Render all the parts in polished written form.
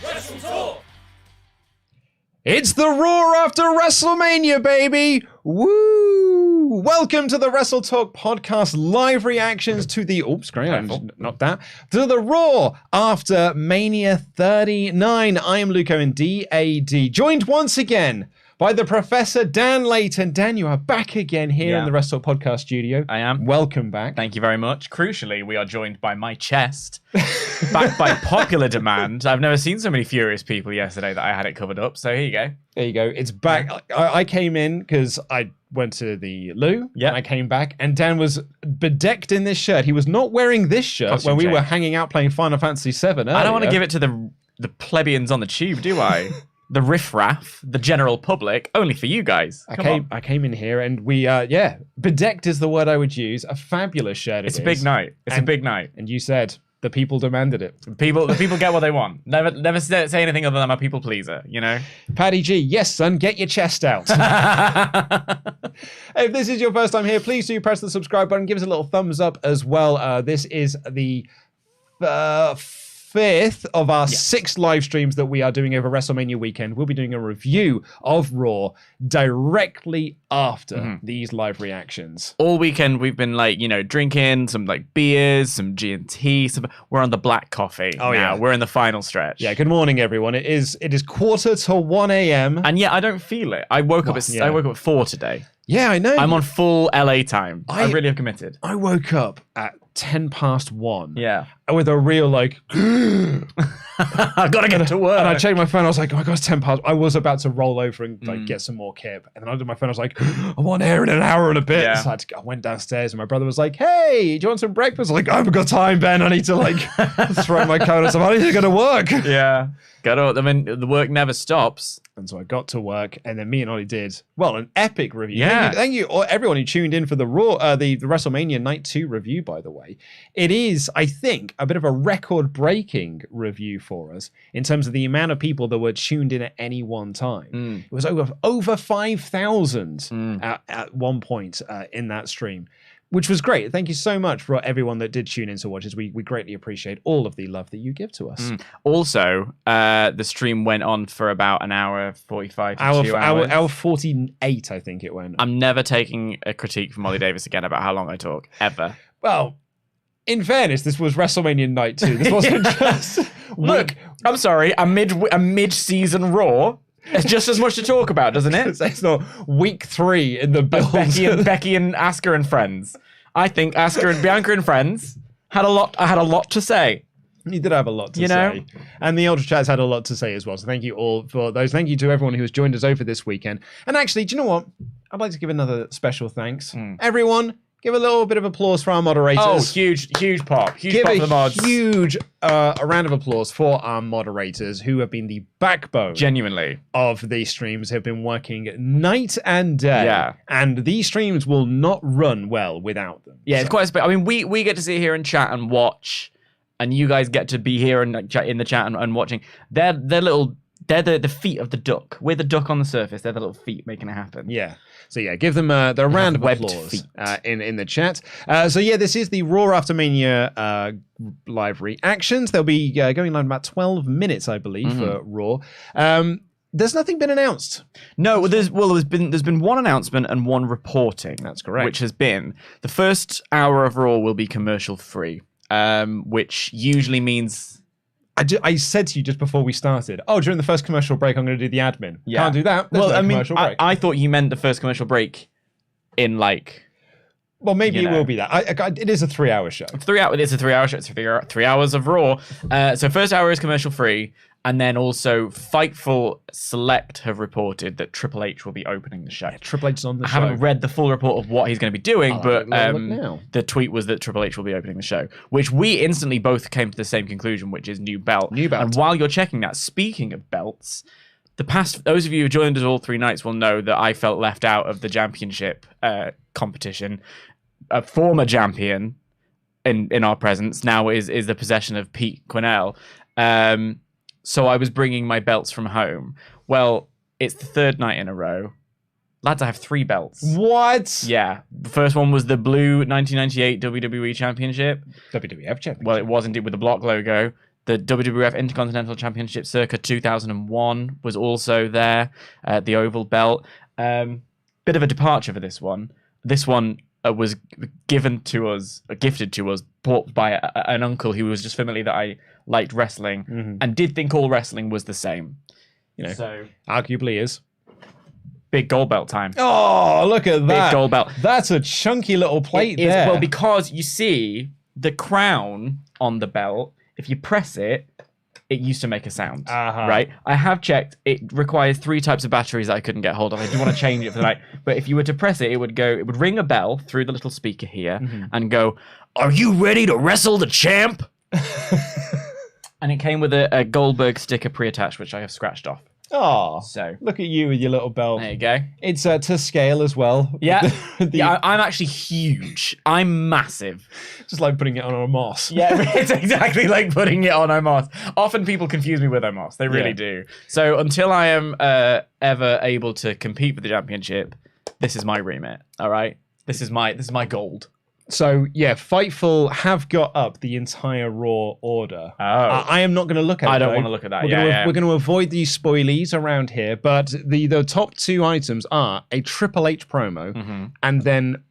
WrestleTalk. It's the Raw After WrestleMania, baby! Woo! Welcome to the WrestleTalk Podcast live reactions to the... Oops, great, not that. To the Raw After Mania 39. I am Luke Owen, DAD, joined once again by the Professor Dan Layton. Dan, you are back again here in the WrestleTalk Podcast studio. I am. Welcome back. Thank you very much. Crucially, we are joined by my chest, backed by popular demand. I've never seen so many furious people yesterday that I had it covered up, so here you go. There you go. It's back. I came in because I went to the loo, and I came back, and Dan was bedecked in this shirt. He was not wearing this shirt when we were hanging out playing Final Fantasy VII earlier. I don't want to give it to the plebeians on the tube, do I? The riffraff, the general public, only for you guys. I came in here and we, bedecked is the word I would use. A fabulous shirt. It's a big night. It's a big night. And you said the people demanded it. The people get what they want. Never say anything other than I'm a people pleaser, you know? Paddy G, yes, son, get your chest out. If this is your first time here, please do press the subscribe button. Give us a little thumbs up as well. This is the... fifth of our 6 live streams that we are doing over WrestleMania weekend. We'll be doing a review of Raw directly after these live reactions. All weekend we've been drinking some beers, some G&T. We're on the black coffee. Oh now. We're in the final stretch. Yeah. Good morning, everyone. It is 1:45 a.m. and I don't feel it. I woke up at 4 today. Yeah, I know. I'm on full LA time. I really have committed. I woke up at 1:10. Yeah. With a real I gotta get to work. And I checked my phone. I was like, oh my God, it's 10 past. I was about to roll over and get some more kip. And then I looked at my phone. I was like, I'm on air in an hour and a bit. Yeah. So I went downstairs and my brother was like, hey, do you want some breakfast? I was like, I haven't got time, Ben. I need to throw my coat or something. I need to go to work. Yeah. The work never stops. And so I got to work, and then me and Ollie did, an epic review. Yeah. Thank you everyone who tuned in for the Raw, the WrestleMania Night 2 review, by the way. It is, I think, a bit of a record-breaking review for us in terms of the amount of people that were tuned in at any one time. It was over 5,000 at one point in that stream, which was great. Thank you so much for everyone that did tune in to watch us. We greatly appreciate all of the love that you give to us. Also, the stream went on for about an hour 45 to 2 hours. Hour 48, I think it went. I'm never taking a critique from Ollie Davis again about how long I talk, ever. Well, in fairness, this was WrestleMania Night 2. This wasn't just... Look, I'm sorry, a mid-season Raw... It's just as much to talk about, doesn't it? It's not week 3 in the build. Becky and Asuka and friends. I think Asuka and Bianca and friends had a lot to say. You did have a lot to say. And the Ultra Chats had a lot to say as well. So thank you all for those. Thank you to everyone who has joined us over this weekend. And actually, do you know what? I'd like to give another special thanks. Everyone, give a little bit of applause for our moderators. Oh, huge pop. Huge pop for the mods. Huge a round of applause for our moderators who have been the backbone of these streams, have been working night and day. Yeah. And these streams will not run well without them. Yeah, it's quite I mean, we get to sit here and chat and watch, and you guys get to be here and in the chat and watching. They're the feet of the duck. We're the duck on the surface. They're the little feet making it happen. Yeah. So yeah, give them a round of applause in the chat. This is the Raw After Mania live reactions. They'll be going live in about 12 minutes, I believe, for Raw. There's nothing been announced. No, there's been one announcement and one reporting. That's correct. Which has been the first hour of Raw will be commercial free, which usually means. I said to you just before we started, during the first commercial break, I'm going to do the admin. Yeah. Can't do that. Commercial break. I thought you meant the first commercial break in Well, maybe it will be that. It is a 3-hour show. It's a 3-hour show. It's 3 hours of Raw. So first hour is commercial free. And then also, Fightful Select have reported that Triple H will be opening the show. Yeah, Triple H's on the show. I haven't read the full report of what he's going to be doing, but the tweet was that Triple H will be opening the show, which we instantly both came to the same conclusion, which is new belt. New belt. And while you're checking that, speaking of belts, those of you who joined us all 3 nights will know that I felt left out of the championship competition. A former champion in our presence now is the possession of Pete Quinnell. So I was bringing my belts from home. Well, it's the 3rd night in a row. Lads, I have 3 belts. What? Yeah. The first one was the blue 1998 WWE Championship. WWF Championship. Well, it was indeed with the block logo. The WWF Intercontinental Championship circa 2001 was also there, the Oval Belt. Bit of a departure for this one. This one was gifted to us, bought by an uncle who was just familiar that I liked wrestling and did think all wrestling was the same. So arguably is. Big gold belt time. Oh, look at that. Big gold belt. That's a chunky little plate there. Well, because you see the crown on the belt, if you press it, it used to make a sound, right? I have checked. It requires 3 types of batteries that I couldn't get hold of. I do want to change it for the night. But if you were to press it, it would ring a bell through the little speaker here and go, "Are you ready to wrestle the champ?" And it came with a Goldberg sticker pre-attached, which I have scratched off. Oh, so look at you with your little belt. There you go. It's to scale as well. Yeah, I'm actually huge. I'm massive. Just like putting it on Omos. Yeah, it's exactly like putting it on Omos. Often people confuse me with Omos. They really do. So until I am ever able to compete for the championship, this is my remit. All right, this is my gold. So, yeah, Fightful have got up the entire Raw order. Oh. I am not going to look at it. I don't want to look at that. We're going to avoid these spoilies around here, but the top 2 items are a Triple H promo and then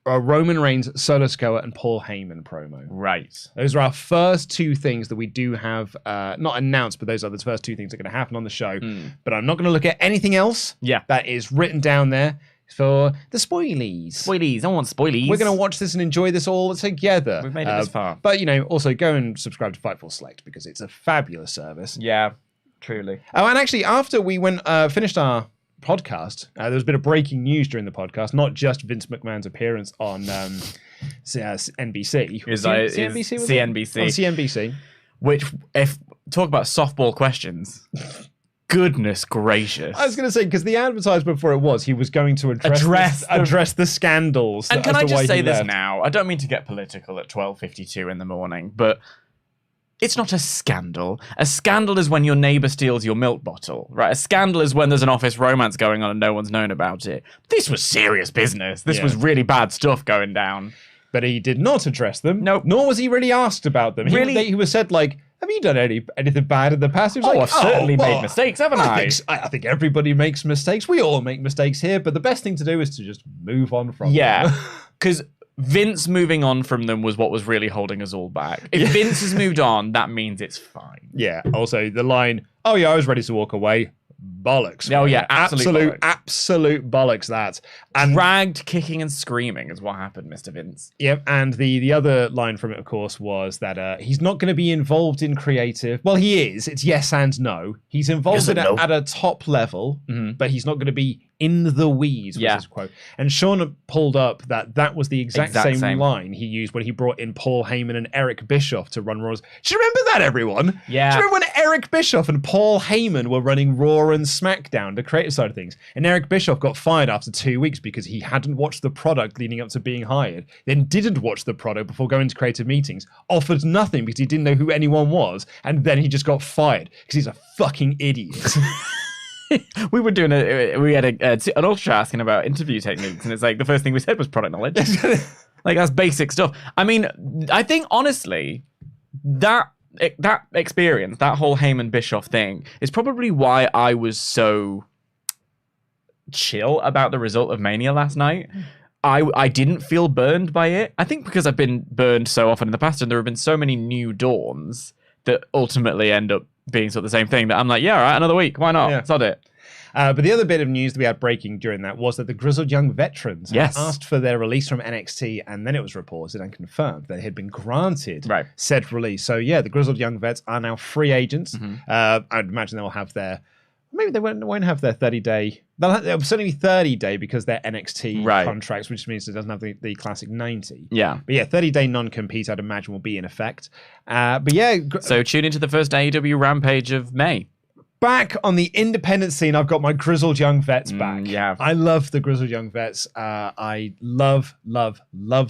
a Roman Reigns, Solo Sikoa, and Paul Heyman promo. Right. Those are our first 2 things that we do have, not announced, but those are the first 2 things that are going to happen on the show. But I'm not going to look at anything else that is written down there. For the spoilies. Spoilies. I want spoilies. We're going to watch this and enjoy this all together. We've made it this far. But, also go and subscribe to Fightful Select because it's a fabulous service. Yeah, truly. Oh, and actually, after we finished our podcast, there was a bit of breaking news during the podcast, not just Vince McMahon's appearance on NBC. CNBC. On CNBC. Which, if talk about softball questions... Goodness gracious. I was going to say, because the advertisement for it was he was going to address the scandals. And can I just say this now? I don't mean to get political at 12:52 in the morning, but it's not a scandal. A scandal is when your neighbor steals your milk bottle, right? A scandal is when there's an office romance going on and no one's known about it. This was serious business. This was really bad stuff going down. But he did not address them. Nope. Nor was he really asked about them. He was said, like, have you done anything bad in the past? He was like, I've certainly made mistakes, haven't I? I think everybody makes mistakes. We all make mistakes here. But the best thing to do is to just move on from them. Yeah. Because Vince moving on from them was what was really holding us all back. If Vince has moved on, that means it's fine. Yeah. Also, the line, "Oh, yeah, I was ready to walk away." Bollocks. Oh, yeah. Absolute bollocks, that. And dragged, kicking and screaming is what happened, Mr. Vince. Yep. And the other line from it, of course, was that he's not going to be involved in creative. Well, he is. It's yes and no. He's involved in it at a top level, but he's not going to be in the weeds, was his quote. And Sean pulled up that was the exact same line he used when he brought in Paul Heyman and Eric Bischoff to run Raw. Do you remember that, everyone? Yeah. Do you remember when Eric Bischoff and Paul Heyman were running Raw and SmackDown, the creative side of things? And Eric Bischoff got fired after 2 weeks because he hadn't watched the product leading up to being hired, then didn't watch the product before going to creative meetings, offered nothing because he didn't know who anyone was, and then he just got fired because he's a fucking idiot. We had an ultra asking about interview techniques, and it's like the first thing we said was product knowledge. Like, that's basic stuff. I mean, I think honestly that experience, that whole Heyman Bischoff thing, is probably why I was so chill about the result of Mania last night. I didn't feel burned by it. I think because I've been burned so often in the past, and there have been so many new dawns that ultimately end up being sort of the same thing, that I'm like, yeah, all right, another week, why not? Sod it. But the other bit of news that we had breaking during that was that the Grizzled Young Veterans had asked for their release from NXT, and then it was reported and confirmed that they had been granted said release. So yeah, the Grizzled Young Vets are now free agents. I'd imagine they'll have their... Maybe they won't have their 30-day... They'll certainly be 30-day because they're NXT contracts, which means it doesn't have the classic 90. Yeah. But yeah, 30-day non-compete, I'd imagine, will be in effect. But yeah... So tune into the first AEW Rampage of May. Back on the independent scene, I've got my Grizzled Young Vets back. Yeah. I love the Grizzled Young Vets. I love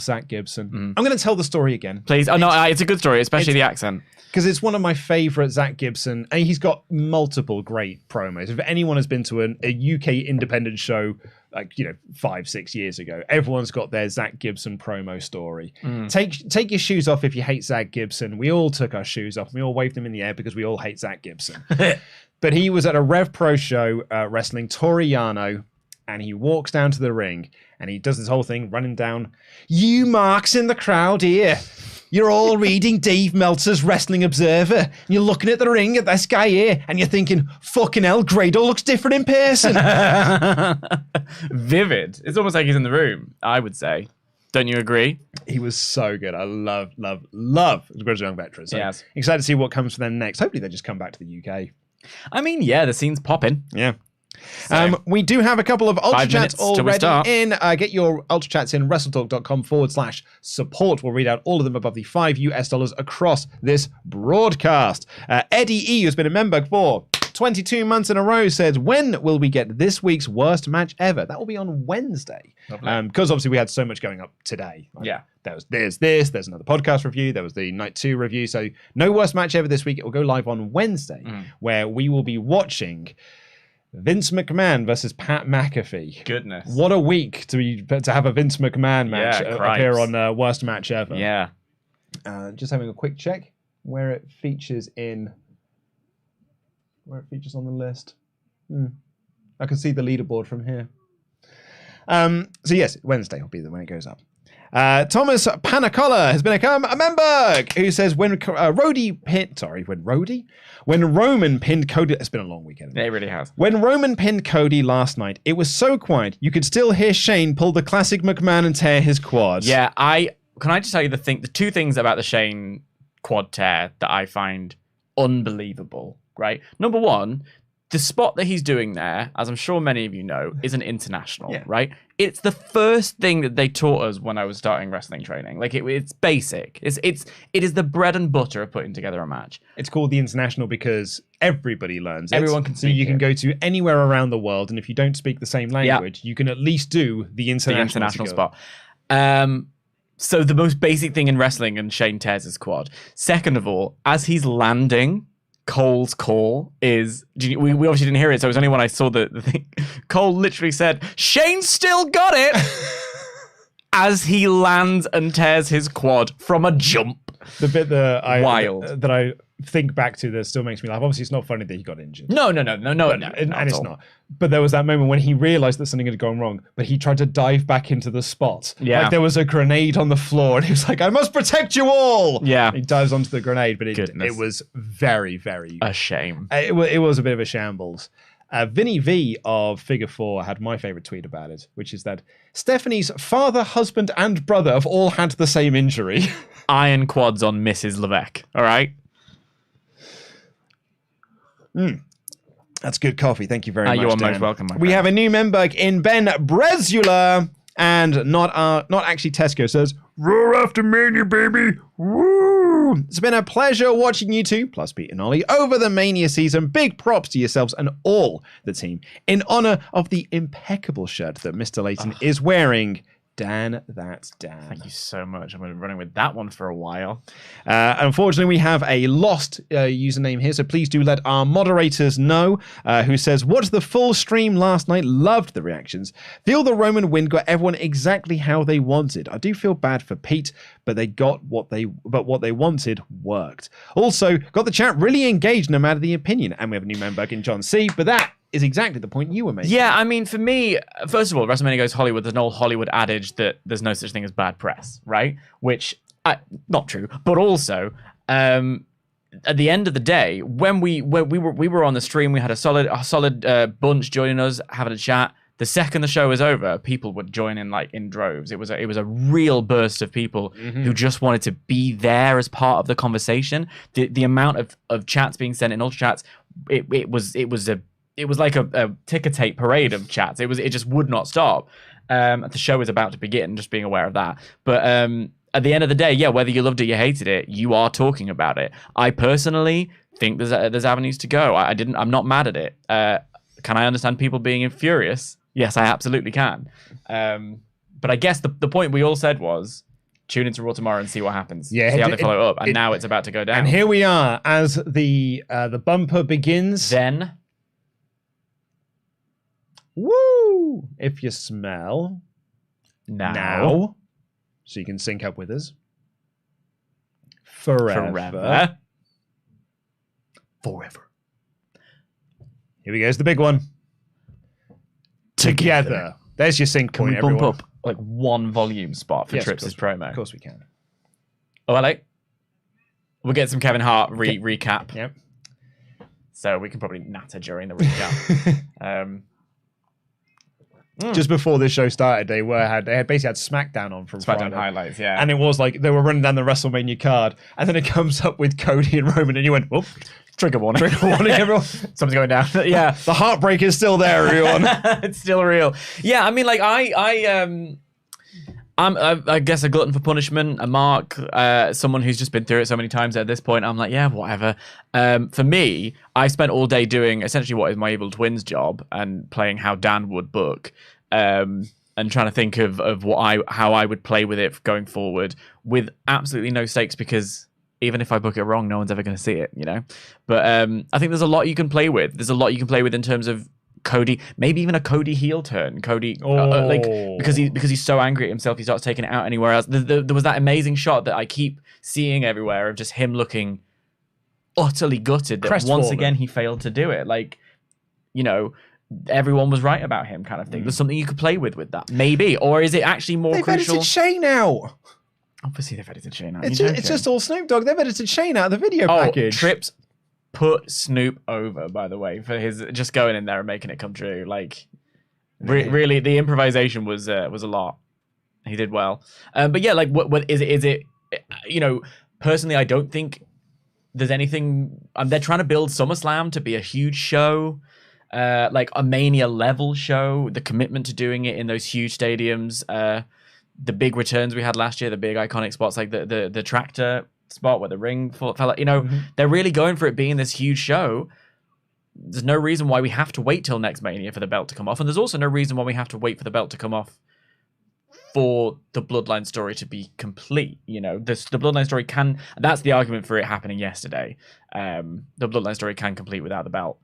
Zach Gibson. I'm going to tell the story again. Please. Oh, no, it's a good story, especially the accent. Because it's one of my favorite Zach Gibson, and he's got multiple great promos. If anyone has been to a UK independent show 5-6 years ago. Everyone's got their Zach Gibson promo story. Take your shoes off if you hate Zach Gibson. We all took our shoes off. We all waved them in the air because we all hate Zach Gibson. But he was at a Rev Pro show wrestling Toru Yano, and he walks down to the ring and he does this whole thing running down. You marks in the crowd here. You're all reading Dave Meltzer's Wrestling Observer. And you're looking at the ring at this guy here, and you're thinking, fucking hell, Grado looks different in person. Vivid. It's almost like he's in the room, I would say. Don't you agree? He was so good. I love the Grizzly Young Veterans. So yes. Excited to see what comes for them next. Hopefully they just come back to the UK. I mean, yeah, the scene's popping. Yeah. We do have a couple of Ultra Chats already in. Get your Ultra Chats in WrestleTalk.com/support. We'll read out all of them above the $5 across this broadcast. Eddie E, who's been a member for 22 months in a row, says, when will we get this week's worst match ever? That will be on Wednesday. Because obviously we had so much going up today. There's another podcast review. There was the Night 2 review. So no worst match ever this week. It will go live on Wednesday, where we will be watching Vince McMahon versus Pat McAfee. Goodness. What a week to have a Vince McMahon match appear on Worst Match Ever. Yeah. Just having a quick check where it features on the list. I can see the leaderboard from here. So yes, Wednesday will be when it goes up. Thomas Panacola has become a member, who says when Roman pinned Cody, it's been a long weekend. It really has. When Roman pinned Cody last night, it was so quiet you could still hear Shane pull the classic McMahon and tear his quad. Yeah, can I just tell you the two things about the Shane quad tear that I find unbelievable, right? Number one, the spot that he's doing there, as I'm sure many of you know, is an international, right? It's the first thing that they taught us when I was starting wrestling training. Like it's basic. It is the bread and butter of putting together a match. It's called the international because everybody learns it. Everyone can speak So you can go to anywhere around the world, and if you don't speak the same language, you can at least do the international spot. So the most basic thing in wrestling, and Shane tears his quad. Second of all, as he's landing, Cole's call is, we obviously didn't hear it, so it was only when I saw the thing. Cole literally said, Shane still got it, as he lands and tears his quad from a jump. The bit that Wild. that I think back to that still makes me laugh. Obviously, it's not funny that he got injured. No, and it's not. But there was that moment when he realized that something had gone wrong, but he tried to dive back into the spot. Yeah. Like there was a grenade on the floor, and he was like, I must protect you all. Yeah. He dives onto the grenade, but it was very, very... a shame. It was a bit of a shambles. Vinny V of Figure 4 had my favorite tweet about it, which is that Stephanie's father, husband, and brother have all had the same injury. Iron quads on Mrs. Levesque, all right? That's good coffee. Thank you very much, You are Dan. most welcome, my We friend. have a new member in Ben Brezula, and not actually Tesco, says, Raw After Mania, baby. Woo! It's been a pleasure watching you two, plus Pete and Ollie, over the Mania season. Big props to yourselves and all the team. In honor of the impeccable shirt that Mr. Layton is wearing, Dan, that's Dan. Thank you so much. I've been running with that one for a while. Unfortunately, we have a lost username here, so please do let our moderators know, who says, watched the full stream last night, loved the reactions. Feel the Roman win got everyone exactly how they wanted. I do feel bad for Pete, but what they wanted worked. Also, got the chat really engaged no matter the opinion. And we have a new member in John C, but that is exactly the point you were making. Yeah, I mean, for me, first of all, WrestleMania Goes Hollywood, there's an old Hollywood adage that there's no such thing as bad press, right? Which, not true, but also, at the end of the day, when we were on the stream, we had a solid bunch joining us, having a chat. The second the show was over, people would join in like in droves. It was a real burst of people who just wanted to be there as part of the conversation. The amount of chats being sent in Ultra Chats, it was like a ticker tape parade of chats. It just would not stop. The show is about to begin, just being aware of that. But at the end of the day, yeah, whether you loved it or you hated it, you are talking about it. I personally think there's avenues to go. I'm not mad at it. Can I understand people being furious? Yes, I absolutely can. But I guess the point we all said was, tune into Raw tomorrow and see what happens. Yeah, see how they follow up. And now it's about to go down. And here we are as the bumper begins. Then... Woo! Woo! If you smell now, so you can sync up with us. Forever. Here we go. It's the big one. Together. There's your sync point, Can we bump everyone. up like one volume spot for Yes, Trips' promo? Of course we can. Oh, hello. We'll get some Kevin Hart recap. Yep. So we can probably natter during the recap. Just before this show started, they had basically had SmackDown on from SmackDown Friday. highlights, yeah. And it was like they were running down the WrestleMania card, and then it comes up with Cody and Roman, and you went, "Oh, trigger warning, everyone! Something's going down." Yeah, the heartbreak is still there, everyone. It's still real. Yeah, I mean, like I guess a glutton for punishment, a mark, someone who's just been through it so many times at this point. I'm like, yeah, whatever. For me, I spent all day doing essentially what is my Evil Twins job and playing how Dan would book, and trying to think of how I would play with it going forward with absolutely no stakes, because even if I book it wrong, no one's ever going to see it, you know? But I think there's a lot you can play with. There's a lot you can play with in terms of Cody, maybe even a Cody heel turn. Cody, like because he's so angry at himself, he starts taking it out anywhere else. There was that amazing shot that I keep seeing everywhere of just him looking utterly gutted that once again he failed to do it. Like, you know, everyone was right about him, kind of thing. There's something you could play with that, maybe, or is it actually more crucial? They've edited Shane out. Obviously, they've edited Shane out. It's just all Snoop Dogg. They've edited Shane out of the video package. Trips put Snoop over, by the way, for his just going in there and making it come true. Like, really, the improvisation was a lot. He did well. But yeah, like, what is it? You know, personally, I don't think there's anything. They're trying to build SummerSlam to be a huge show, like a Mania level show. The commitment to doing it in those huge stadiums, the big returns we had last year, the big iconic spots like the tractor spot where the ring fell out, you know, they're really going for it being this huge show. There's no reason why we have to wait till next Mania for the belt to come off, and there's also no reason why we have to wait for the belt to come off for the Bloodline story to be complete. You know, the Bloodline story can, that's the argument for it happening yesterday. The Bloodline story can complete without the belt.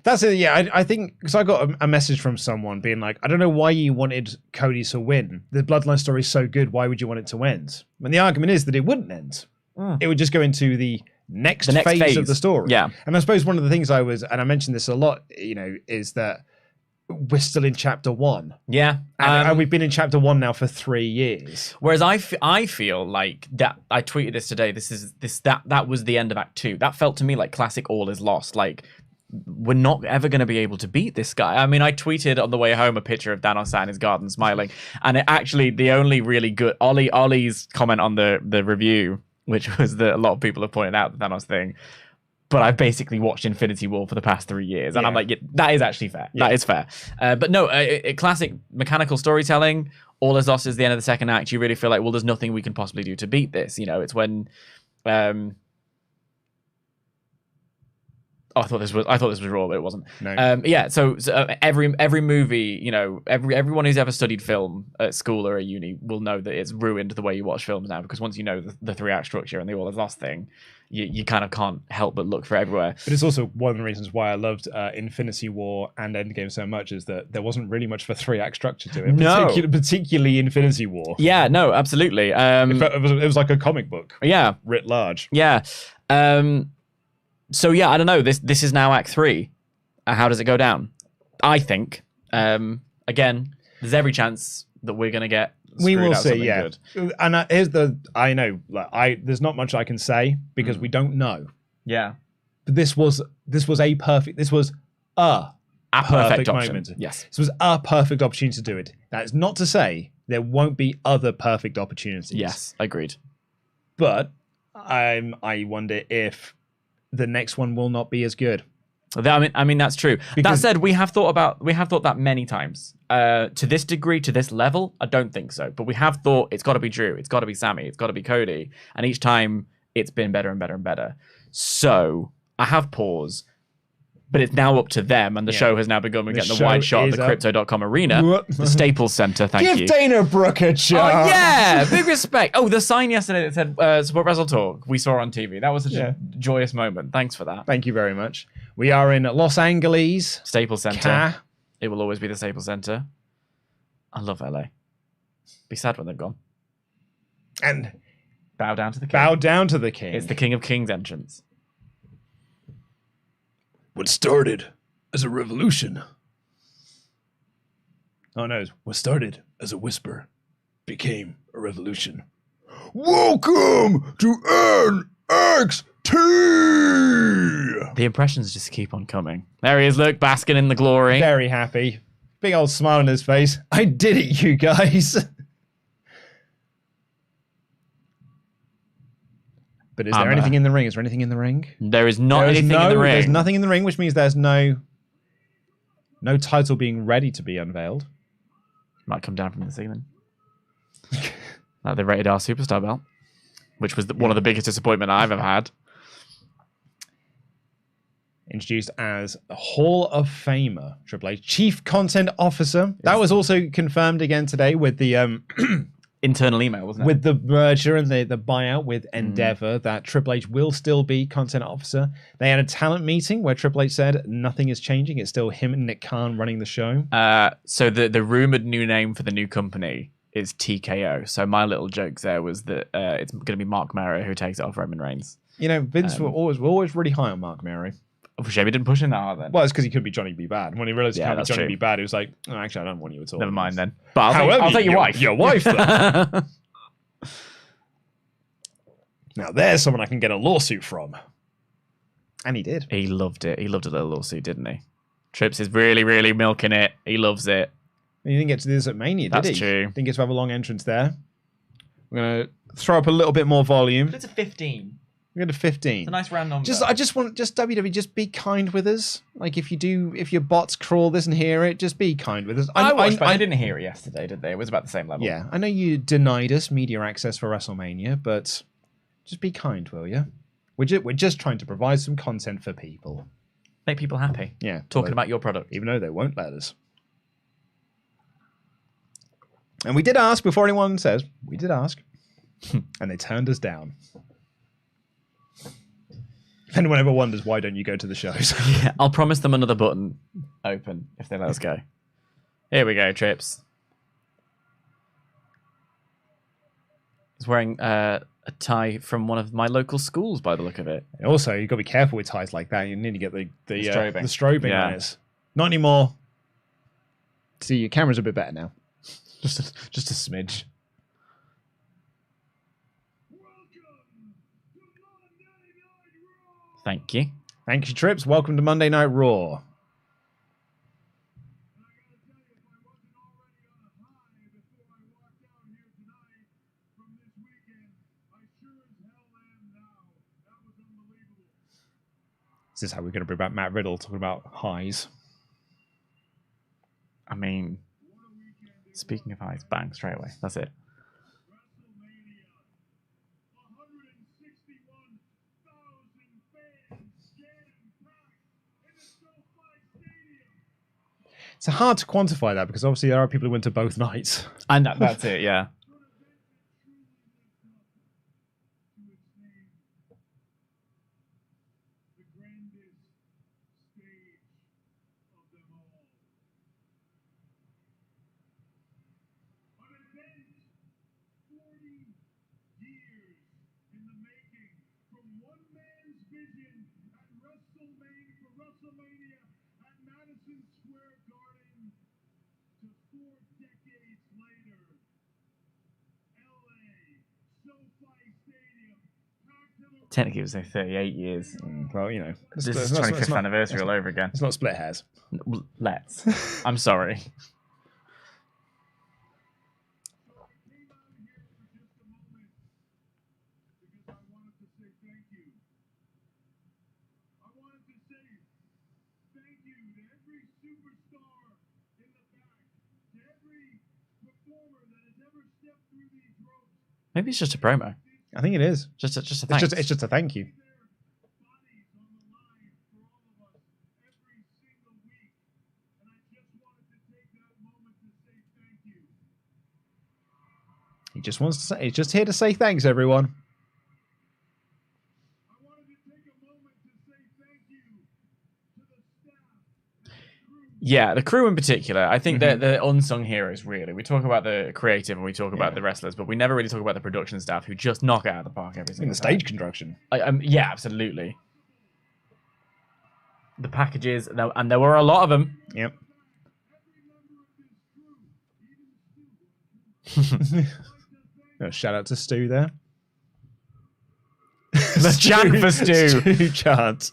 That's it. Yeah, I think because I got a message from someone being like, I don't know why you wanted Cody to win. The Bloodline story is so good. Why would you want it to end? And the argument is that it wouldn't end. It would just go into the next phase of the story. Yeah. And I suppose one of the things and I mentioned this a lot, you know, is that we're still in chapter 1. Yeah. And we've been in chapter 1 now for 3 years. Whereas I feel like that, I tweeted this today. That was the end of Act 2. That felt to me like classic All Is Lost. Like, we're not ever going to be able to beat this guy. I mean, I tweeted on the way home a picture of Danos sat in his garden smiling, and it actually, the only really good Ollie's comment on the review, which was that a lot of people have pointed out the Thanos thing, but I've basically watched Infinity War for the past 3 years, and I'm like, yeah, that is actually fair. Yeah. That is fair. But no, a classic mechanical storytelling. All Is Lost is the end of the second act. You really feel like, well, there's nothing we can possibly do to beat this. You know, it's when. I thought this was Raw, but it wasn't. No. Yeah. So every movie, you know, everyone who's ever studied film at school or at uni will know that it's ruined the way you watch films now, because once you know the 3-act structure and the All Is Lost thing, you kind of can't help but look for everywhere. But it's also one of the reasons why I loved Infinity War and Endgame so much, is that there wasn't really much of a 3-act structure to it. No. Particularly Infinity War. Yeah. No. Absolutely. It was like a comic book. Yeah. Writ large. Yeah. So yeah, I don't know. This is now Act 3. How does it go down? I think again, there's every chance that we're gonna get. We will see. Yeah, good. And I know, like, there's not much I can say because we don't know. Yeah, but this was a perfect moment. Yes, this was a perfect opportunity to do it. That is not to say there won't be other perfect opportunities. Yes, agreed. But I wonder if the next one will not be as good. I mean that's true. Because that said, we have thought that many times. To this degree, to this level, I don't think so. But we have thought it's got to be Drew, it's got to be Sami, it's got to be Cody, and each time it's been better and better and better. So I have pause, but it's now up to them, and the show has now begun. We're getting the wide shot of the Crypto.com arena, the Staples Center. Thank you. Give Dana Brooke a chance. Oh yeah, big respect. Oh, the sign yesterday that said "Support WrestleTalk" we saw on TV. That was such a joyous moment. Thanks for that. Thank you very much. We are in Los Angeles, Staples Center. It will always be the Staples Center. I love LA. Be sad when they're gone. And bow down to the king. Bow down to the king. It's the King of Kings entrance. What started as a revolution. Oh no, what started as a whisper became a revolution. Welcome to NXT! The impressions just keep on coming. There he is, look, basking in the glory. Very happy. Big old smile on his face. I did it, you guys. But is there anything in the ring? Is there anything in the ring? There is not anything in the ring. There's nothing in the ring, which means there's no title being ready to be unveiled. Might come down from the ceiling. Like the Rated R Superstar belt, which was one of the biggest disappointment I've ever had. Introduced as a Hall of Famer, Triple H Chief Content Officer. That was also confirmed again today with the internal email, wasn't it? With the merger and the buyout with Endeavor, that Triple H will still be Content Officer. They had a talent meeting where Triple H said nothing is changing. It's still him and Nick Khan running the show. So the rumored new name for the new company is TKO. So my little joke there was that it's going to be Mark Mero who takes it off Roman Reigns. You know, Vince we're always really high on Mark Mero. For shame he didn't push him now then. Well, it's because he could be Johnny B. Bad. When he realized he can't be Johnny true. B. Bad, he was like, oh, actually, I don't want you at all. Never mind then. But I'll take your wife. Your wife, though. Now, there's someone I can get a lawsuit from. And he did. He loved it. He loved a little lawsuit, didn't he? Trips is really, really milking it. He loves it. He didn't get to do this at Mania, did he? That's true. Didn't get to have a long entrance there. We're going to throw up a little bit more volume. It's a 15. We're going to 15. It's a nice round number. I just want WWE, just be kind with us. Like if your bots crawl this and hear it, just be kind with us. I didn't hear it yesterday, did they? It was about the same level. Yeah, I know you denied us media access for WrestleMania, but just be kind, will you? We're just trying to provide some content for people. Make people happy. Yeah. Talking about your product. Even though they won't let us. And we did ask, before anyone says, we did ask. And they turned us down. If anyone ever wonders, why don't you go to the shows? Yeah, I'll promise them another button open if they let us go. Here we go, Trips. He's wearing a tie from one of my local schools by the look of it. And also, you've got to be careful with ties like that. You need to get the strobing on it. Not anymore. See, your camera's a bit better now. Just a smidge. Thank you. Thank you, Trips. Welcome to Monday Night Raw. Is this how we're going to bring back Matt Riddle talking about highs? I mean, speaking of highs, bang, straight away. That's it. It's hard to quantify that because obviously there are people who went to both nights. And that's it, yeah. Technically, it was 38 years. Well, you know. This is 25th anniversary all over again. It's not split hairs. Let's. I'm sorry. Maybe it's just a promo. I think it is. Just a thanks. It's just a thank you. He just wants to say. He's just here to say thanks, everyone. Yeah, the crew in particular. I think they're the unsung heroes, really. We talk about the creative and we talk about the wrestlers, but we never really talk about the production staff who just knock it out of the park every single the stage construction. Yeah, absolutely. The packages, and there were a lot of them. Yep. Shout out to Stu there. The chant for Stu. Stu chant.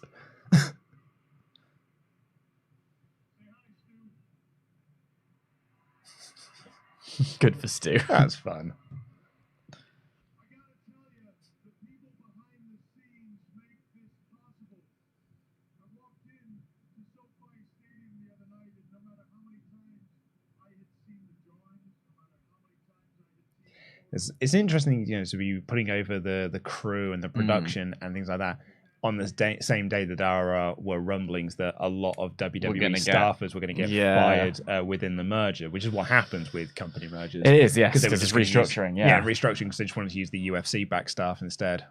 Good for Stu. That's fun. It's interesting, to be putting over the crew and the production and things like that on this same day that there were rumblings that a lot of WWE staffers were going to get fired within the merger, which is what happens with company mergers. It is, yes, because it's restructuring. Restructuring because they just wanted to use the UFC back staff instead.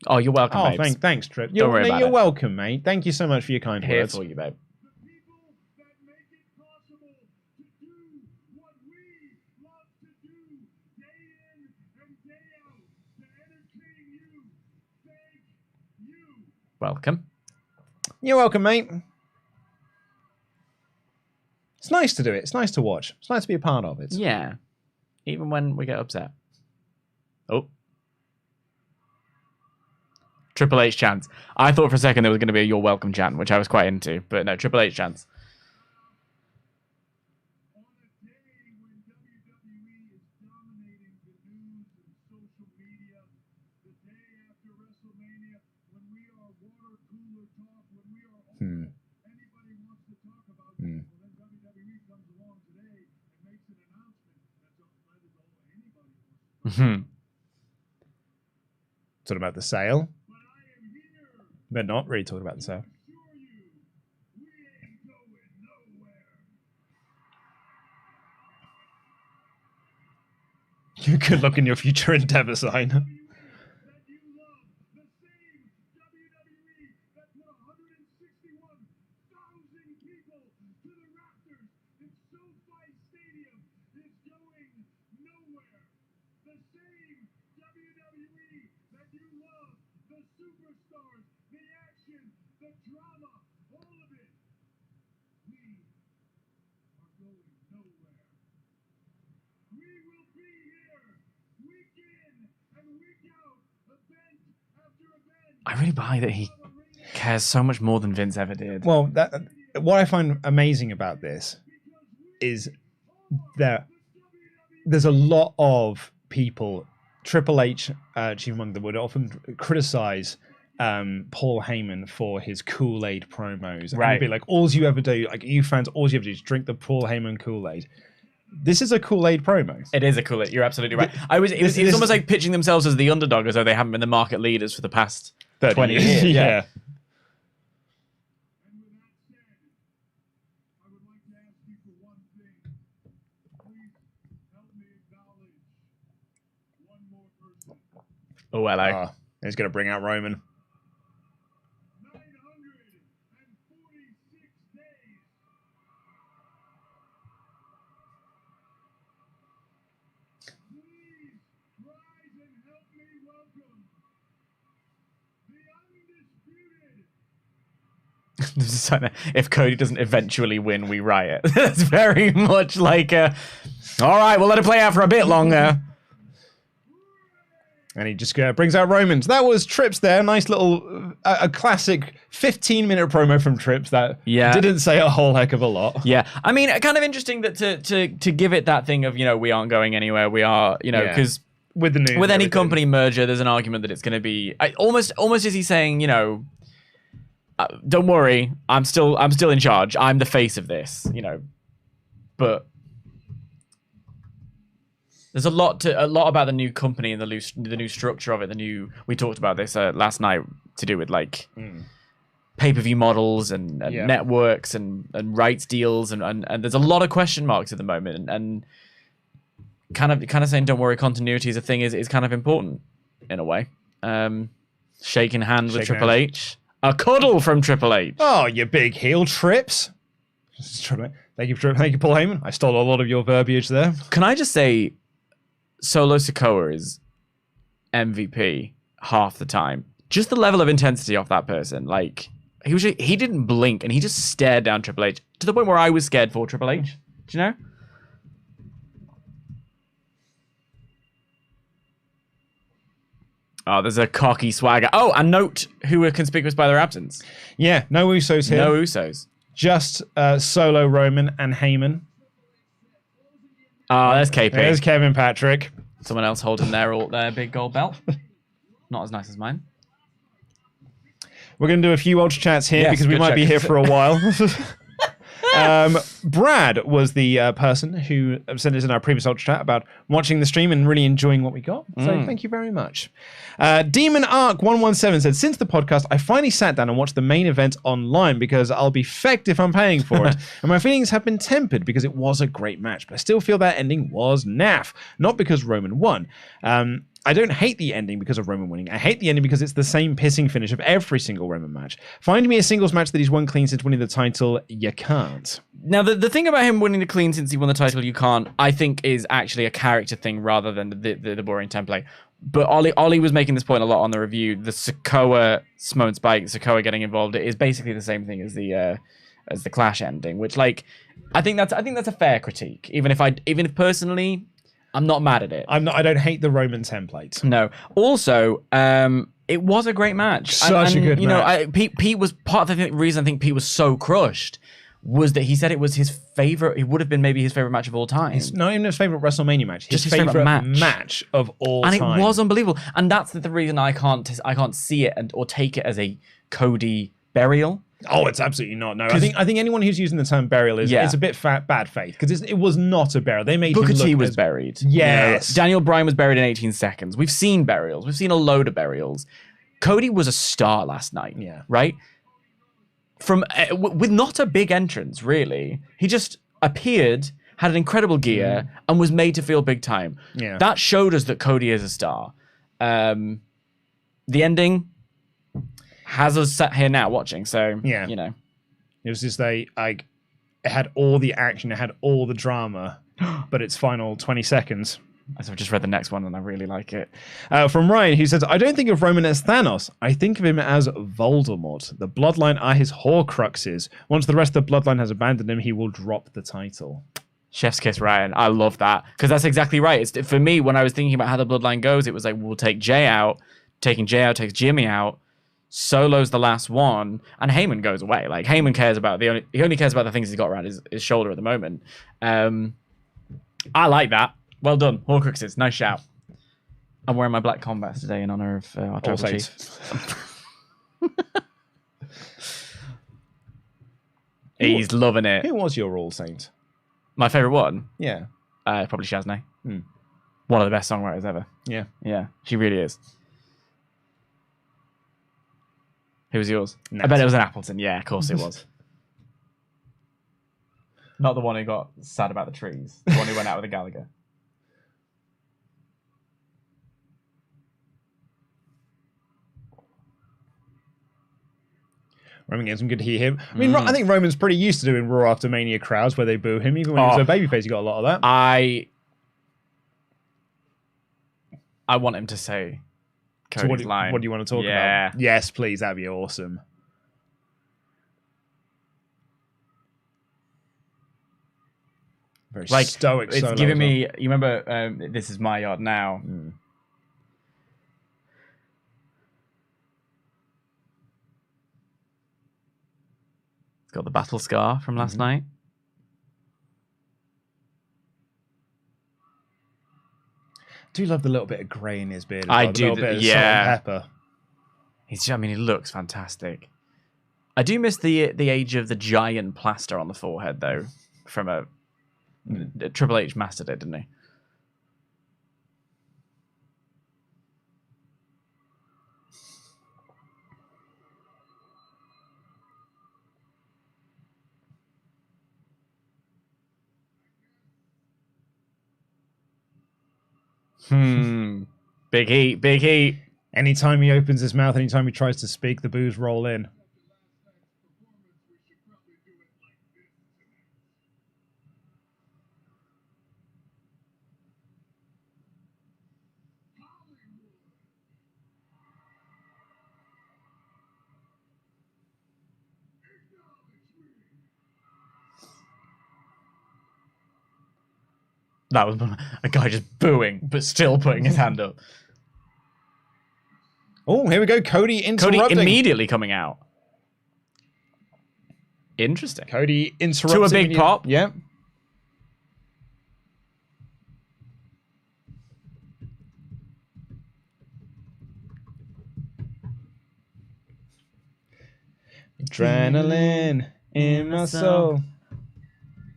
Oh, you're welcome, babes. Thanks, Trip. Don't worry about you're it. welcome, mate. Thank you so much for your kind Here words. for you, babe. Welcome. You're welcome, mate. It's nice to do it. It's nice to watch. It's nice to be a part of it. Yeah. Even when we get upset. Oh. Triple H chants. I thought for a second there was going to be a "You're welcome" chant, which I was quite into, but no, Triple H chants. Talking about the sale, but not really talking about the sale. You could look in your future endeavor sign. I really buy that he cares so much more than Vince ever did. Well, what I find amazing about this is that there's a lot of people, Triple H, chief among them, would often criticize Paul Heyman for his Kool-Aid promos. Right. And be like, all you ever do, like you fans, all you ever do is drink the Paul Heyman Kool-Aid. This is a Kool-Aid promo. It is a Kool-Aid. You're absolutely right. It was almost like pitching themselves as the underdog, as though they haven't been the market leaders for the past 20 years. Yeah. Oh, hello. He's going to bring out Roman. If Cody doesn't eventually win, we riot. That's very much like all right, we'll let it play out for a bit longer. And he just brings out Roman. So that was Trips there. Nice little, a classic 15-minute promo from Trips that didn't say a whole heck of a lot. Yeah. I mean, kind of interesting that to give it that thing of, we aren't going anywhere. We are, because with the news, with any company merger, there's an argument that it's going to be almost as he's saying, don't worry, I'm still in charge. I'm the face of this, but there's a lot about the new company and the new structure of it. We talked about this last night to do with like pay-per-view models and networks and rights deals and there's a lot of question marks at the moment and kind of saying don't worry, continuity is a thing is kind of important in a way. Shaking hands with Triple H. A cuddle from Triple H. Oh, you big heel trips. Thank you, Paul Heyman. I stole a lot of your verbiage there. Can I just say, Solo Sikoa is MVP half the time. Just the level of intensity off that person. Like, he didn't blink and he just stared down Triple H to the point where I was scared for Triple H. Do you know? Oh, there's a cocky swagger. Oh, and note who were conspicuous by their absence. Yeah, no Usos here. No Usos. Just Solo, Roman, and Heyman. Oh, there's KP. There's Kevin Patrick. Someone else holding their big gold belt. Not as nice as mine. We're going to do a few Ultra Chats here because we might be here for a while. Brad was the person who sent us in our previous Ultra Chat about watching the stream and really enjoying what we got. So thank you very much. Demon Arc 117 said, since the podcast, I finally sat down and watched the main event online because I'll be fecked if I'm paying for it. And my feelings have been tempered because it was a great match, but I still feel that ending was naff. Not because Roman won. I don't hate the ending because of Roman winning. I hate the ending because it's the same pissing finish of every single Roman match. Find me a singles match that he's won clean since winning the title. You can't. Now, the thing about him winning the clean since he won the title, you can't, I think is actually a character thing rather than the boring template. But Ollie was making this point a lot on the review. The Sikoa Simone Spike, Sikoa getting involved, it is basically the same thing as the Clash ending, which, like, I think that's a fair critique. Even if personally, I'm not mad at it. I don't hate the Roman template. No. Also, it was a great match. Such a good match. Pete was part of the reason I think Pete was so crushed was that he said it was his favorite. It would have been maybe his favorite match of all time. It's not even his favorite WrestleMania match. Just his favorite match of all time. And it was unbelievable. And that's the reason I can't see it or take it as a Cody burial. Oh, it's absolutely not. No, I think anyone who's using the term burial is a bit bad faith because it was not a burial. They made Booker him look T was buried. Yes, Daniel Bryan was buried in 18 seconds. We've seen burials. We've seen a load of burials. Cody was a star last night. Yeah, right. From with not a big entrance, really. He just appeared, had an incredible gear, and was made to feel big time. Yeah, that showed us that Cody is a star. The ending has us sat here now watching, so yeah, it was just it had all the action, it had all the drama, but its final 20 seconds. I've just read the next one and I really like it. From Ryan, who says, I don't think of Roman as Thanos. I think of him as Voldemort. The Bloodline are his Horcruxes. Once the rest of the Bloodline has abandoned him, he will drop the title. Chef's kiss, Ryan. I love that because that's exactly right. For me, when I was thinking about how the Bloodline goes, it was like we'll take Jay out. Taking Jay out takes Jimmy out. Solo's the last one, and Heyman goes away. Like Heyman cares about he only cares about the things he's got around his shoulder at the moment. I like that. Well done, Horcruxes. Nice shout. I'm wearing my black Converse today in honor of our Tribal Chief. He's loving it. Who was your All Saint? My favorite one? Yeah. Probably Shaznay. One of the best songwriters ever. Yeah. Yeah, she really is. Who was yours? Nat. I bet it was an Appleton. Yeah, of course it was. Not the one who got sad about the trees. The one who went out with a Gallagher. Roman gets some good to hear him. I mean, I think Roman's pretty used to doing Raw After Mania crowds where they boo him. Even when he was a babyface, he got a lot of that. I want him to say Cody's line. What do you want to talk about? Yes, please. That'd be awesome. Very stoic. It's giving me. You remember? This is my yard now. It's got the battle scar from last night. I do love the little bit of grey in his beard. I do. Salt and pepper. I mean, he looks fantastic. I do miss the age of the giant plaster on the forehead, though. From Triple H mastered it, didn't he? Big heat. Anytime he opens his mouth, anytime he tries to speak, the boos roll in. That was a guy just booing, but still putting his hand up. Oh, here we go. Cody interrupting. Cody immediately coming out. Interesting. Cody interrupting. To a big pop. Yep. Adrenaline in my soul.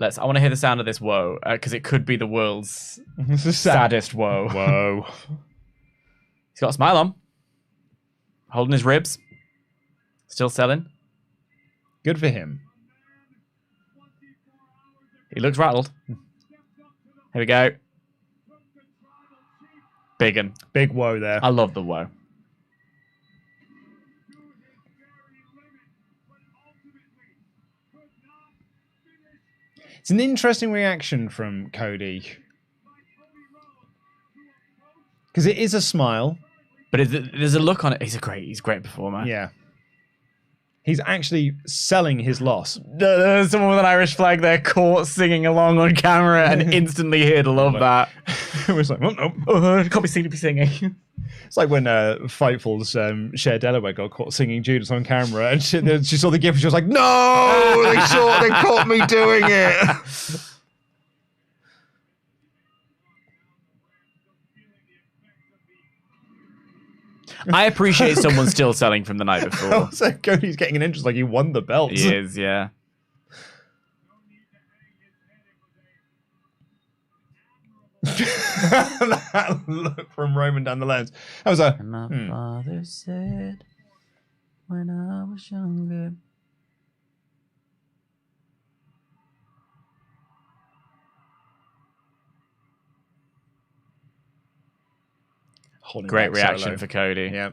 I want to hear the sound of this whoa, because it could be the world's saddest whoa. Whoa. He's got a smile on. Holding his ribs. Still selling. Good for him. He looks rattled. Here we go. Big un. Big whoa there. I love the whoa. It's an interesting reaction from Cody. Because it is a smile. But there's a look on it. He's a great performer. Yeah. He's actually selling his loss. There's someone with an Irish flag there caught singing along on camera and instantly here to love that. It was like, oh, no. Can't be seen to be singing. It's like when Fightful's Cher Delaware got caught singing Judas on camera and she saw the gift and she was like, no! They caught me doing it! I appreciate someone still selling from the night before. Also, Cody's getting an interest like he won the belt. He is, yeah. That look from Roman down the lens. That was a... And my father said when I was younger. Great reaction for Cody. Yeah.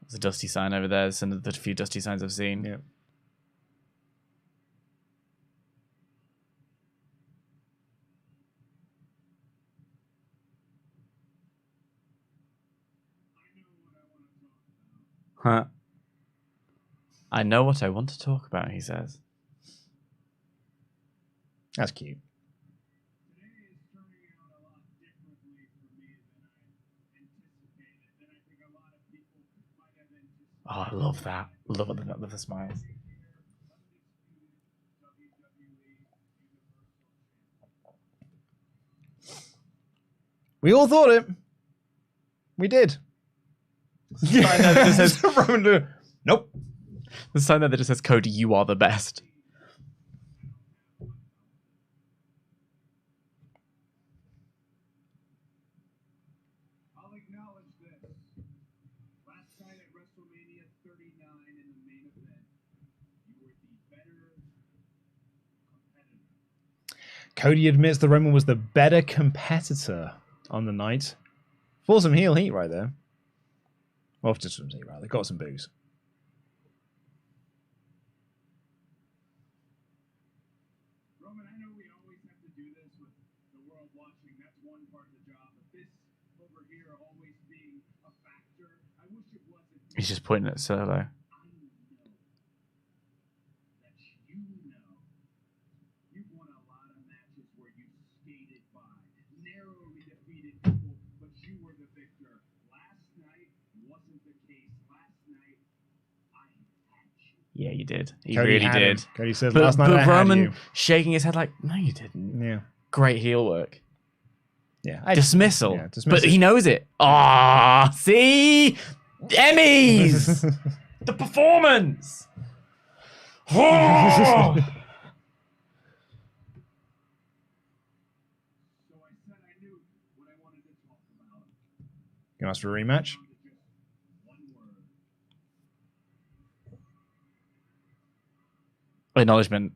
There's a dusty sign over there. It's one of the few dusty signs I've seen. Yeah. Huh. I know what I want to talk about, he says. That's cute. Oh, I love that. Love the smiles. We all thought it. We did. Nope. The sign there that just says, Cody, you are the best. I'll acknowledge this. Last night at WrestleMania 39 in the main event, you were the better competitor. Cody admits the Roman was the better competitor on the night. For some heel heat right there. Well, just some heat, right? They got some boos. Roman, I know we always have to do this with the world watching. That's one part of the job. But this over here always being a factor, I wish it wasn't. He's just pointing at Solo. You've won a lot of matches where you skated by, narrowly defeated people, but you were the victor. Last night wasn't the case. Last night, I had you. Yeah, you did. He Cody really had did. him. Cody said But last night I had Roman you. shaking his head like, no, you didn't. Yeah. Great heel work. Yeah. Dismissal. Yeah, dismiss But it. he knows it. Ah, see? Emmys! The performance! Oh! So I said I knew what I wanted to talk about. Gonna ask for a rematch? One word. Acknowledgement.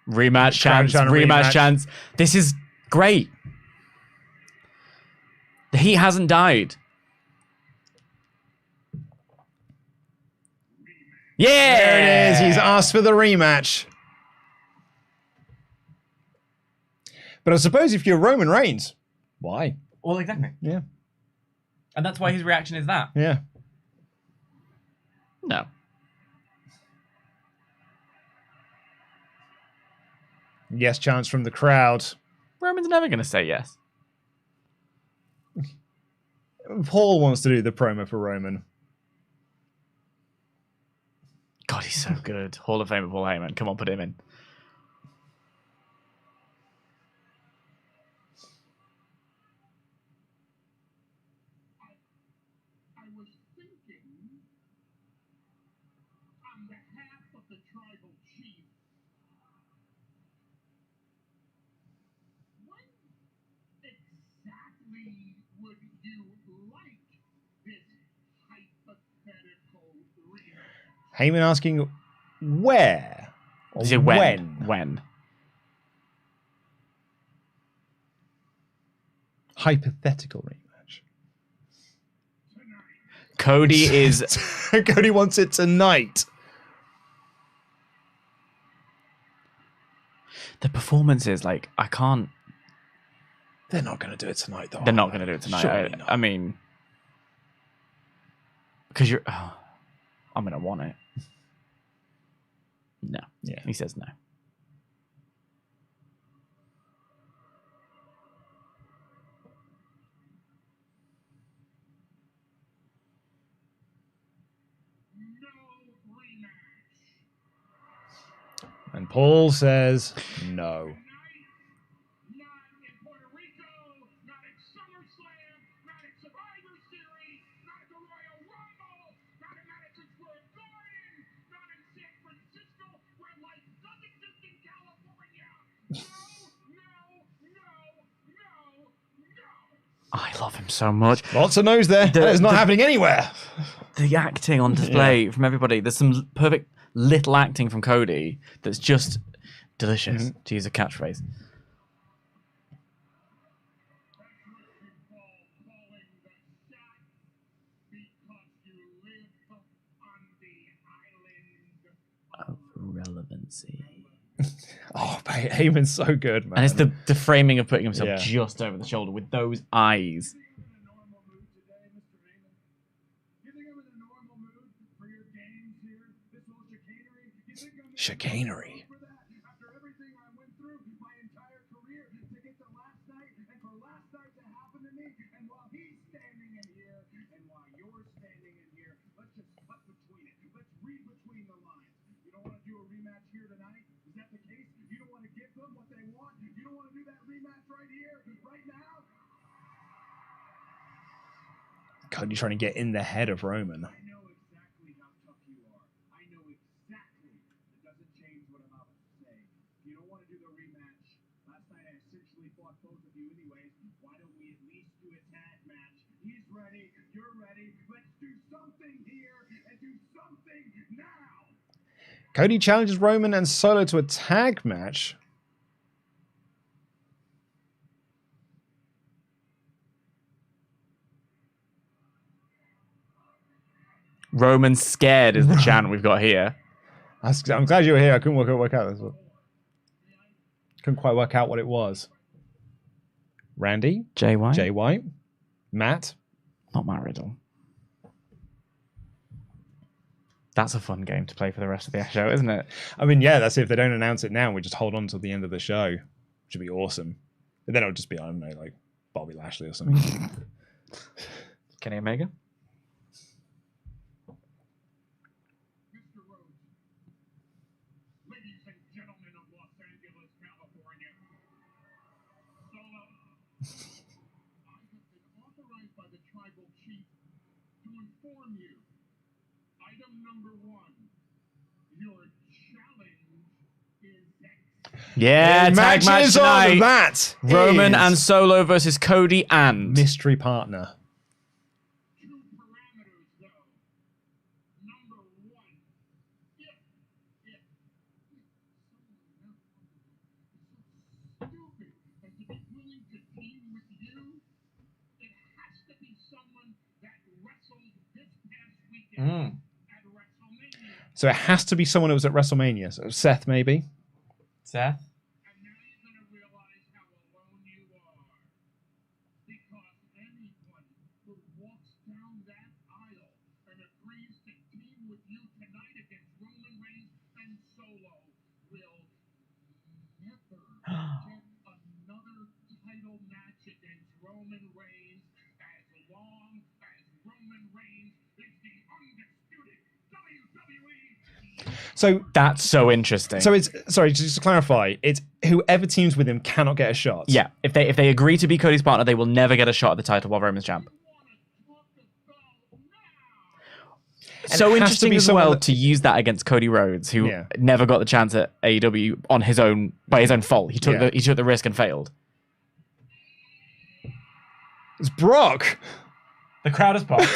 Rematch chance. Rematch chance. This is great. The heat hasn't died. Yeah! There it is. He's asked for the rematch. But I suppose if you're Roman Reigns, why? Well, exactly. Yeah. And that's why his reaction is that. Yeah. No. Yes chance from the crowd. Roman's never going to say yes. Paul wants to do the promo for Roman. God, he's so good. Hall of Famer Paul Heyman. Come on, put him in. I was thinking, on behalf of the tribal chief, when exactly would you like this hypothetical rematch? Heyman asking where? Or Is it when? When? Hypothetical rematch. Cody is... Cody wants it tonight. The performances, like, I can't... They're not going to do it tonight, though. They're not going to do it tonight. I mean... Because you're... Oh, I'm going to want it. No. Yeah. He says no. And Paul says no. I love him so much. Lots of no's there. That is not happening anywhere. The acting on display from everybody. There's some perfect little acting from Cody that's just delicious, to use a catchphrase. Of relevancy. Oh, Heyman's so good, man. And it's the framing of putting himself just over the shoulder with those eyes. Chicanery. After everything I went through my entire career to get to last night and for last night to happen to me, and while he's standing in here and while you're standing in here, let's just cut between it. Let's read between the lines. You don't want to do a rematch here tonight? Is that the case? You don't want to give them what they want? You don't want to do that rematch right here, right now? Cody trying to get in the head of Roman. I know exactly how tough you are. I know exactly. It doesn't change what I'm about to say. If you don't want to do the rematch, last night I essentially fought both of you anyways. Why don't we at least do a tag match? He's ready. You're ready. Let's do something here and do something now. Cody challenges Roman and Solo to a tag match. Roman's scared is the chant we've got here. I'm glad you were here. I couldn't work out this one. Couldn't quite work out what it was. Randy? Jay White? Jay White? Matt? Not Matt Riddle. That's a fun game to play for the rest of the show, isn't it? I mean, yeah, that's it. If they don't announce it now, we just hold on till the end of the show. Which would be awesome. And then it'll just be, I don't know, like Bobby Lashley or something. Kenny Omega? Yeah, tag match tonight. That Roman and Solo versus Cody and mystery partner. Two parameters, though. Number one, if So it has to be someone who was at WrestleMania. So Seth, maybe. Seth? And now you're going to realize how alone you are. Because anyone who walks down that aisle and agrees to team with you tonight against Roman Reigns and Solo will never get another title match against Roman Reigns as long as Roman Reigns is the undisputed WWE. So That's so interesting. So it's sorry, just to clarify, it's whoever teams with him cannot get a shot. yeah, if they agree to be Cody's partner, they will never get a shot at the title while Roman's champ. So has to interesting be as someone well that- to use that against Cody Rhodes, who Yeah. never got the chance at AEW on his own by his own fault. He took Yeah. he took the risk and failed. It's Brock. The crowd is popped.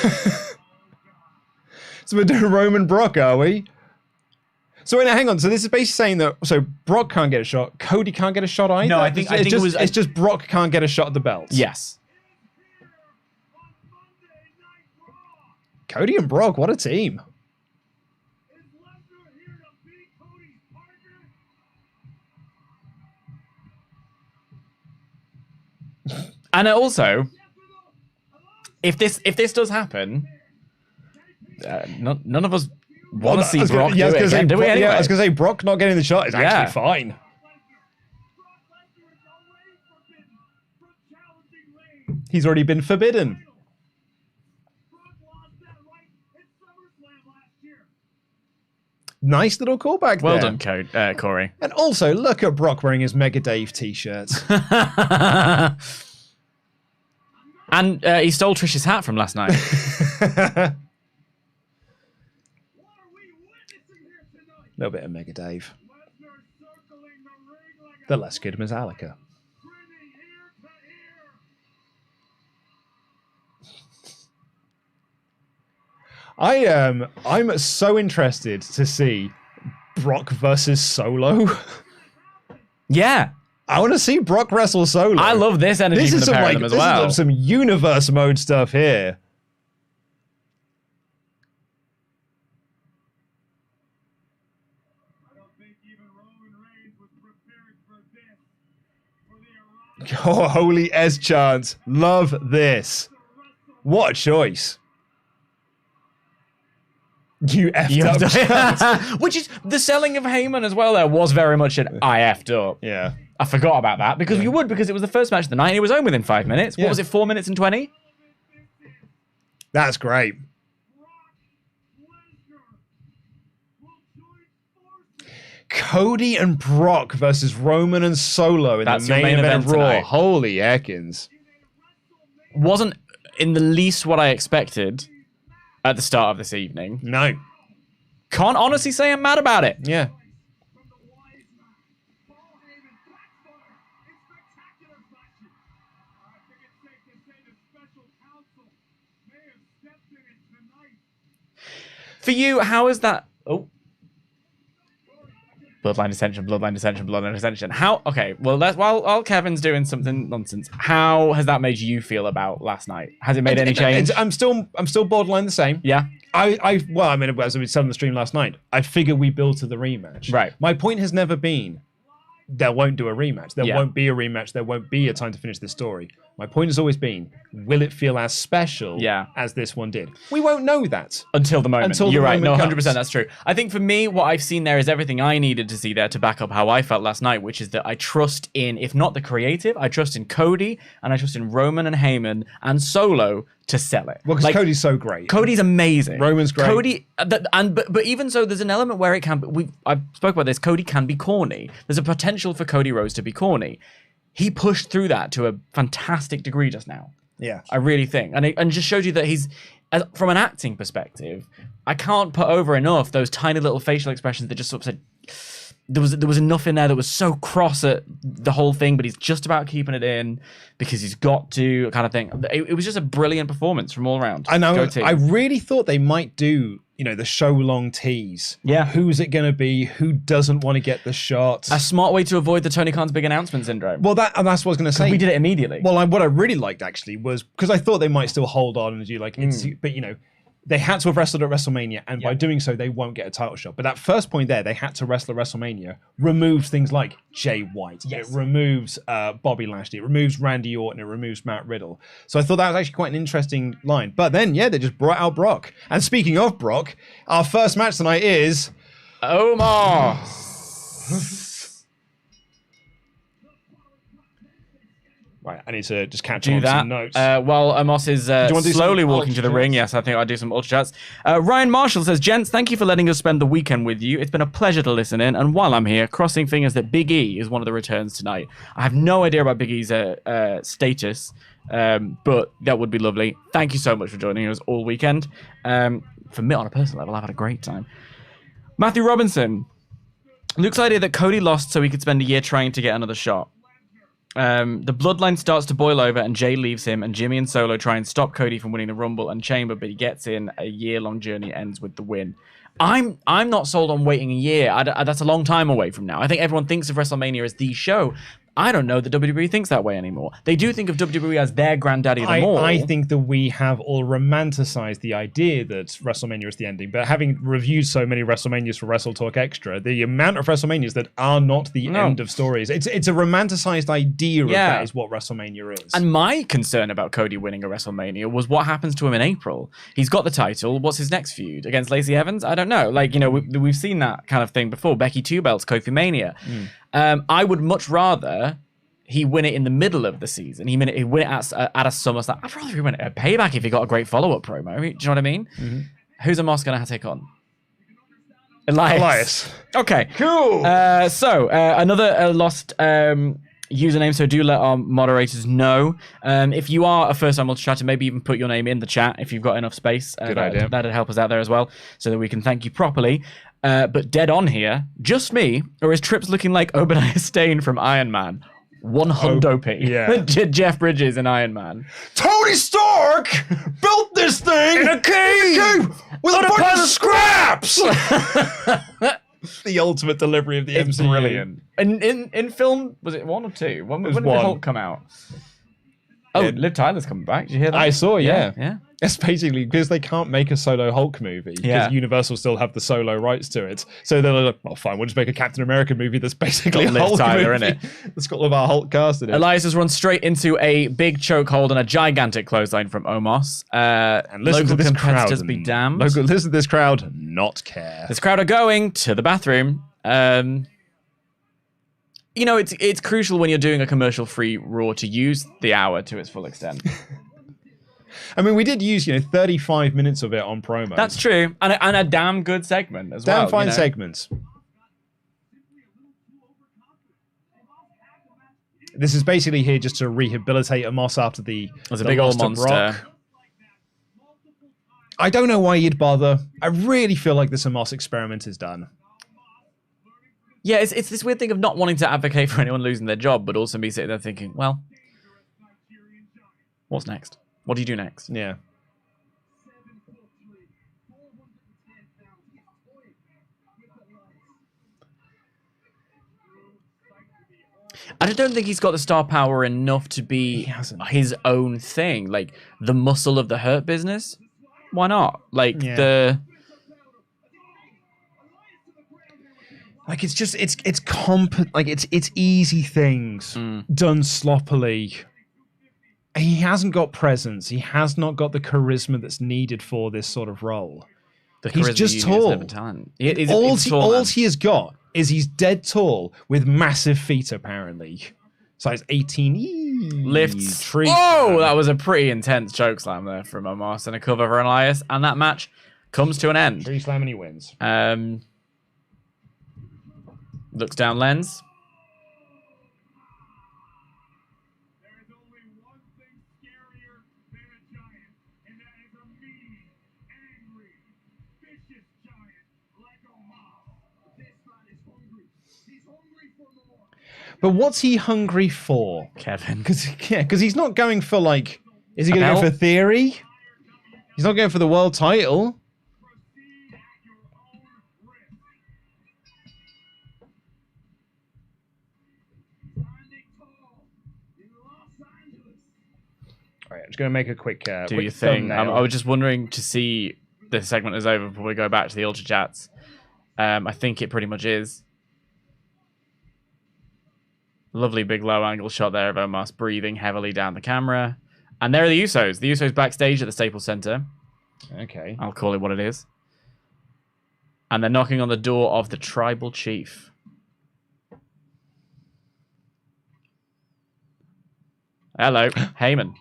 So we're doing Roman Brock, are we? So wait, now hang on. So this is basically saying that Brock can't get a shot, Cody can't get a shot either. No, I think it's just Brock can't get a shot at the belt. Yes. Cody and Brock, what a team. Is Lesnar here to be Cody's partner? And also, if this does happen, none of us want to see Brock do it again, do we? Anyway, Yeah, I was going to say, Brock not getting the shot is Yeah. actually fine. Brock Lesnar is already forbidden from challenging Reigns. He's already been forbidden. Brock lost that right in SummerSlam last year. Nice little callback well there. done, Corey. And also, look at Brock wearing his Mega Dave t-shirt. And he stole Trish's hat from last night. What are we witnessing here tonight? A little bit of Mega Dave. Lesnar circling the ring like a The less good Metallica. grinning ear to ear. I'm so interested to see Brock versus Solo. Yeah. I want to see Brock wrestle Solo. I love this energy This from is the some pair of them as this well. is some universe mode stuff here. I don't think even Roman Reigns was prepared for this. For the arrival Oh, holy S chance. Love this. What a choice. You effed up chance. Which is the selling of Heyman as well. There was very much an I effed up. Yeah. I forgot about that because you would, because it was the first match of the night and it was on within 5 minutes. Yeah. What was it, 4 minutes and 20? That's great. Brock Lesnar will join forces. Cody and Brock versus Roman and Solo in That's the your main main event of event Raw. tonight. Holy Ekins. Wasn't in the least what I expected at the start of this evening. No. Can't honestly say I'm mad about it. Yeah. From the wise man, Paul Heyman backfire in spectacular fashion. I think it's safe to say the special counsel may have stepped in it tonight. For you, how is that? Oh. Bloodline dissension, bloodline dissension, bloodline dissension. How? Okay, well, while Kevin's doing something nonsense, how has that made you feel about last night? Has it made any change? I'm still borderline the same. Yeah. As we said on the stream last night, I figure we build to the rematch. Right. My point has never been they won't do a rematch. There Yeah. won't be a rematch. There won't be a time to finish this story. My point has always been, will it feel as special as this one did? We won't know that. Until the moment. Until the You're right. No, moment 100%. comes. That's true. I think for me, what I've seen there is everything I needed to see there to back up how I felt last night, which is that I trust in, if not the creative, I trust in Cody and I trust in Roman and Heyman and Solo to sell it. Well, because Cody's so great. Cody's amazing. Roman's great. Cody, but even so, there's an element where it can be. I've spoke about this. Cody can be corny. There's a potential for Cody Rhodes to be corny. He pushed through that to a fantastic degree just now. Yeah. I really think, and just showed you that he's, from an acting perspective, I can't put over enough those tiny little facial expressions that just sort of said. There was enough in there that was so cross at the whole thing, but he's just about keeping it in because he's got to, kind of thing. It was just a brilliant performance from all around. I know. Go team. I really thought they might do, the show long tease. Yeah. Who's it going to be? Who doesn't want to get the shot? A smart way to avoid the Tony Khan's big announcement syndrome. Well, that's what I was going to say. We did it immediately. Well, what I really liked actually was because I thought they might still hold on and do but they had to have wrestled at WrestleMania, and by doing so, they won't get a title shot. But that first point there, they had to wrestle at WrestleMania, removes things like Jay White. Yes. It removes Bobby Lashley. It removes Randy Orton. It removes Matt Riddle. So I thought that was actually quite an interesting line. But then, they just brought out Brock. And speaking of Brock, our first match tonight is... Omos. Right, I need to just catch on some notes. While Omos is slowly walking to the ring. Yes, I think I'll do some ultra chats. Ryan Marshall says, gents, thank you for letting us spend the weekend with you. It's been a pleasure to listen in. And while I'm here, crossing fingers that Big E is one of the returns tonight. I have no idea about Big E's status, but that would be lovely. Thank you so much for joining us all weekend. For me, on a personal level, I've had a great time. Matthew Robinson. Luke's idea that Cody lost so he could spend a year trying to get another shot. The bloodline starts to boil over and Jay leaves him, and Jimmy and Solo try and stop Cody from winning the Rumble and Chamber, but he gets in. A year-long journey ends with the win. I'm not sold on waiting a year. That's a long time away from now. I think everyone thinks of WrestleMania as the show. I don't know that WWE thinks that way anymore. They do think of WWE as their granddaddy of them all. I think that we have all romanticized the idea that WrestleMania is the ending, but having reviewed so many WrestleManias for WrestleTalk Extra, the amount of WrestleManias that are not the end of stories, it's a romanticized idea of that is what WrestleMania is. And my concern about Cody winning a WrestleMania was what happens to him in April. He's got the title. What's his next feud? Against Lacey Evans? I don't know. We've seen that kind of thing before. Becky 2 belts, Kofi Mania. I would much rather he win it in the middle of the season. He win it at a SummerSlam. I'd rather he win it at Payback if he got a great follow-up promo. Do you know what I mean? Mm-hmm. Who's Omos going to take on? Elias. Okay. Cool. Another lost username, so do let our moderators know. If you are a first-time multi-chatter, maybe even put your name in the chat if you've got enough space. Good idea. That'd help us out there as well, so that we can thank you properly. But dead on here, just me, or is Trips looking like Obadiah Stane from Iron Man? $100p. Yeah. Jeff Bridges in Iron Man. Tony Stark built this thing in a cave with a bunch of scraps. The ultimate delivery of the MCU. Brilliant. In film, was it 1 or 2? When did the Hulk come out? Oh, Liv Tyler's coming back. Did you hear that? I saw, yeah. It's basically because they can't make a solo Hulk movie because Universal still have the solo rights to it. So they're like, well, fine, we'll just make a Captain America movie that's basically a Hulk Tyler movie. In it. That's got all of our Hulk cast in it. Elias has run straight into a big chokehold and a gigantic clothesline from Omos. And listen local to this competitors crowd. Be damned. Listen to this crowd not care. This crowd are going to the bathroom. It's crucial when you're doing a commercial-free Raw to use the hour to its full extent. I mean, we did use 35 minutes of it on promo. That's true, and a damn good segment as well. Damn fine segments. This is basically here just to rehabilitate Omos after the There's a big old monster. Brock. I don't know why you'd bother. I really feel like this Omos experiment is done. Yeah, it's this weird thing of not wanting to advocate for anyone losing their job, but also me sitting there thinking, well, what's next? What do you do next? Yeah. I just don't think he's got the star power enough to be his own thing. Like, the muscle of the Hurt Business? Why not? Like, it's easy things done sloppily. He hasn't got presence. He has not got the charisma that's needed for this sort of role. He's just tall. All he has got is he's dead tall with massive feet, apparently. Size 18. Lifts. Oh, that was a pretty intense choke slam there from Omos and a cover for Elias. And that match comes to an end. Tree slam and he wins. Looks down lens. There is only one thing scarier than a giant, and that is a mean, angry, vicious giant like Omos. This man is hungry. He's hungry for more. But what's he hungry for, Kevin? Because he's not going for is he going to go for theory? He's not going for the world title. Proceed at your own risk. All right, I'm just going to make a quick do your thing. I was just wondering to see this segment is over before we go back to the Ultra Chats. I think it pretty much is. Lovely big low angle shot there of Omos breathing heavily down the camera. And there are the Usos. The Usos backstage at the Staples Center. Okay. I'll call it what it is. And they're knocking on the door of the Tribal Chief. Hello, Heyman.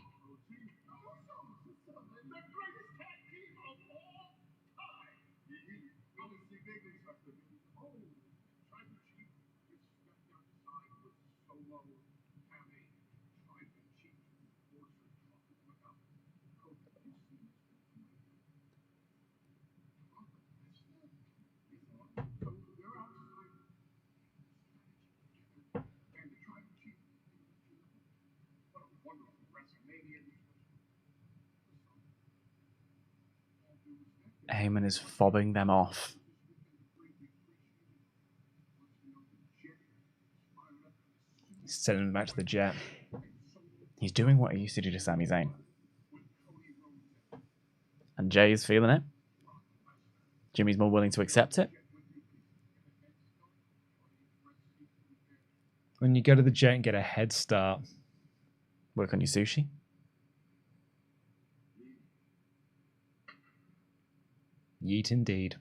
Heyman is fobbing them off. He's sending them back to the jet. He's doing what he used to do to Sami Zayn. And Jay's feeling it. Jimmy's more willing to accept it. When you go to the jet and get a head start. Work on your sushi. Yeet indeed.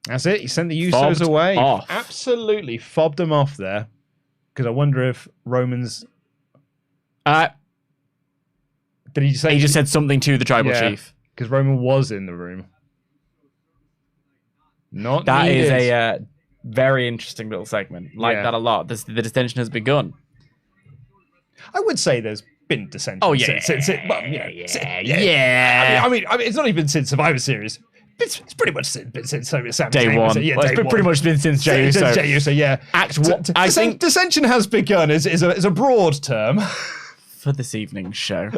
That's it. He sent the Usos Fobbed away. off. Absolutely fobbed them off there. Because I wonder if Roman's... Did he say... He just said something to the Tribal Chief. Because Roman was in the room. Not That needed. is a very interesting little segment. Like that a lot. The dissension has begun. I would say there's been dissension. Oh, yeah. Since Yeah. I mean, it's not even since Survivor Series. It's pretty much since Sami Day Zayn. one. Yeah, Well, it's pretty much been since Jey Uso. Jey Uso, yeah. I think dissension has begun is a broad term. for this evening's show.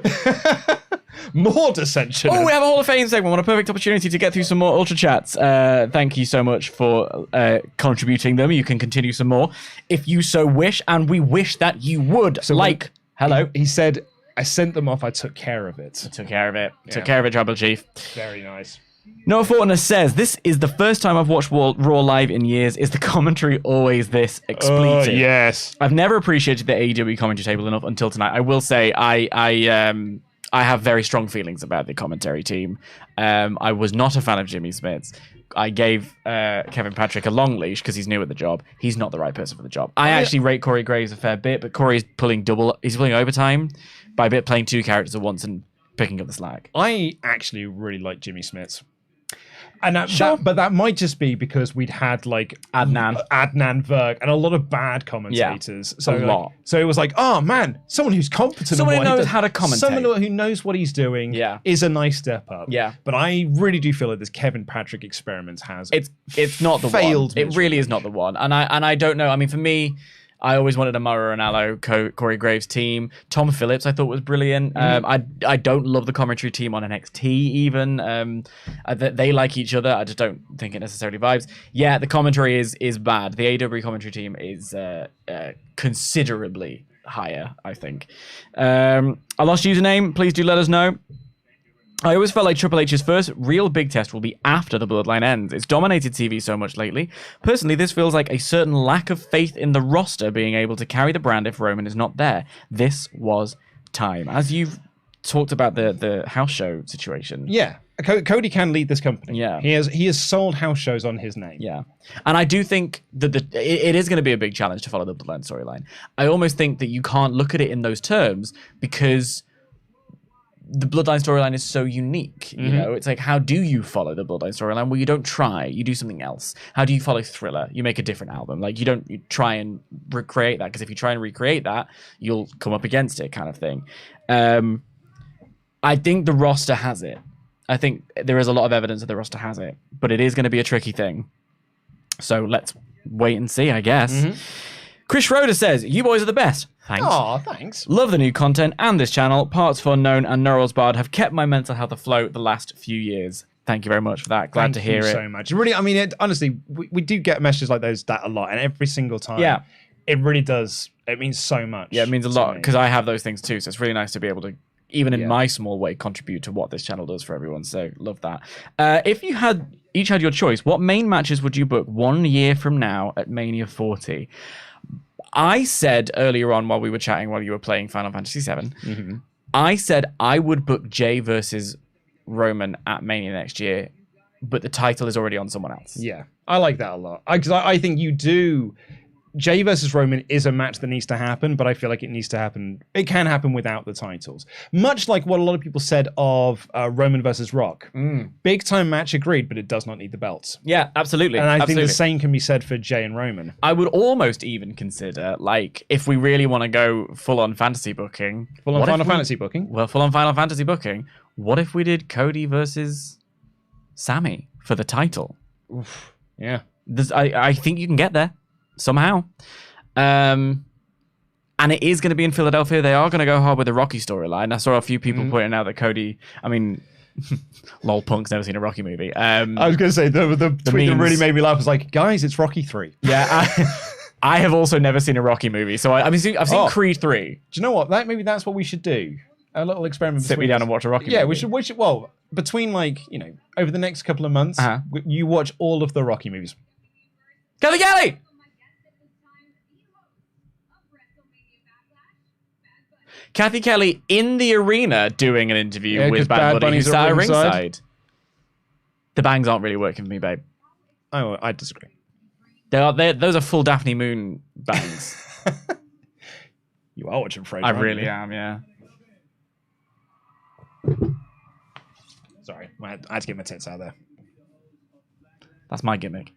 More dissension. Oh, we have a Hall of Fame segment. What a perfect opportunity to get through some more Ultra Chats. Thank you so much for contributing them. You can continue some more if you so wish, and we wish that you would. So hello. He said, I sent them off. I took care of it. Took care of it. Yeah. Took care of it, Tribal Chief. Very nice. Noah Fortner says, this is the first time I've watched Raw live in years. Is the commentary always this expletive? Yes. I've never appreciated the AEW commentary table enough until tonight. I will say I have very strong feelings about the commentary team. I was not a fan of Jimmy Smith's. I gave Kevin Patrick a long leash because he's new at the job. He's not the right person for the job. I actually rate Corey Graves a fair bit, but Corey's pulling overtime by a bit, playing two characters at once and picking up the slack. I actually really like Jimmy Smith's. And Sure. but that might just be because we'd had like Adnan Verg and a lot of bad commentators. A lot. So it was like, oh man, someone who's competent. Someone in who what he knows does, how to commentate. Someone who knows what he's doing. Yeah. Is a nice step up. Yeah. But I really do feel like this Kevin Patrick experiment has it's not the failed. one. It really is not the one. And I don't know. I mean, for me, I always wanted a Mauro Ranallo, Corey Graves team. Tom Phillips, I thought was brilliant. I don't love the commentary team on NXT even. They like each other. I just don't think it necessarily vibes. Yeah, the commentary is bad. The AEW commentary team is considerably higher, I think. I lost username. Please do let us know. I always felt like Triple H's first real big test will be after the Bloodline ends. It's dominated TV so much lately. Personally, this feels like a certain lack of faith in the roster being able to carry the brand if Roman is not there. This was time. As you've talked about the house show situation. Yeah. Cody can lead this company. Yeah. He has sold house shows on his name. Yeah. And I do think that it is going to be a big challenge to follow the Bloodline storyline. I almost think that you can't look at it in those terms because the Bloodline storyline is so unique. You know, it's like, how do you follow the Bloodline storyline? Well, you don't try. You do something else. How do you follow Thriller? You make a different album. Like, you try and recreate that, because if you try and recreate that, you'll come up against it, kind of thing. I think the roster has it. I think there is a lot of evidence that the roster has it, but it is going to be a tricky thing. So let's wait and see, I guess. Chris Schroeder says, you boys are the best. Thanks. Aw, thanks. Love the new content and this channel. partsFUNknown and Neurals Bard have kept my mental health afloat the last few years. Thank you very much for that. Glad to hear it. Thank you so much. Really, I mean, honestly, we do get messages like those that a lot, and every single time. Yeah. It really does. It means so much. Yeah, it means a lot, because I have those things too. So it's really nice to be able to even in my small way, contribute to what this channel does for everyone. So love that. If you each had your choice, what main matches would you book 1 year from now at Mania 40? I said earlier on while we were chatting, while you were playing Final Fantasy VII, I said I would book Jay versus Roman at Mania next year, but the title is already on someone else. Yeah, I like that a lot. Because I think you do... Jay versus Roman is a match that needs to happen, but I feel like it needs to happen. It can happen without the titles. Much like what a lot of people said of Roman versus Rock. Big time match, agreed, but it does not need the belts. Yeah, absolutely. And I think the same can be said for Jay and Roman. I would almost even consider, like, if we really want to go full-on fantasy booking. Full-on Final Fantasy booking? Well, full-on Final Fantasy booking. What if we did Cody versus Sami for the title? Oof. Yeah. I think you can get there. Somehow. And it is going to be in Philadelphia. They are going to go hard with the Rocky storyline. I saw a few people pointing out that Cody, I mean, lol, Punk's never seen a Rocky movie. I was going to say, the tweet that really made me laugh was like, guys, it's Rocky 3. Yeah, I have also never seen a Rocky movie. So I've seen Creed 3. Do you know what? Maybe that's what we should do. A little experiment. Sit me down and watch a Rocky movie. Yeah, we should, well, between over the next couple of months, you watch all of the Rocky movies. Kelly! Kathy Kelly in the arena doing an interview with Bad Bunny, who's sat ringside. The bangs aren't really working for me, babe. Oh, I disagree. Those are full Daphne Moon bangs. You are watching Fred. I really am, yeah. Sorry, I had to get my tits out there. That's my gimmick.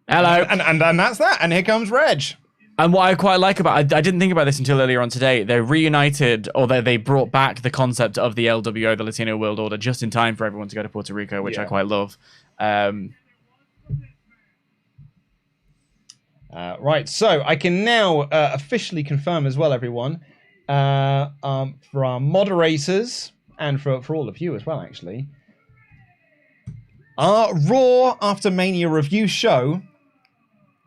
Hello. And that's that. And here comes Reg. And what I quite like about... I didn't think about this until earlier on today. They reunited, or they brought back the concept of the LWO, the Latino World Order, just in time for everyone to go to Puerto Rico, which I quite love. Right, so I can now officially confirm as well, everyone, for our moderators, and for all of you as well, actually, our Raw After Mania review show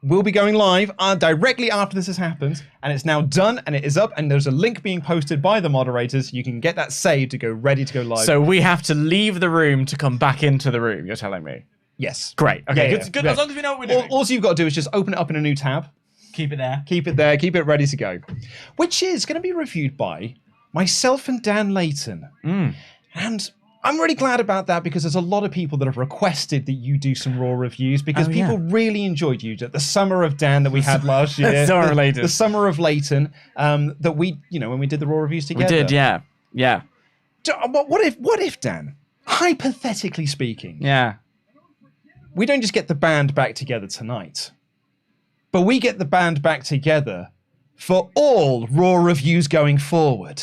will be going live directly after this has happened, and it's now done, and it is up, and there's a link being posted by the moderators. You can get that saved to go ready to go live. So we have to leave the room to come back into the room, you're telling me? Yes. Great. Okay, yeah, good. As long as we know what we're doing. All you've got to do is just open it up in a new tab. Keep it there. Keep it there. Keep it ready to go. Which is going to be reviewed by myself and Dan Layton. And I'm really glad about that, because there's a lot of people that have requested that you do some Raw reviews, because people really enjoyed you. The Summer of Dan that we had last year. The Summer of Layton that we, when we did the Raw reviews together. We did, yeah. Yeah. What if, Dan, hypothetically speaking, we don't just get the band back together tonight, but we get the band back together for all Raw reviews going forward?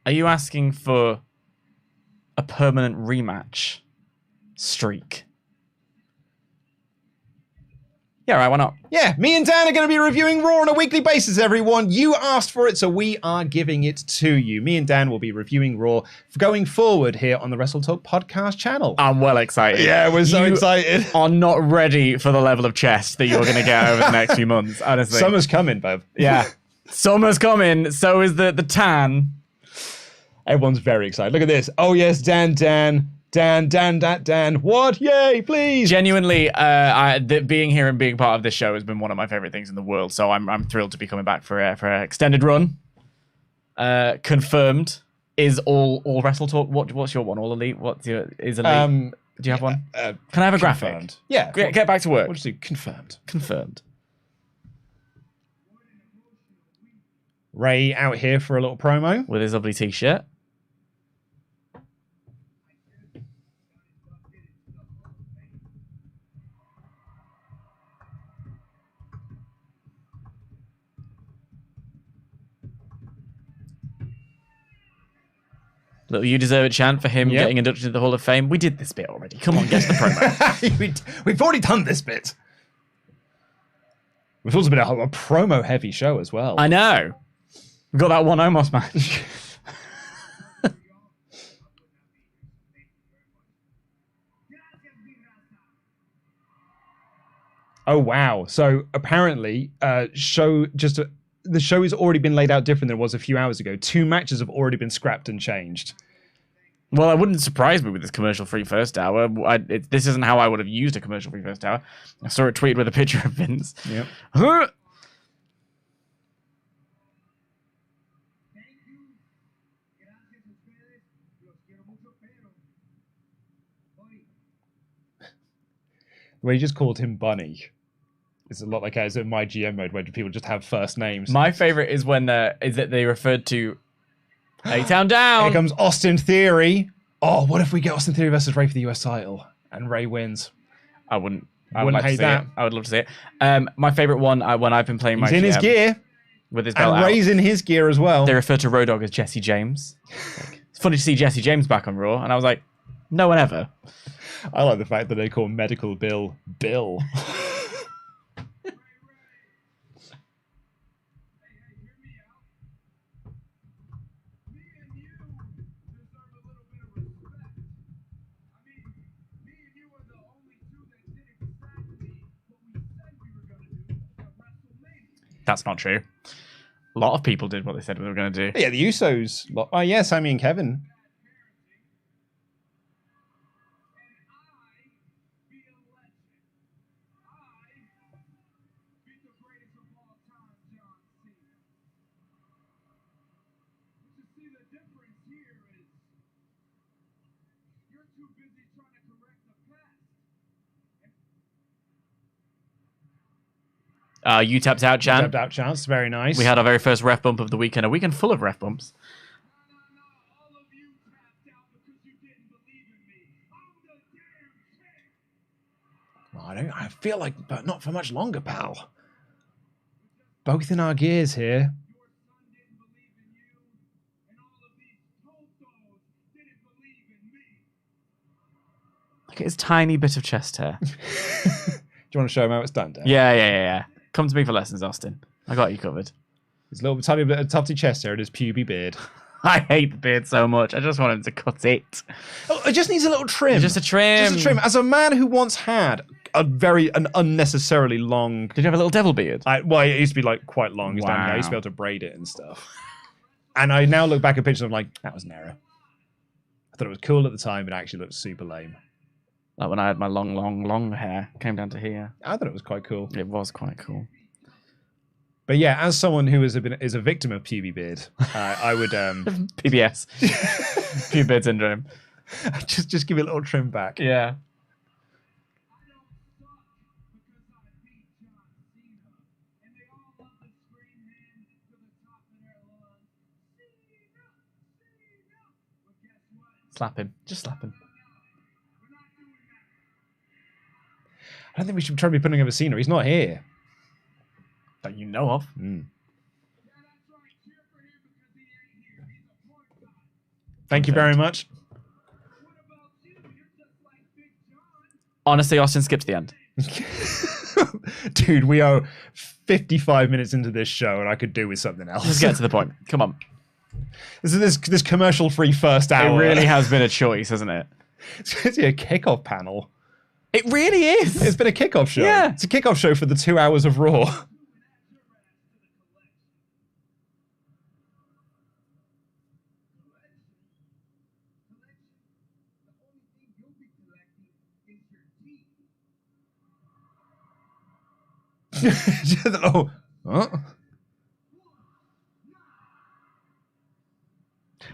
Are you asking for a permanent rematch streak? Yeah, right, why not? Yeah, me and Dan are going to be reviewing Raw on a weekly basis, everyone. You asked for it, so we are giving it to you. Me and Dan will be reviewing Raw going forward here on the WrestleTalk Podcast channel. I'm well excited. Yeah, we're so excited. Are not ready for the level of chest that you're going to get over the next few months, honestly. Summer's coming, babe. Yeah. Summer's coming, so is the tan. Everyone's very excited. Look at this. Oh, yes, Dan. What? Yay, please. Genuinely, being here and being part of this show has been one of my favorite things in the world. So I'm thrilled to be coming back for an extended run. Confirmed is all WrestleTalk. What's your one? All Elite? Is Elite? Do you have one? Can I have a graphic? Confirmed. Yeah. Get back to work. What does it do? Confirmed. Confirmed. Ray out here for a little promo with his lovely t-shirt. Little "You Deserve It" chant for him getting inducted to the Hall of Fame. We did this bit already. Come on, get to the promo. We've already done this bit. We've also been a promo-heavy show as well. I know. We got that one Omos match. Oh wow! So apparently, the show has already been laid out different than it was a few hours ago. 2 matches have already been scrapped and changed. Well, it wouldn't surprise me with this commercial-free first hour. This isn't how I would have used a commercial-free first hour. I saw it tweeted with a picture of Vince. Yep. Where you just called him Bunny. It's a lot like as in my GM mode where people just have first names. My favorite is when is that they referred to A-Town down. Here comes Austin Theory. Oh, what if we get Austin Theory versus Ray for the US title and Ray wins? I wouldn't hate that. I would love to see it. My favorite one when I've been playing my He's in GM, his gear. with his belt And out. Ray's in his gear as well. They refer to Road Dogg as Jesse James. It's funny to see Jesse James back on Raw, and I was like, no one ever. I like the fact that they call Medical Bill. That's not true. A lot of people did what they said they were going to do. Yeah, the Usos. Oh yeah, Sami and Kevin. You tapped out, Jan. Tapped out chance. Very nice. We had our very first ref bump of the weekend. A weekend full of ref bumps. I feel like, but not for much longer, pal. Both in our gears here. Look at his tiny bit of chest hair. Do you want to show him how it's done, Dan? Yeah. Come to me for lessons, Austin. I got you covered. His little tiny bit of tufty chest hair and his puby beard. I hate the beard so much. I just want him to cut it. Oh, it just needs a little trim. Just a trim. Just a trim. As a man who once had an unnecessarily long... Did you have a little devil beard? Well, it used to be like quite long. Wow. I used to be able to braid it and stuff. And I now look back at pictures and I'm like, that was an error. I thought it was cool at the time, but it actually looked super lame. Like when I had my long hair. Came down to here. I thought it was quite cool. It was quite cool. But yeah, as someone who is a victim of puby beard, I would... PBS. Pubic beard syndrome. just give it a little trim back. Yeah. Slap him. Just slap him. I don't think we should try to be putting over Cena. He's not here. That you know of. Thank you very much. Honestly, Austin, skip to the end. Dude, we are 55 minutes into this show and I could do with something else. Let's get to the point. Come on. This commercial-free first hour. It really has been a choice, hasn't it? It's actually a kickoff panel. It really is. It's been a kickoff show. Yeah. It's a kickoff show for the 2 hours of Raw. Oh, huh?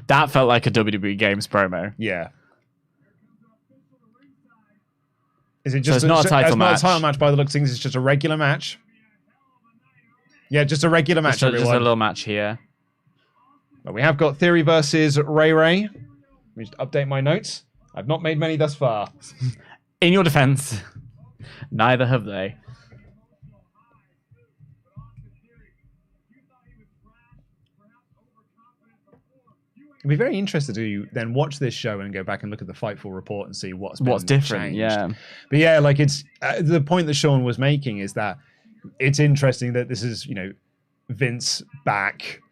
That felt like a WWE Games promo. Yeah. Is it just it's not a title match? It's not a title match by the looks of things. It's just a regular match. Yeah, just a regular match. Just a little match here. But we have got Theory versus Ray. Let me just update my notes. I've not made many thus far. In your defense, neither have they. I'd be very interested to then watch this show and go back and look at the Fightful report and see what's different. changed. Yeah, but yeah, like it's the point that Sean was making is that it's interesting that this is Vince back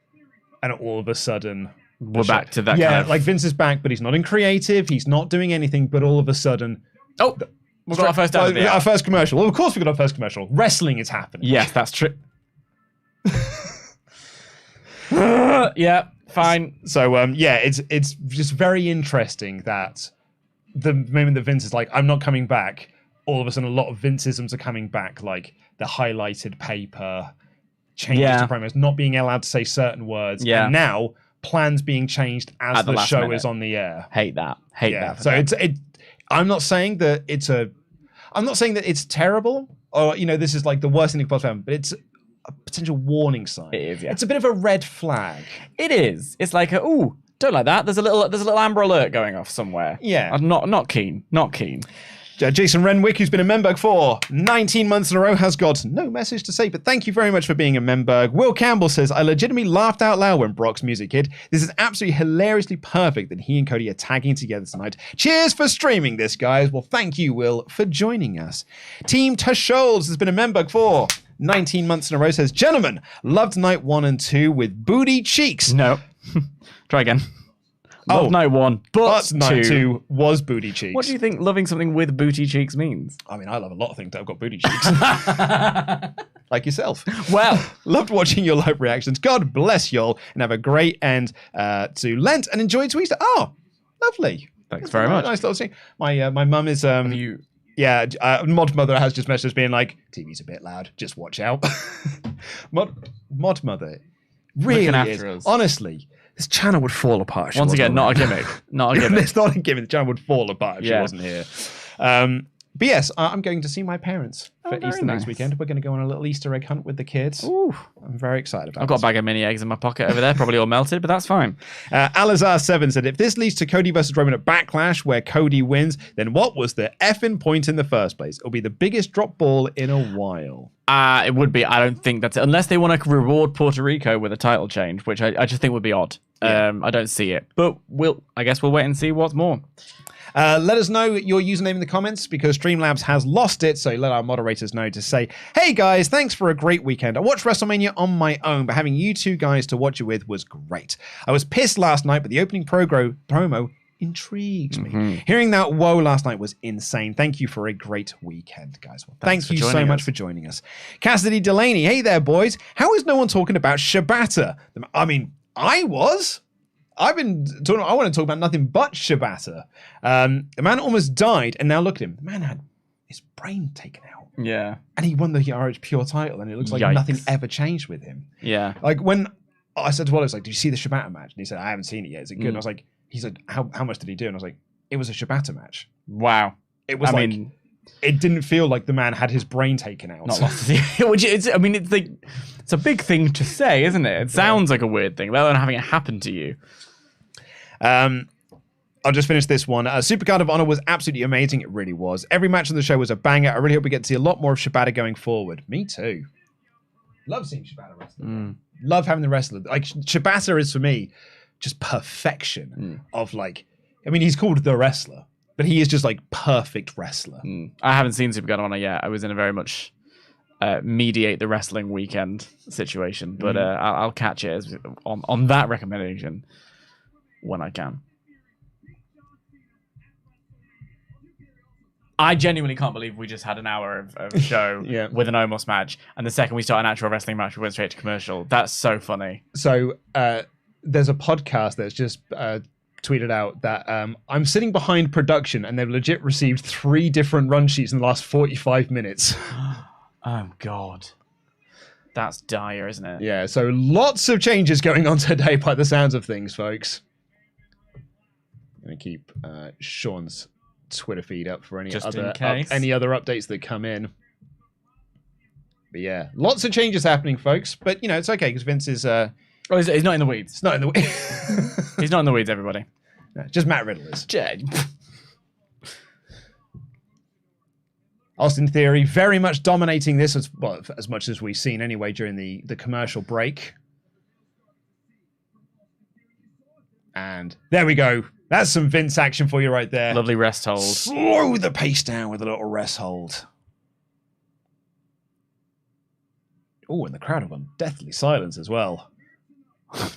And all of a sudden, we're back to that. Yeah, kind of... like Vince is back, but he's not in creative. He's not doing anything. But all of a sudden, we've got our first our first commercial. Well, of course we got our first commercial. Wrestling is happening. Yes, that's true. Yeah, fine. So it's just very interesting that the moment that Vince is like, I'm not coming back, all of a sudden a lot of Vinceisms are coming back, like the highlighted paper, changes to promos, not being allowed to say certain words, and now plans being changed as the show is on the air. Hate that. So I'm not saying that it's terrible, or this is like the worst thing that could possibly happen, but it's a potential warning sign. It is, yeah. It's a bit of a red flag. It is. It's like don't like that. There's a little Amber Alert going off somewhere. Yeah. I'm not keen. Not keen. Jason Renwick, who's been a member for 19 months in a row, has got no message to say, but thank you very much for being a member. Will Campbell says, I legitimately laughed out loud when Brock's music hit. This is absolutely hilariously perfect that he and Cody are tagging together tonight. Cheers for streaming this, guys. Well, thank you, Will, for joining us. Team Tusholds has been a member for 19 months in a row, says, gentlemen, loved night 1 and 2 with booty cheeks. No. Try again. Love night 1, but night 2 was booty cheeks. What do you think loving something with booty cheeks means? I mean, I love a lot of things that have got booty cheeks. Like yourself. Well, loved watching your live reactions. God bless y'all, and have a great end to Lent, and enjoy to Easter. Oh, lovely. Thanks very much. Nice little thing. My mum is... Mod Mother has just messaged us being like, TV's a bit loud, just watch out. Mod Mother really is. Us. Honestly, this channel would fall apart. Once again, not a gimmick. Not a gimmick. It's not a gimmick. The channel would fall apart if she wasn't here. But yes, I'm going to see my parents for Easter next weekend. We're going to go on a little Easter egg hunt with the kids. Ooh. I'm very excited about it. I've got a bag of mini eggs in my pocket over there, probably all melted, but that's fine. Alizar7 said, if this leads to Cody versus Roman at Backlash, where Cody wins, then what was the effing point in the first place? It'll be the biggest drop ball in a while. It would be. I don't think that's it. Unless they want to reward Puerto Rico with a title change, which I just think would be odd. Yeah. I don't see it. But I guess we'll wait and see what's more. Let us know your username in the comments, because Streamlabs has lost it, so let our moderators know to say, hey guys, thanks for a great weekend. I watched WrestleMania on my own, but having you two guys to watch it with was great. I was pissed last night, but the opening promo intrigues me. Hearing that woe last night was insane. Thank you for a great weekend, guys. Well, thank you so much for joining us. Cassidy Delaney, hey there, boys. How is no one talking about Shibata? I mean, I was. I've been talking. I want to talk about nothing but Shibata. The man almost died, and now look at him. The man had his brain taken out. Yeah. And he won the RH Pure title, and it looks like nothing ever changed with him. Yeah. Like when I said to Wallace, like, did you see the Shibata match? And he said, I haven't seen it yet. Is it good? And I was like, he said, how much did he do? And I was like, it was a Shibata match. Wow. It was it didn't feel like the man had his brain taken out. Not lost. Which it's a big thing to say, isn't it? It sounds like a weird thing, let alone having it happen to you. I'll just finish this one. Supercard of Honor was absolutely amazing. It really was. Every match on the show was a banger. I really hope we get to see a lot more of Shibata going forward. Me too. Love seeing Shibata wrestle. Love having the wrestler. Like, Shibata is, for me, just perfection of, like... I mean, he's called the wrestler, but he is just, like, perfect wrestler. I haven't seen Supercard of Honor yet. I was in a very much mediate the wrestling weekend situation, but I'll catch it on that recommendation when I can. I genuinely can't believe we just had an hour of show with an Omos match, and the second we start an actual wrestling match, we went straight to commercial. That's so funny. So there's a podcast that's just tweeted out that I'm sitting behind production, and they've legit received 3 different run sheets in the last 45 minutes. Oh, God. That's dire, isn't it? Yeah, so lots of changes going on today by the sounds of things, folks. I'm going to keep Sean's Twitter feed up for any other updates that come in. But yeah, lots of changes happening, folks. But, you know, it's okay because Vince is... he's not in the weeds. It's not in the weeds. He's not in the weeds, everybody. No, just Matt Riddle is. Austin Theory very much dominating this, as much as we've seen anyway during the commercial break. And there we go. That's some Vince action for you right there. Lovely rest hold. Slow the pace down with a little rest hold. Oh, and the crowd have gone deathly silence as well.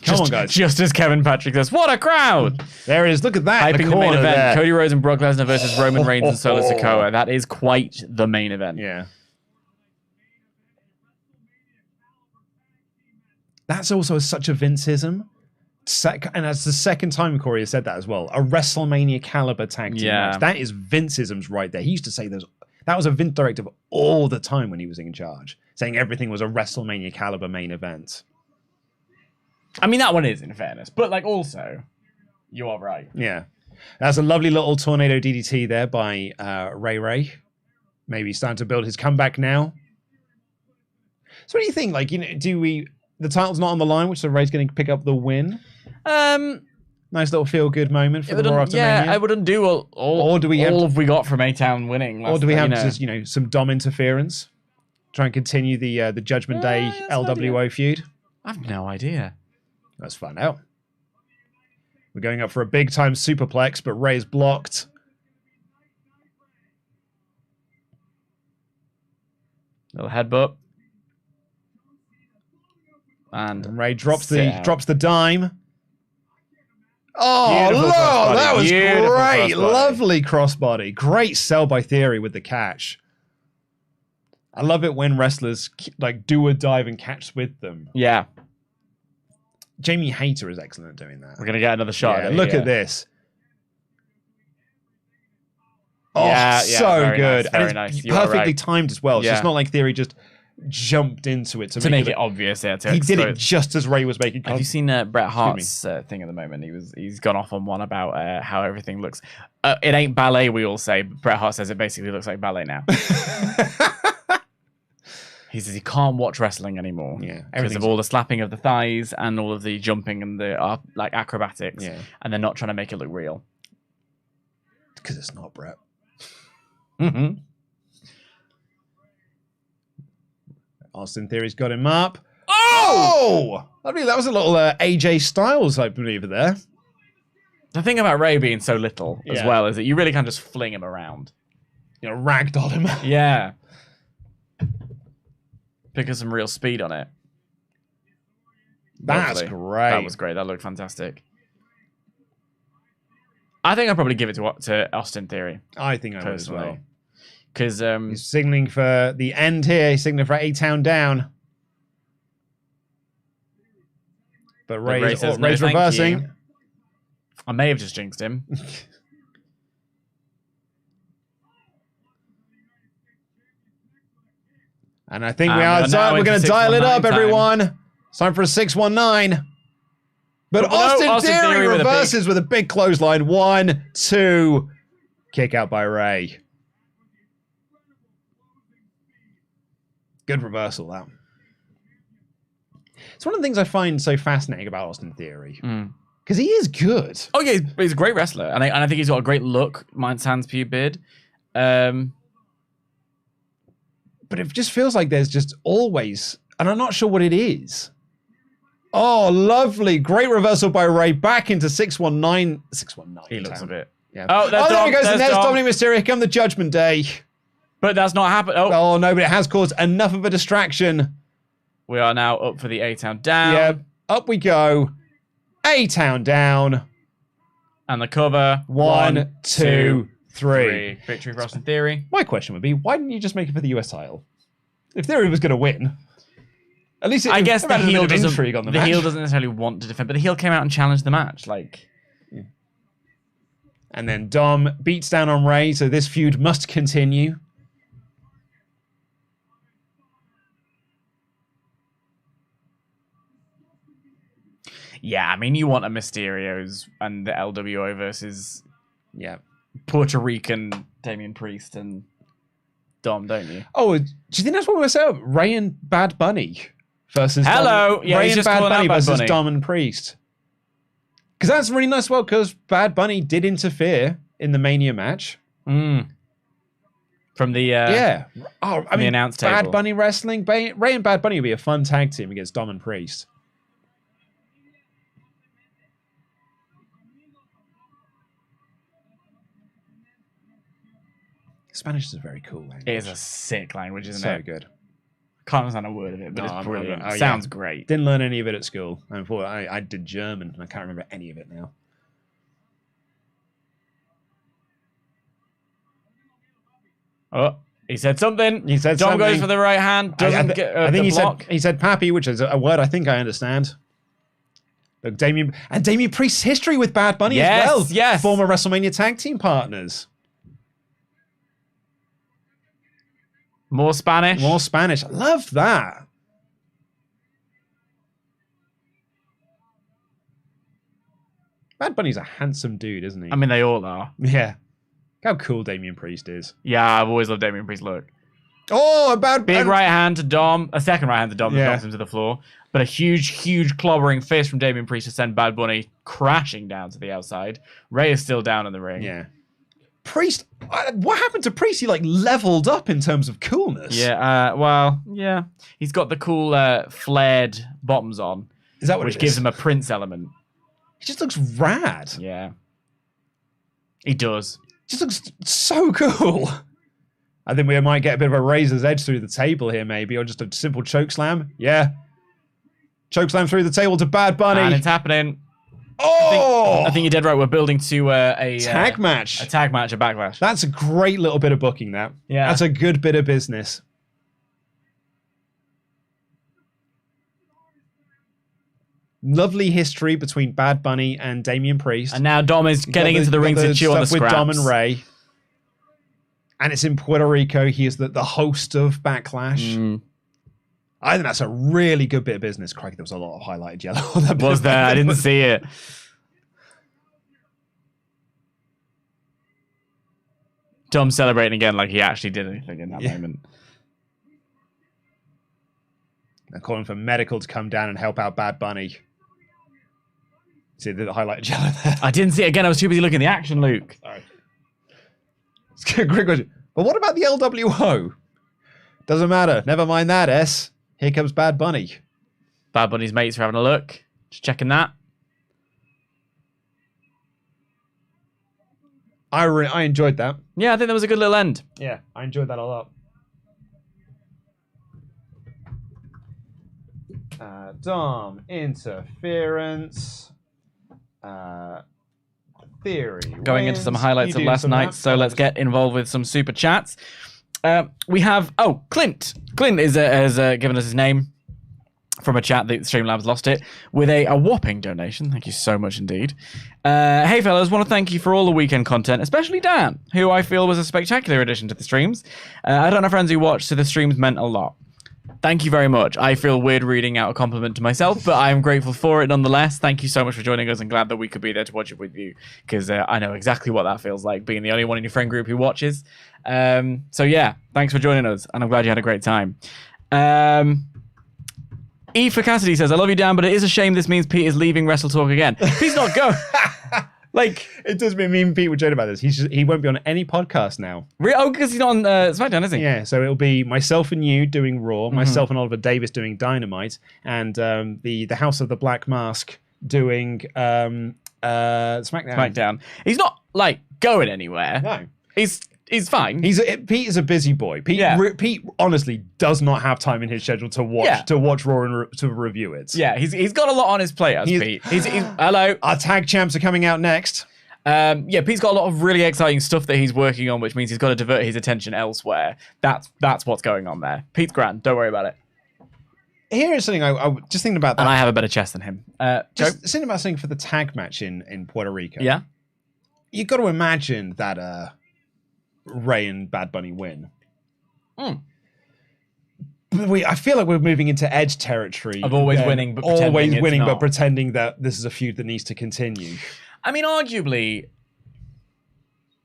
Come on, guys. Just as Kevin Patrick says, what a crowd! There it is. Look at that. Hyping the main event. There. Cody Rhodes and Brock Lesnar versus Roman Reigns and Solo Sikoa. That is quite the main event. Yeah. That's also such a Vinceism. And that's the second time Corey has said that as well. A WrestleMania caliber tag team match. That is Vinceisms right there. He used to say those. That was a Vince directive all the time when he was in charge, saying everything was a WrestleMania caliber main event. I mean, that one is, in fairness. But, like, also, you are right. Yeah. That's a lovely little tornado DDT there by Ray. Maybe he's starting to build his comeback now. So what do you think? Like, the title's not on the line, which so Ray's going to pick up the win? Nice little feel-good moment for the Raw After Mania. I would undo all have we got from A-Town winning. Or do we have just, some Dom interference? Try and continue the Judgment Day LWO feud? I have no idea. Let's find out. We're going up for a big-time superplex, but Ray's blocked. Little headbutt. And Ray drops the dime. Oh, Beautiful Lord, that was Beautiful great. crossbody. Lovely crossbody. Great sell by Theory with the catch. I love it when wrestlers do a dive and catch with them. Yeah. Jamie Hayter is excellent at doing that. We're going to get another shot. Yeah, look at this. Oh, Yeah, so very good. nice, very and nice. it's You are perfectly right. timed as well. So Yeah. it's not like Theory just jumped into it To make it obvious. Yeah, He did it just as Ray was making Have you seen Bret Hart's thing at the moment? He's gone off on one about how everything looks. It ain't ballet, we all say. But Bret Hart says it basically looks like ballet now. He says he can't watch wrestling anymore. Yeah, because of all the slapping of the thighs and all of the jumping and the acrobatics. Yeah. And they're not trying to make it look real. Because it's not Bret. Mm-hmm. Austin Theory's got him up. Oh! I mean, that was a little AJ Styles, I believe, there. The thing about Ray being so little as Yeah. well is that you really can't just fling him around. Ragdoll him. Yeah. Picking some real speed on it. That's Lovely. great. That was great. That looked fantastic. I think I'd probably give it to Austin Theory. I think I would as well. Personally. Because He's signaling for the end here. He's signaling for A-Town down. But Ray's says, "No, thank reversing. you." I may have just jinxed him. And I think we are now we're into going to dial it 619 up, time. everyone. It's time for a 619. But Austin Theory reverses with a big clothesline. 1, 2. Kick out by Ray. Good reversal, that. It's one of the things I find so fascinating about Austin Theory. Because he is good. Oh yeah, he's a great wrestler, and I think he's got a great look. Mine sans pubid. But it just feels like there's just always, and I'm not sure what it is. Oh, lovely. Great reversal by Ray. Back into 619. 619. He looks a bit. Yeah. Oh, there he goes. And there's Dominic Mysterio. Here come the Judgment Day. But that's not happened. Oh, no, but it has caused enough of a distraction. We are now up for the A-Town down. Yeah, up we go. A-Town down. And the cover. 1, 2, 3. Victory for Austin Theory. My question would be, why didn't you just make it for the US title? If Theory was going to win, at least I guess the heel doesn't. intrigue on the The match. heel doesn't necessarily want to defend, but the heel came out and challenged the match. And then Dom beats down on Ray, so this feud must continue. Yeah, I mean, you want a Mysterios and the LWO versus Puerto Rican Damian Priest and Dom, don't you? Oh, do you think that's what we're saying? Ray and Bad Bunny versus Hello, Ray he's and just Bad calling out Bunny Bad versus Bunny. Dom and Priest. Because that's really nice. Well, because Bad Bunny did interfere in the Mania match. From the I mean, announce Bad table. Bunny wrestling. Ray and Bad Bunny would be a fun tag team against Dom and Priest. Spanish is a very cool language. It is a sick language, isn't so it? good. Can't understand a word of it, but it's brilliant. Sounds great. Didn't learn any of it at school. I did German, and I can't remember any of it now. Oh, he said something. He said Dom something. goes for the right hand. Doesn't get I think the block. he said Pappy, which is a word I think I understand. Look, Damien Priest's history with Bad Bunny as well. Yes. Former WrestleMania tag team partners. More Spanish. More Spanish. I love that. Bad Bunny's a handsome dude, isn't he? I mean, they all are. Yeah. Look how cool Damien Priest is. Yeah, I've always loved Damien Priest's look. Oh, a big right hand to Dom. A second right hand to Dom that Yeah. knocks him to the floor. But a huge clobbering fist from Damien Priest to send Bad Bunny crashing down to the outside. Ray is still down in the ring. Yeah. Priest, what happened to Priest? He leveled up in terms of coolness. Yeah, yeah. He's got the cool flared bottoms on. Is that what which it gives is? him a Prince element. He just looks rad. Yeah. He does. Just looks so cool. I think we might get a bit of a razor's edge through the table here, maybe, or just a simple choke slam. Yeah. Choke slam through the table to Bad Bunny. And it's happening. Oh! I think you're dead right. We're building to a tag match. A tag match, a backlash. That's a great little bit of booking, that. Yeah. That's a good bit of business. Lovely history between Bad Bunny and Damien Priest. And now Dom is getting into the ring to chew on the scraps. With Dom and Ray. And it's in Puerto Rico. He is the host of Backlash. I think that's a really good bit of business. Crikey, there was a lot of highlighted yellow on that. Was there? I didn't see it. Dom celebrating again like he actually did anything in that moment. They're calling for medical to come down and help out Bad Bunny. See the highlighted yellow there? I didn't see it again. I was too busy looking at the action, Luke. Sorry. It's a great question. But what about the LWO? Doesn't matter. Never mind that, S. Here comes Bad Bunny. Bad Bunny's mates are having a look. Just checking that. I enjoyed that. Yeah, I think that was a good little end. Yeah, I enjoyed that a lot. Dom, interference. Theory. Going into some highlights of last night, so let's get involved with some super chats. We have Clint. Clint has given us his name from a chat that Streamlabs lost it with a whopping donation. Thank you so much indeed. Hey fellas, want to thank you for all the weekend content, especially Dan, who I feel was a spectacular addition to the streams. I don't have friends who watch, so the streams meant a lot. Thank you very much. I feel weird reading out a compliment to myself, but I am grateful for it nonetheless. Thank you so much for joining us and glad that we could be there to watch it with you because I know exactly what that feels like, being the only one in your friend group who watches. So yeah, thanks for joining us and I'm glad you had a great time. E for Cassidy says, I love you, Dan, but it is a shame this means Pete is leaving WrestleTalk again. He's not going. Like, it does mean me and Pete were joking about this. He won't be on any podcast now. Oh, because he's not on SmackDown, is he? Yeah, so it'll be myself and you doing Raw, myself and Oliver Davis doing Dynamite, and the House of the Black Mask doing SmackDown. He's not like going anywhere. No, he's fine. Pete is a busy boy. Pete honestly does not have time in his schedule to watch Raw and to review it. Yeah, he's got a lot on his plate, Pete. He's hello. Our tag champs are coming out next. Pete's got a lot of really exciting stuff that he's working on, which means he's got to divert his attention elsewhere. That's what's going on there. Pete's grand. Don't worry about it. Here is something I just thinking about that. And I have a better chest than him. Just thinking about something for the tag match in Puerto Rico. Yeah. You've got to imagine that Ray and Bad Bunny win. I feel like we're moving into Edge territory of always winning, but pretending that this is a feud that needs to continue. I mean, arguably,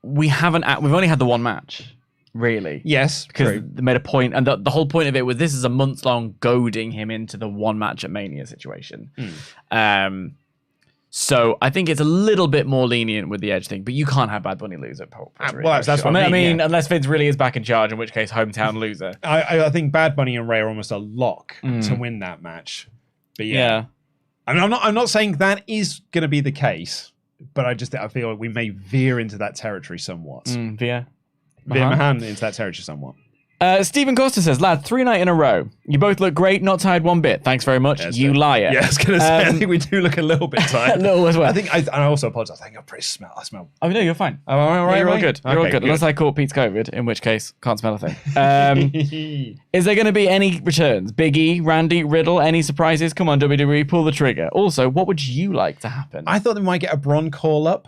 we've only had the one match, really. Yes, because they made a point, and the whole point of it was this is a month-long goading him into the one match at Mania situation. So I think it's a little bit more lenient with the Edge thing, but you can't have Bad Bunny lose at Puerto Rico. Well, that's what I mean, unless Vince really is back in charge, in which case hometown loser. I think Bad Bunny and Ray are almost a lock to win that match. But yeah. I mean, I'm not saying that is going to be the case, but I feel like we may veer into that territory somewhat. Veer my hand into that territory somewhat. Stephen Costa says, lad, 3 night in a row. You both look great, not tired one bit. Thanks very much. You liar. Yeah, I was going to say, I think we do look a little bit tired. A little as well. I also apologize. I think I smell. Oh, no, you're fine. Oh, all right, you're all good. You're all Okay, good. Unless I caught Pete's COVID, in which case, can't smell a thing. Is there going to be any returns? Big E, Randy, Riddle, any surprises? Come on, WWE, pull the trigger. Also, what would you like to happen? I thought they might get a Braun call-up.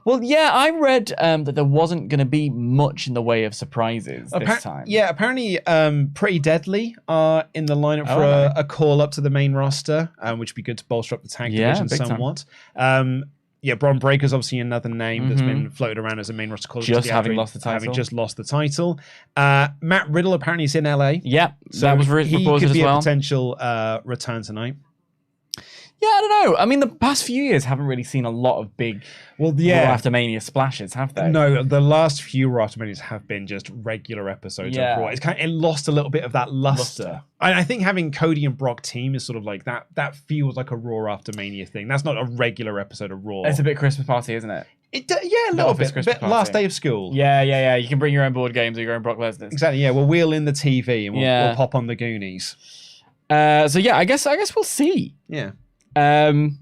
Well, yeah, I read that there wasn't going to be much in the way of surprises this time. Yeah, apparently Pretty Deadly are in the lineup for a call-up to the main roster, which would be good to bolster up the tag division somewhat. Braun Breaker's obviously another name that's been floated around as a main roster call-up. Just having lost the title. Having just lost the title. Matt Riddle apparently is in LA. Yep, so that was reported as well. He could be a potential return tonight. Yeah, I don't know. I mean, the past few years haven't really seen a lot of big Raw After Mania splashes, have they? No, the last few Raw After Manias have been just regular episodes of Raw. It lost a little bit of that luster. I think having Cody and Brock team is sort of like that. That feels like a Raw After Mania thing. That's not a regular episode of Raw. It's a bit Christmas party, isn't it? A little bit. Last day of school. Yeah. You can bring your own board games or your own Brock Lesnar. Exactly. Yeah, we'll wheel in the TV and we'll pop on the Goonies. I guess we'll see. Yeah. Talion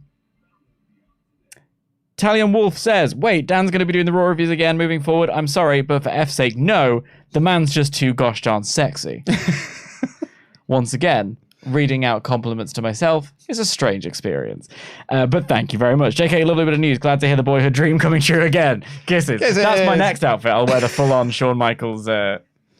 Wolf says, wait, Dan's going to be doing the Raw reviews again moving forward. I'm sorry, but for F's sake, no. The man's just too gosh darn sexy. Once again, reading out compliments to myself is a strange experience. But thank you very much. JK, lovely bit of news. Glad to hear the boyhood dream coming true again. Kisses. That's my next outfit. I'll wear the full-on Shawn Michaels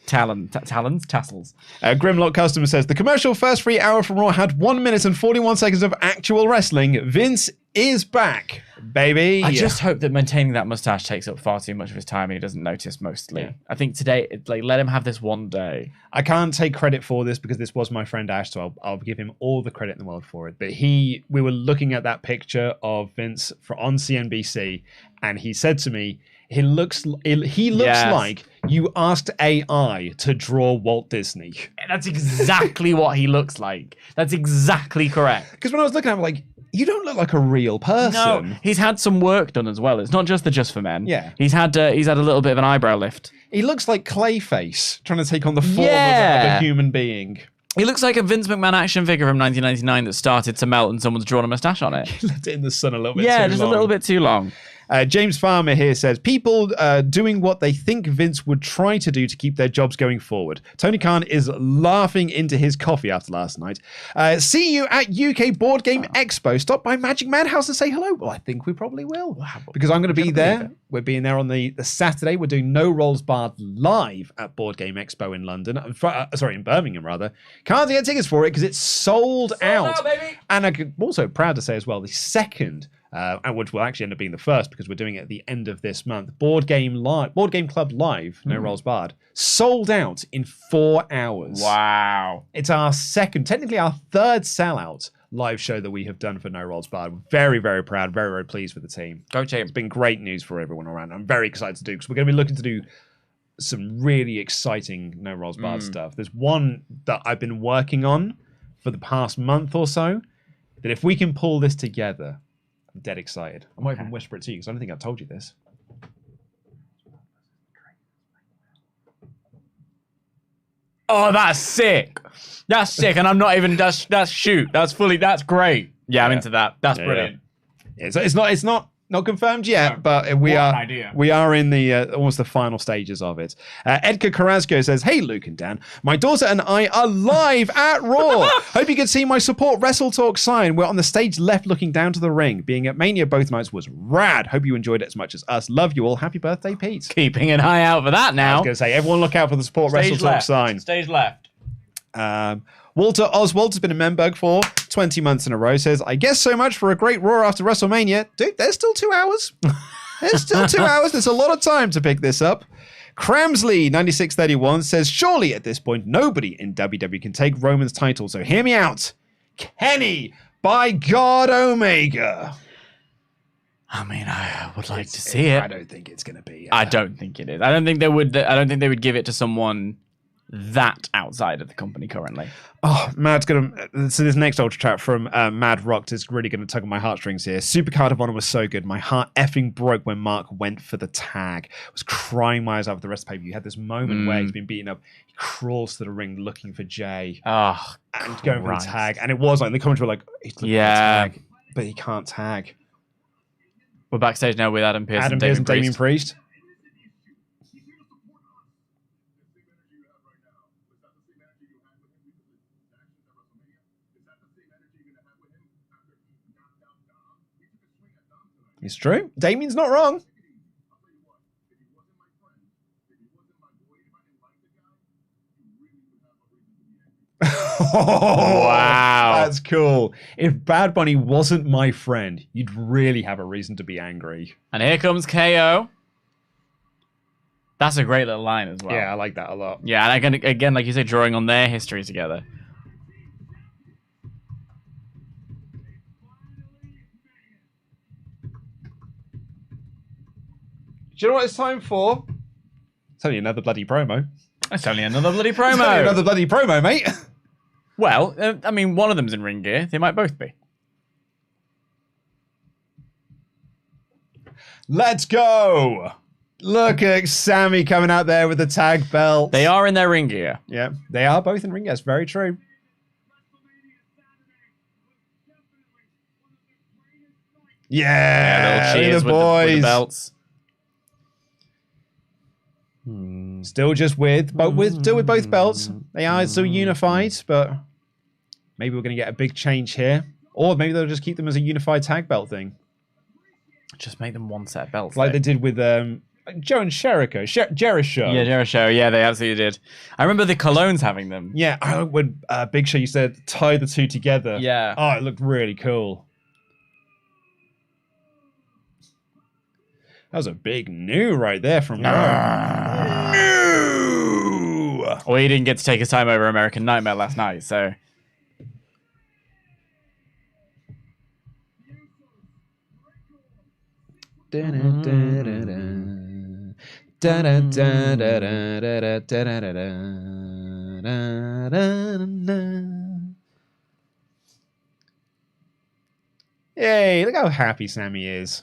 tassels. Grimlock Customer says, the commercial first 3 hour from Raw had 1 minute and 41 seconds of actual wrestling. Vince is back, baby. I just hope that maintaining that mustache takes up far too much of his time and he doesn't notice mostly. Yeah. I think today, let him have this one day. I can't take credit for this because this was my friend Ash, so I'll give him all the credit in the world for it. But we were looking at that picture of Vince on CNBC and he said to me, he looks like you asked AI to draw Walt Disney. That's exactly what he looks like. That's exactly correct. Because when I was looking at him, I'm like, you don't look like a real person. No, he's had some work done as well. It's not just the Just for Men. Yeah. He's had a little bit of an eyebrow lift. He looks like Clayface trying to take on the form of a human being. He looks like a Vince McMahon action figure from 1999 that started to melt and someone's drawn a mustache on it. He left it in the sun a little bit too long. Yeah, just a little bit too long. James Farmer here says, people doing what they think Vince would try to do to keep their jobs going forward. Tony Khan is laughing into his coffee after last night. See you at UK Board Game Expo. Stop by Magic Madhouse and say hello. Well, I think we probably will. Because I'm going to be there. We're being there on the Saturday. We're doing No Rolls Barred live at Board Game Expo in London. In Birmingham, rather. Can't get tickets for it because it's sold out. Baby. And I'm also proud to say as well, the second... and which will actually end up being the first because we're doing it at the end of this month. Board Game Club Live, No Rolls Barred, sold out in 4 hours. Wow. It's our technically our third sellout live show that we have done for No Rolls Barred. We're very, very proud, very, very pleased with the team. Go team. It's been great news for everyone around. I'm very excited to do because we're going to be looking to do some really exciting No Rolls Barred stuff. There's one that I've been working on for the past month or so that if we can pull this together, I'm dead excited. I might even whisper it to you because I don't think I've told you this. Oh, that's sick. That's sick. And I'm not even, that's shoot. That's great. Yeah, I'm into that. That's brilliant. Yeah, so it's not confirmed yet, but we are in the almost the final stages of it. Edgar Carrasco says, hey, Luke and Dan, my daughter and I are live at Raw. Hope you can see my support WrestleTalk sign. We're on the stage left looking down to the ring. Being at Mania both nights was rad. Hope you enjoyed it as much as us. Love you all. Happy birthday, Pete. Keeping an eye out for that now. I was going to say, everyone look out for the support WrestleTalk sign. Stage left. Walter Oswald has been a member for 20 months in a row. Says, I guess so much for a great Raw after WrestleMania. Dude, there's still 2 hours. There's still 2 hours. There's a lot of time to pick this up. Cramsley 9631 says, surely at this point, nobody in WWE can take Roman's title. So hear me out. Kenny, by God, Omega. I mean, I would like to see it. I don't think it's going to be. I don't think it is. I don't think they would give it to someone that outside of the company currently. Oh, Mad's gonna. So this next ultra chat from Mad Rocked is really gonna tug on my heartstrings here. Supercard of Honor was so good. My heart effing broke when Mark went for the tag. I was crying my eyes out for the rest of the paper. You had this moment where he's been beaten up. He crawls to the ring looking for Jay. Oh, and going for the tag. And it was like the comments were like, he's looking for the tag, but he can't tag. We're backstage now with Adam Pearce and Damien Priest. It's true. Damien's not wrong. Oh, wow. That's cool. If Bad Bunny wasn't my friend, you'd really have a reason to be angry. And here comes KO. That's a great little line as well. Yeah, I like that a lot. Yeah, and again, like you said, drawing on their history together. Do you know what it's time for? It's only another bloody promo. It's only another bloody promo. It's only another bloody promo, mate. Well, I mean, one of them's in ring gear. They might both be. Let's go. Look at Sami coming out there with the tag belt. They are in their ring gear. Yeah, they are both in ring gear. That's very true. Yeah, little cheers the boys. with the belts. Still just with both belts. They are still unified, but maybe we're going to get a big change here. Or maybe they'll just keep them as a unified tag belt thing. Just make them one set of belts. Like they did with Joe and Jericho. Jericho. Yeah, Jericho. Yeah, they absolutely did. I remember the Colognes having them. Yeah, I remember when Big Show used to tie the two together. Yeah. Oh, it looked really cool. That was a big new right there from Rowan. New! Well, he didn't get to take his time over American Nightmare last night, so... Yay, look how happy Sami is.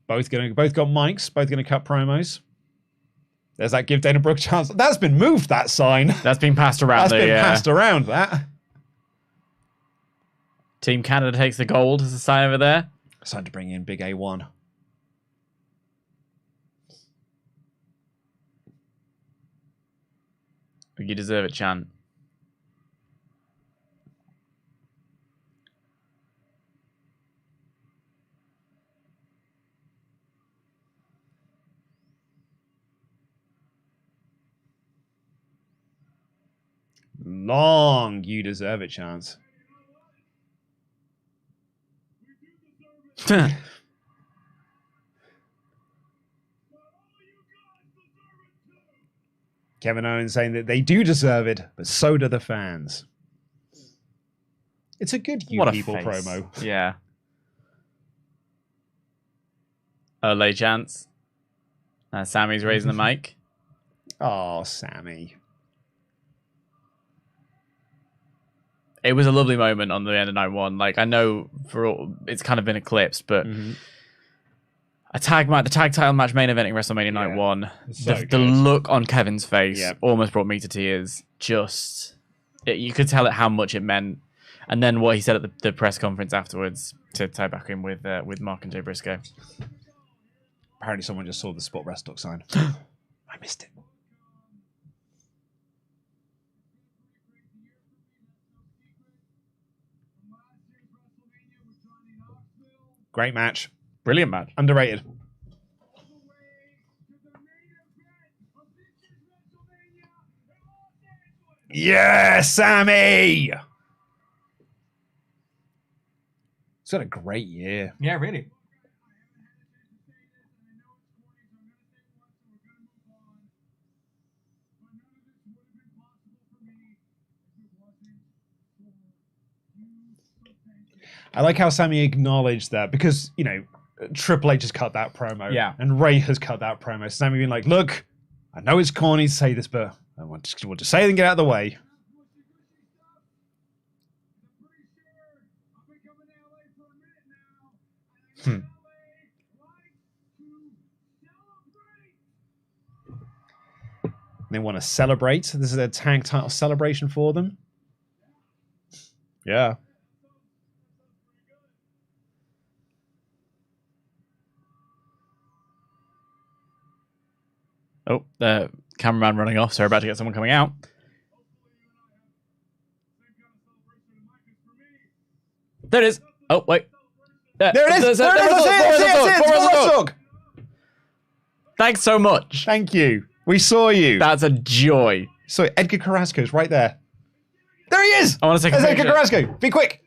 Both got mics, both gonna cut promos. There's that give Dana Brooke a chance. That's been moved, that sign. That's been passed around. That's been passed around, that. Team Canada takes the gold as a sign over there. It's time to bring in Big A1. You deserve it, Chan. Long, you deserve it, chance. Kevin Owens saying that they do deserve it, but so do the fans. It's a good You People promo. Yeah. Lay chance. Sami's raising the mic. Oh, Sami. It was a lovely moment on the end of night one. Like, I know it's kind of been eclipsed, but the tag title match main eventing WrestleMania night one. The look on Kevin's face almost brought me to tears. You could tell it how much it meant. And then what he said at the press conference afterwards to tie back in with Mark and Jay Briscoe. Apparently someone just saw the Spot WrestleTalk sign. I missed it. Great match. Brilliant match. Underrated. Yeah, Sami! It's had a great year. Yeah, really. I like how Sami acknowledged that because, you know, Triple H has cut that promo. Yeah. And Ray has cut that promo. Sami being like, look, I know it's corny to say this, but we'll just say it and get out of the way. They want to celebrate. This is a tag title celebration for them. Yeah. Oh, the cameraman running off, so we're about to get someone coming out. There it is. Oh, wait. There it is. There it is. Thanks so much. Thank you. We saw you. That's a joy. So Edgar Carrasco's right there. There he is. I want to take a There's picture. Edgar Carrasco. Be quick.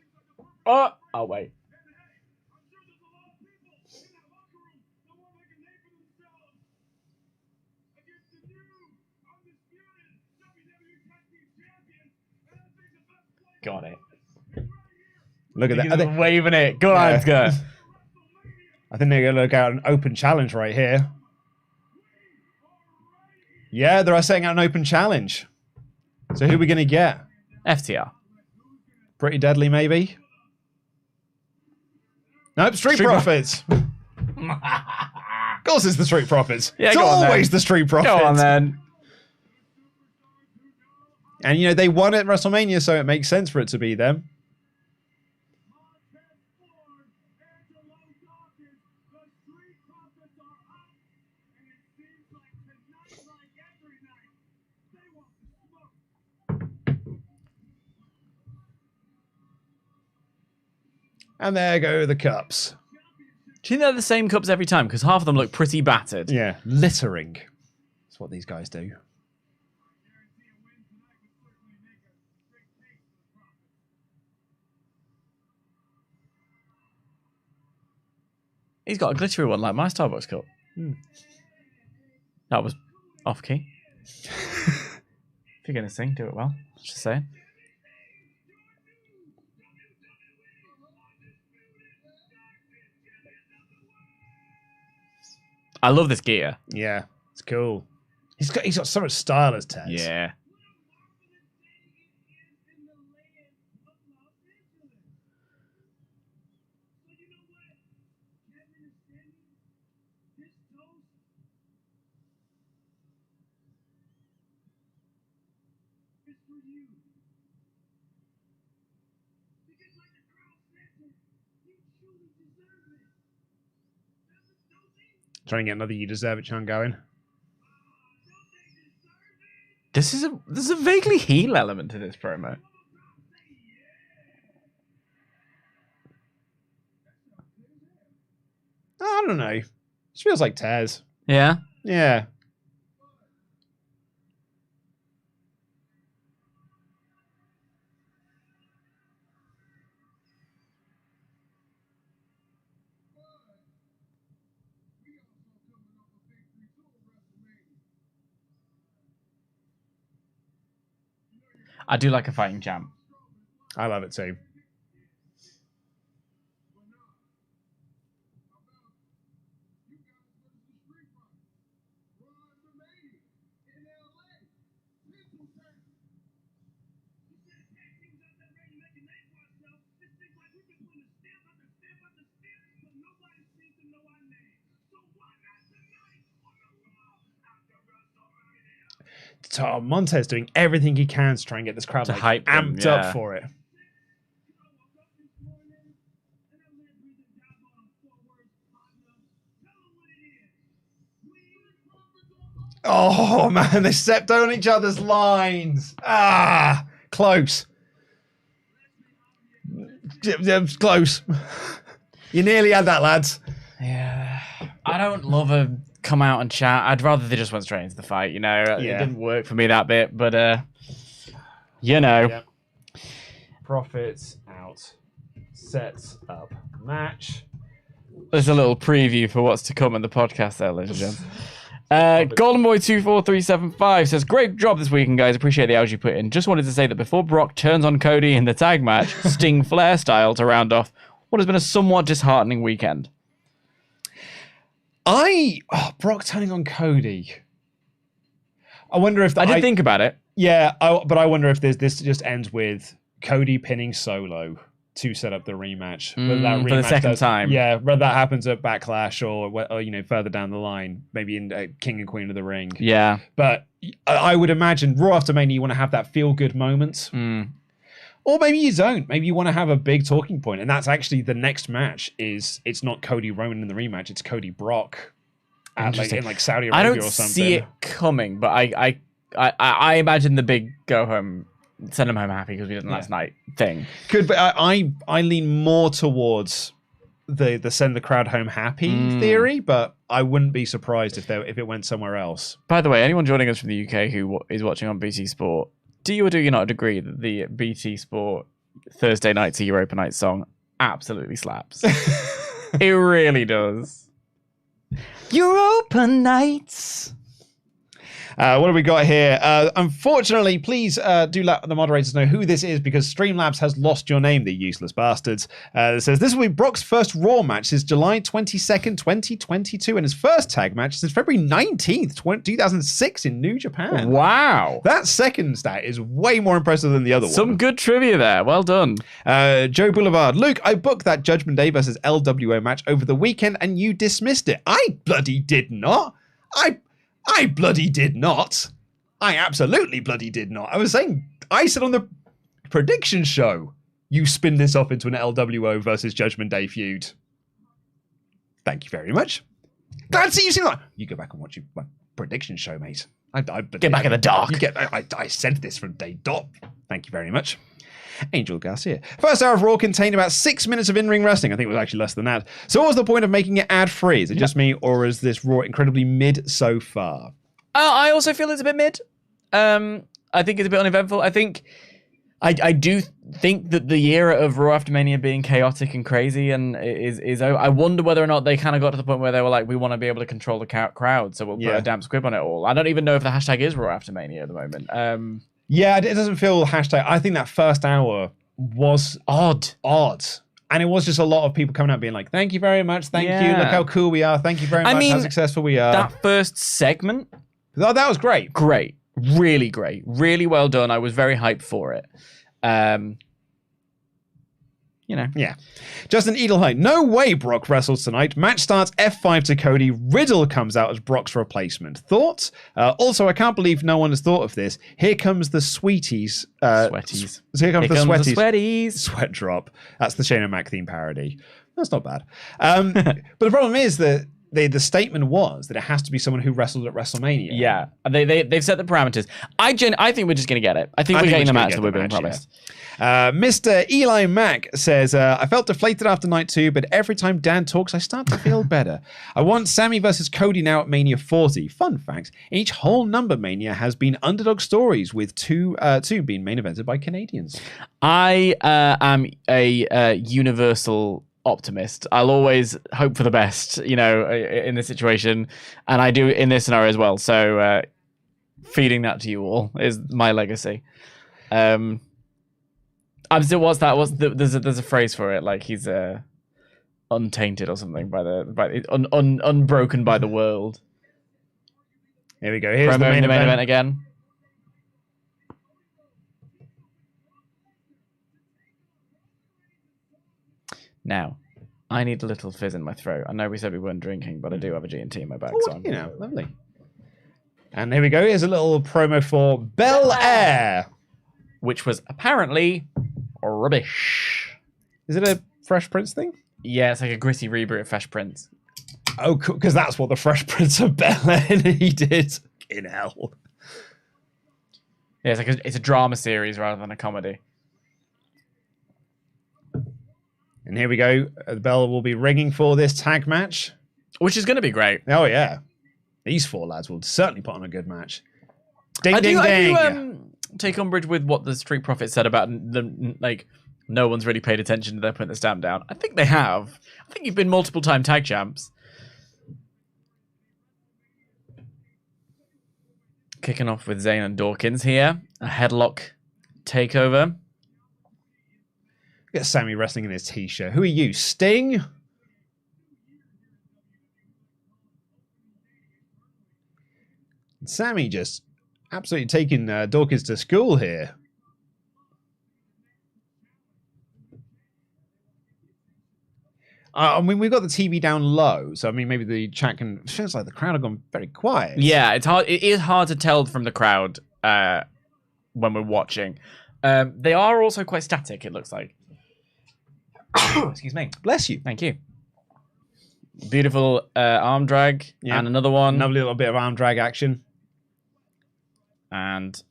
Oh, wait. Got it. Look at that. He's waving it. Go on, Edgar. I think they're going to look out an open challenge right here. Yeah, they're setting out an open challenge. So who are we going to get? FTR. Pretty Deadly, maybe? Nope, Street Profits. Of course it's the Street Profits. Yeah, it's always the Street Profits. Go on, then. And, you know, they won at WrestleMania, so it makes sense for it to be them. And there go the cups. Do you think they're the same cups every time? Because half of them look pretty battered. Yeah, littering. That's what these guys do. He's got a glittery one like my Starbucks cup. That was off key. If you're going to sing, do it well. Just saying. I love this gear. Yeah, it's cool. He's got so much style as Taz. Yeah. Trying to get another You Deserve It chant going. There's a vaguely heel element to this promo. I don't know. It feels like Taz. Yeah. Yeah. I do like a fighting champ. I love it too. Montez doing everything he can to try and get this crowd To hype them, amped yeah. up for it. Oh man, they stepped on each other's lines. Ah, close. Close. You nearly had that, lads. Yeah. I don't love a come out and chat. I'd rather they just went straight into the fight, you know. It didn't work for me that bit, but you know. Yep. Profits out. Sets up match. There's a little preview for what's to come in the podcast there, ladies and gentlemen. Golden Boy 24375 says, great job this weekend, guys. Appreciate the hours you put in. Just wanted to say that before Brock turns on Cody in the tag match, Sting Flair style, to round off what has been a somewhat disheartening weekend. Brock turning on Cody. I wonder if I did think about it. Yeah, but I wonder if this just ends with Cody pinning Solo to set up the rematch. For the second time. Yeah, whether that happens at Backlash or further down the line, maybe in King and Queen of the Ring. Yeah. But I would imagine Raw After Mania, you want to have that feel-good moment. Or maybe you don't. Maybe you want to have a big talking point, and that's actually the next match. It's not Cody Roman in the rematch; it's Cody Brock in Saudi Arabia or something. I don't see it coming, but I imagine the big go home, send him home happy because we did it last night thing. Could, but I lean more towards the send the crowd home happy theory, but I wouldn't be surprised if it went somewhere else. By the way, anyone joining us from the UK who is watching on BT Sport, do you or do you not agree that the BT Sport Thursday night to Europa night song absolutely slaps? It really does. Europa nights. What have we got here? Unfortunately, please do let the moderators know who this is because Streamlabs has lost your name, the useless bastards. It says, this will be Brock's first Raw match since July 22nd, 2022, and his first tag match since February 19th, 2006 in New Japan. Wow. That second stat is way more impressive than the other one. Some good trivia there. Well done. Joe Boulevard. Luke, I booked that Judgment Day versus LWO match over the weekend and you dismissed it. I bloody did not. I bloody did not. I absolutely bloody did not. I said on the prediction show, you spin this off into an LWO versus Judgment Day feud. Thank you very much. Glad to see you. You go back and watch my prediction show, mate. Get back in the dark. I said this from day dot. Thank you very much. Angel Garcia. First hour of Raw contained about 6 minutes of in-ring wrestling. I think it was actually less than that. So what was the point of making it ad-free? Is it just me, or is this Raw incredibly mid so far? I also feel it's a bit mid. I think it's a bit uneventful. I think I do think that the era of Raw After Mania being chaotic and crazy and is over. I wonder whether or not they kind of got to the point where they were like, we want to be able to control the crowd, so we'll put a damp squib on it all. I don't even know if the hashtag is Raw After Mania at the moment. Yeah, it doesn't feel hashtag. I think that first hour was odd. And it was just a lot of people coming out being like, thank you very much. Thank you. Look how cool we are. Thank you very much. How successful we are. That first segment. That was great. Great. Really great. Really well done. I was very hyped for it. Yeah. Justin Edelheim. No way Brock wrestles tonight. Match starts F5 to Cody. Riddle comes out as Brock's replacement. Thoughts? Also, I can't believe no one has thought of this. Here comes the sweeties. Sweaties. So here comes the sweaties. Sweat drop. That's the Shane O'Mac theme parody. That's not bad. But the problem is that the statement was that it has to be someone who wrestled at WrestleMania. Yeah, they've set the parameters. I think we're just going to get it. I think we're getting the match that we've been promised. Mr. Eli Mack says, I felt deflated after night 2, but every time Dan talks, I start to feel better. I want Sami versus Cody now at Mania 40. Fun fact, each whole number Mania has been underdog stories, with two being main evented by Canadians. I am a universal optimist. I'll always hope for the best, in this situation, and I do in this scenario as well. So feeding that to you all is my legacy. There's a phrase for it, like he's untainted or something unbroken by the world. Here we go. Here's the main event again. Now, I need a little fizz in my throat. I know we said we weren't drinking, but I do have a G&T in my bag. Lovely. And here we go. Here's a little promo for Bel Air, which was apparently rubbish. Is it a Fresh Prince thing? Yeah, it's like a gritty reboot of Fresh Prince. Oh, cool, because that's what the Fresh Prince of Bel Air he did. In hell. Yeah, it's a drama series rather than a comedy. And here we go. The bell will be ringing for this tag match, which is going to be great. Oh yeah, these four lads will certainly put on a good match. Ding ding ding. I do take umbrage with what the Street Profits said about them. Like, no one's really paid attention to them putting the stamp down. I think they have. I think you've been multiple-time tag champs. Kicking off with Zayn and Dawkins here. A headlock takeover. Get Sami wrestling in his t-shirt. Who are you, Sting? Sami just absolutely taking Dawkins to school here. I mean, we've got the TV down low, so I mean, maybe the chat can. It feels like the crowd have gone very quiet. Yeah, it's hard. It is hard to tell from the crowd when we're watching. They are also quite static. It looks like. Excuse me. Bless you. Thank you. Beautiful arm drag, and another one. Another little bit of arm drag action, and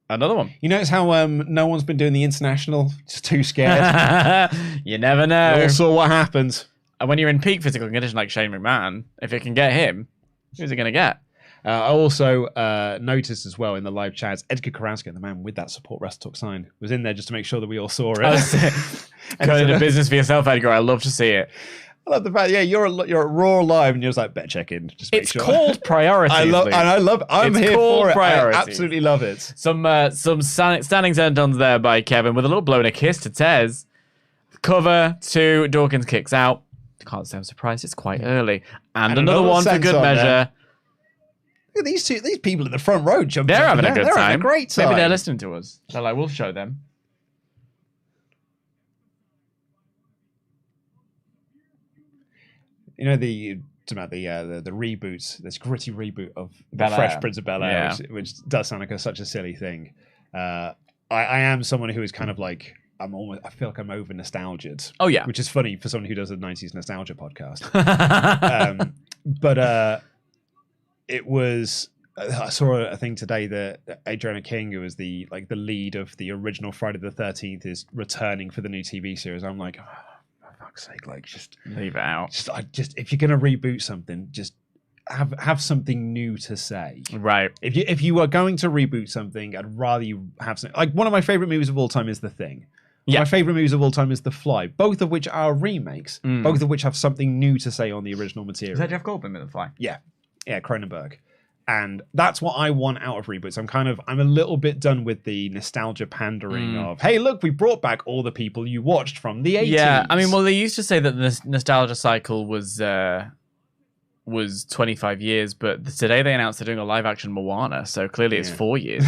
another one. You notice how no one's been doing the international? Just too scared. You never know. We all saw what happened. And when you're in peak physical condition like Shane McMahon, if it can get him, who's it going to get? I also noticed as well in the live chats, Edgar Karowski, the man with that support WrestleTalk sign, was in there just to make sure that we all saw it. Go into business for yourself, Edgar. I love to see it. I love the fact, you're at Raw Live, and you're just like, better check in. Just make sure. Called priorities. I'm here for it. Priorities. I absolutely love it. Some standing sentences there by Kevin with a little blow and a kiss to Tez. Cover to Dawkins kicks out. Can't say I'm surprised. It's quite early. And another one for good measure. Look at these people in the front row jumping. They're having a good time. They're having a great time. Maybe they're listening to us. They're like, we'll show them. You know the reboots, this gritty reboot of the Bel-Air. Fresh Prince of Bel-Air, Yeah. which does sound like such a silly thing. I am someone who is kind of like I feel like I'm over nostalgiaed. Oh yeah, which is funny for someone who does a 90s nostalgia podcast. But it was. I saw a thing today that Adriana King, who was the lead of the original Friday the 13th, is returning for the new TV series. I'm like, oh, for fuck's sake, like just leave it out. Just if you're gonna reboot something, just have something new to say. Right. If you are going to reboot something, I'd rather you have something. Like one of my favorite movies of all time is The Thing. Yeah. My favorite movies of all time is The Fly. Both of which are remakes. Both of which have something new to say on the original material. Is that Jeff Goldblum in The Fly? Yeah, Cronenberg. And that's what I want out of reboots. I'm a little bit done with the nostalgia pandering of, hey, look, we brought back all the people you watched from the 80s. Yeah, I mean, well, they used to say that the nostalgia cycle was 25 years, but today they announced they're doing a live-action Moana, so clearly it's 4 years.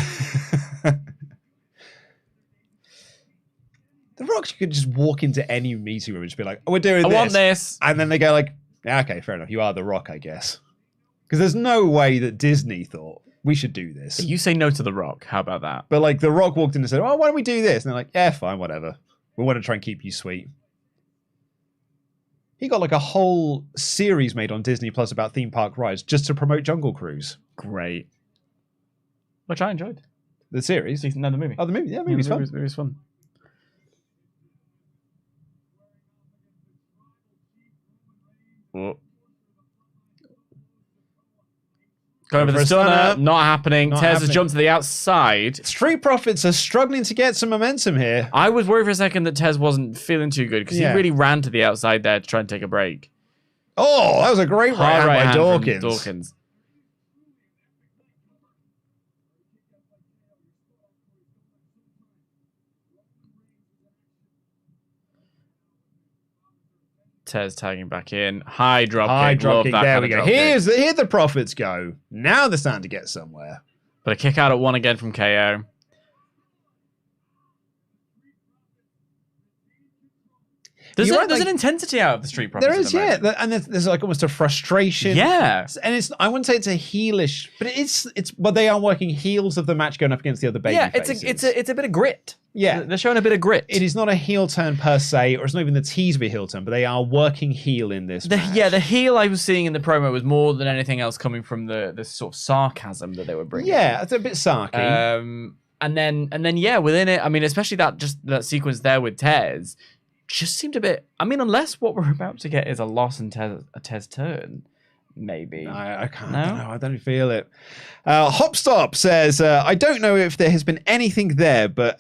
The Rock could just walk into any meeting room and just be like, oh, we're doing I this. want this. And then they go like, yeah, okay, fair enough. You are The Rock, I guess. Because there's no way that Disney thought we should do this. You say no to The Rock. How about that? But like The Rock walked in and said, oh, why don't we do this? And they're like, yeah, fine, whatever. We want to try and keep you sweet. He got like a whole series made on Disney Plus about theme park rides just to promote Jungle Cruise. Great. Which I enjoyed. The series? No, the movie. Oh, the movie? Yeah, the movie's fun. The movie's fun. Whoa. Going for the stunner, not happening. Tez has jumped to the outside. Street Profits are struggling to get some momentum here. I was worried for a second that Tez wasn't feeling too good because he really ran to the outside there to try and take a break. Oh, that was a great right hand by Dawkins. Tez tagging back in. High drop kick. There we go. Here the Profits go. Now they're starting to get somewhere. But a kick out at one again from KO. There's an intensity out of the Street Profits. There is, yeah. And there's like almost a frustration. Yeah. And I wouldn't say it's a heelish, but they are working heels of the match going up against the other baby faces. It's a bit of grit. Yeah. They're showing a bit of grit. It is not a heel turn per se, or it's not even the tease of a heel turn, but they are working heel in this match. Yeah, the heel I was seeing in the promo was more than anything else coming from the sort of sarcasm that they were bringing. Yeah, it's a bit sarky. And then yeah, within it, I mean, especially that sequence there with Tez, just seemed a bit. I mean, unless what we're about to get is a loss and a Tez turn, maybe. No, I can't. No? I don't feel it. Hopstop says, I don't know if there has been anything there, but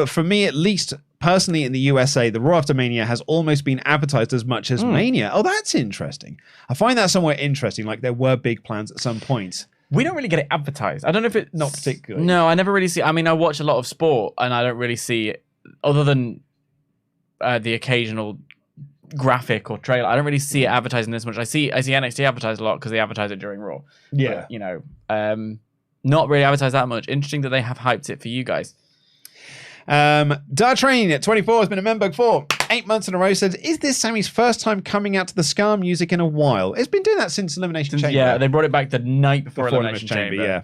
for me at least, personally in the USA, the Raw After Mania has almost been advertised as much as Mania. Oh, that's interesting. I find that somewhat interesting. Like there were big plans at some point. We don't really get it advertised. I don't know if it's... Not particularly. No, I never really see... I mean, I watch a lot of sport, and I don't really see it, other than the occasional graphic or trailer. I don't really see it advertising this much. I see NXT advertised a lot because they advertise it during Raw. Yeah. But, not really advertised that much. Interesting that they have hyped it for you guys. Dartrain at 24 has been a member for 8 months in a row. Says, is this Sami's first time coming out to the Scar music in a while? It's been doing that since Elimination Chamber. Yeah, they brought it back the night before Elimination Chamber. Yeah.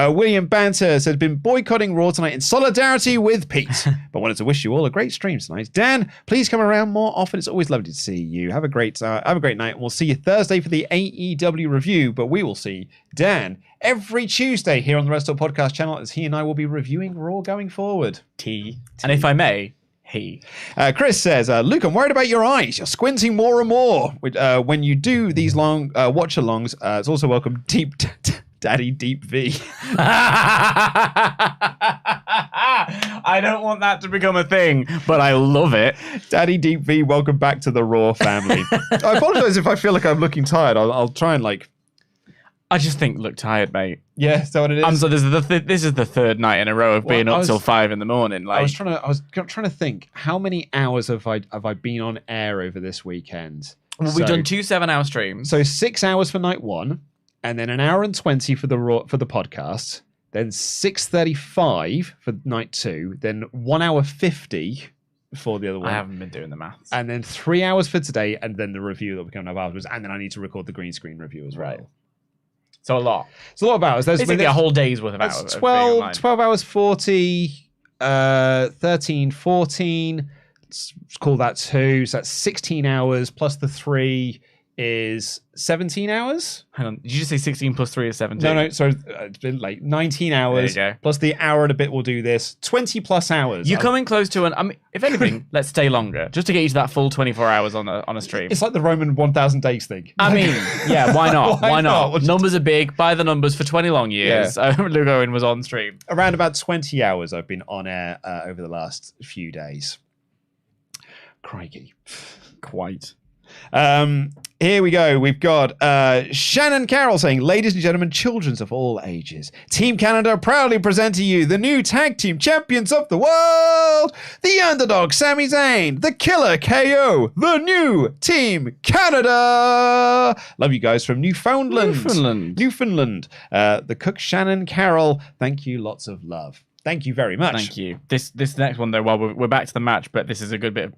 William Banter says, been boycotting Raw tonight in solidarity with Pete, but wanted to wish you all a great stream tonight. Dan, please come around more often. It's always lovely to see you. Have a great night, and we'll see you Thursday for the AEW review. But we will see Dan every Tuesday here on the WrestleTalk Podcast channel, as he and I will be reviewing Raw going forward. And if I may, he. Chris says, Luke, I'm worried about your eyes. You're squinting more and more. When you do these long watch-alongs, it's also welcome Daddy Deep V. I don't want that to become a thing, but I love it. Daddy Deep V, welcome back to the Raw family. I apologize if I feel like I'm looking tired. I'll try and I just think look tired, mate. Yeah, is that what it is? So this is the third night in a row of being up till 5 a.m. Like, I was trying to think, how many hours have I been on air over this weekend? Well, we've done 2 7-hour streams. So 6 hours for night 1, and then 1 hour and 20 for the podcast, then 6:35 for night 2, then 1 hour 50 for the other one. I haven't been doing the maths. And then 3 hours for today, and then the review that we're coming up afterwards, and then I need to record the green screen review as well. Right. So a lot. It's a lot of hours. There's basically a whole day's worth of hours. 12 hours 40, 13, 14. Let's call that 2. So that's 16 hours plus the 3 is 17 hours. Hang on. Did you just say 16 plus 3 is 17? No. So it's been like 19 hours. There you go. Plus the hour and a bit will do this. 20 plus hours. You're coming close to if anything, let's stay longer. Just to get you to that full 24 hours on a stream. It's like the Roman 1,000 days thing. I mean, yeah, why not? Why not? Numbers are big. By the numbers for 20 long years. Yeah. Luke Owen was on stream. Around about 20 hours I've been on air over the last few days. Crikey. Quite. Here we go. We've got Shannon Carroll saying, ladies and gentlemen, children of all ages, Team Canada proudly present to you the new tag team champions of the world, the underdog Sami Zayn, the killer KO, the new Team Canada. Love you guys from Newfoundland. The cook Shannon Carroll. Thank you. Lots of love. Thank you very much. Thank you. This next one though, while we're back to the match, but this is a good bit of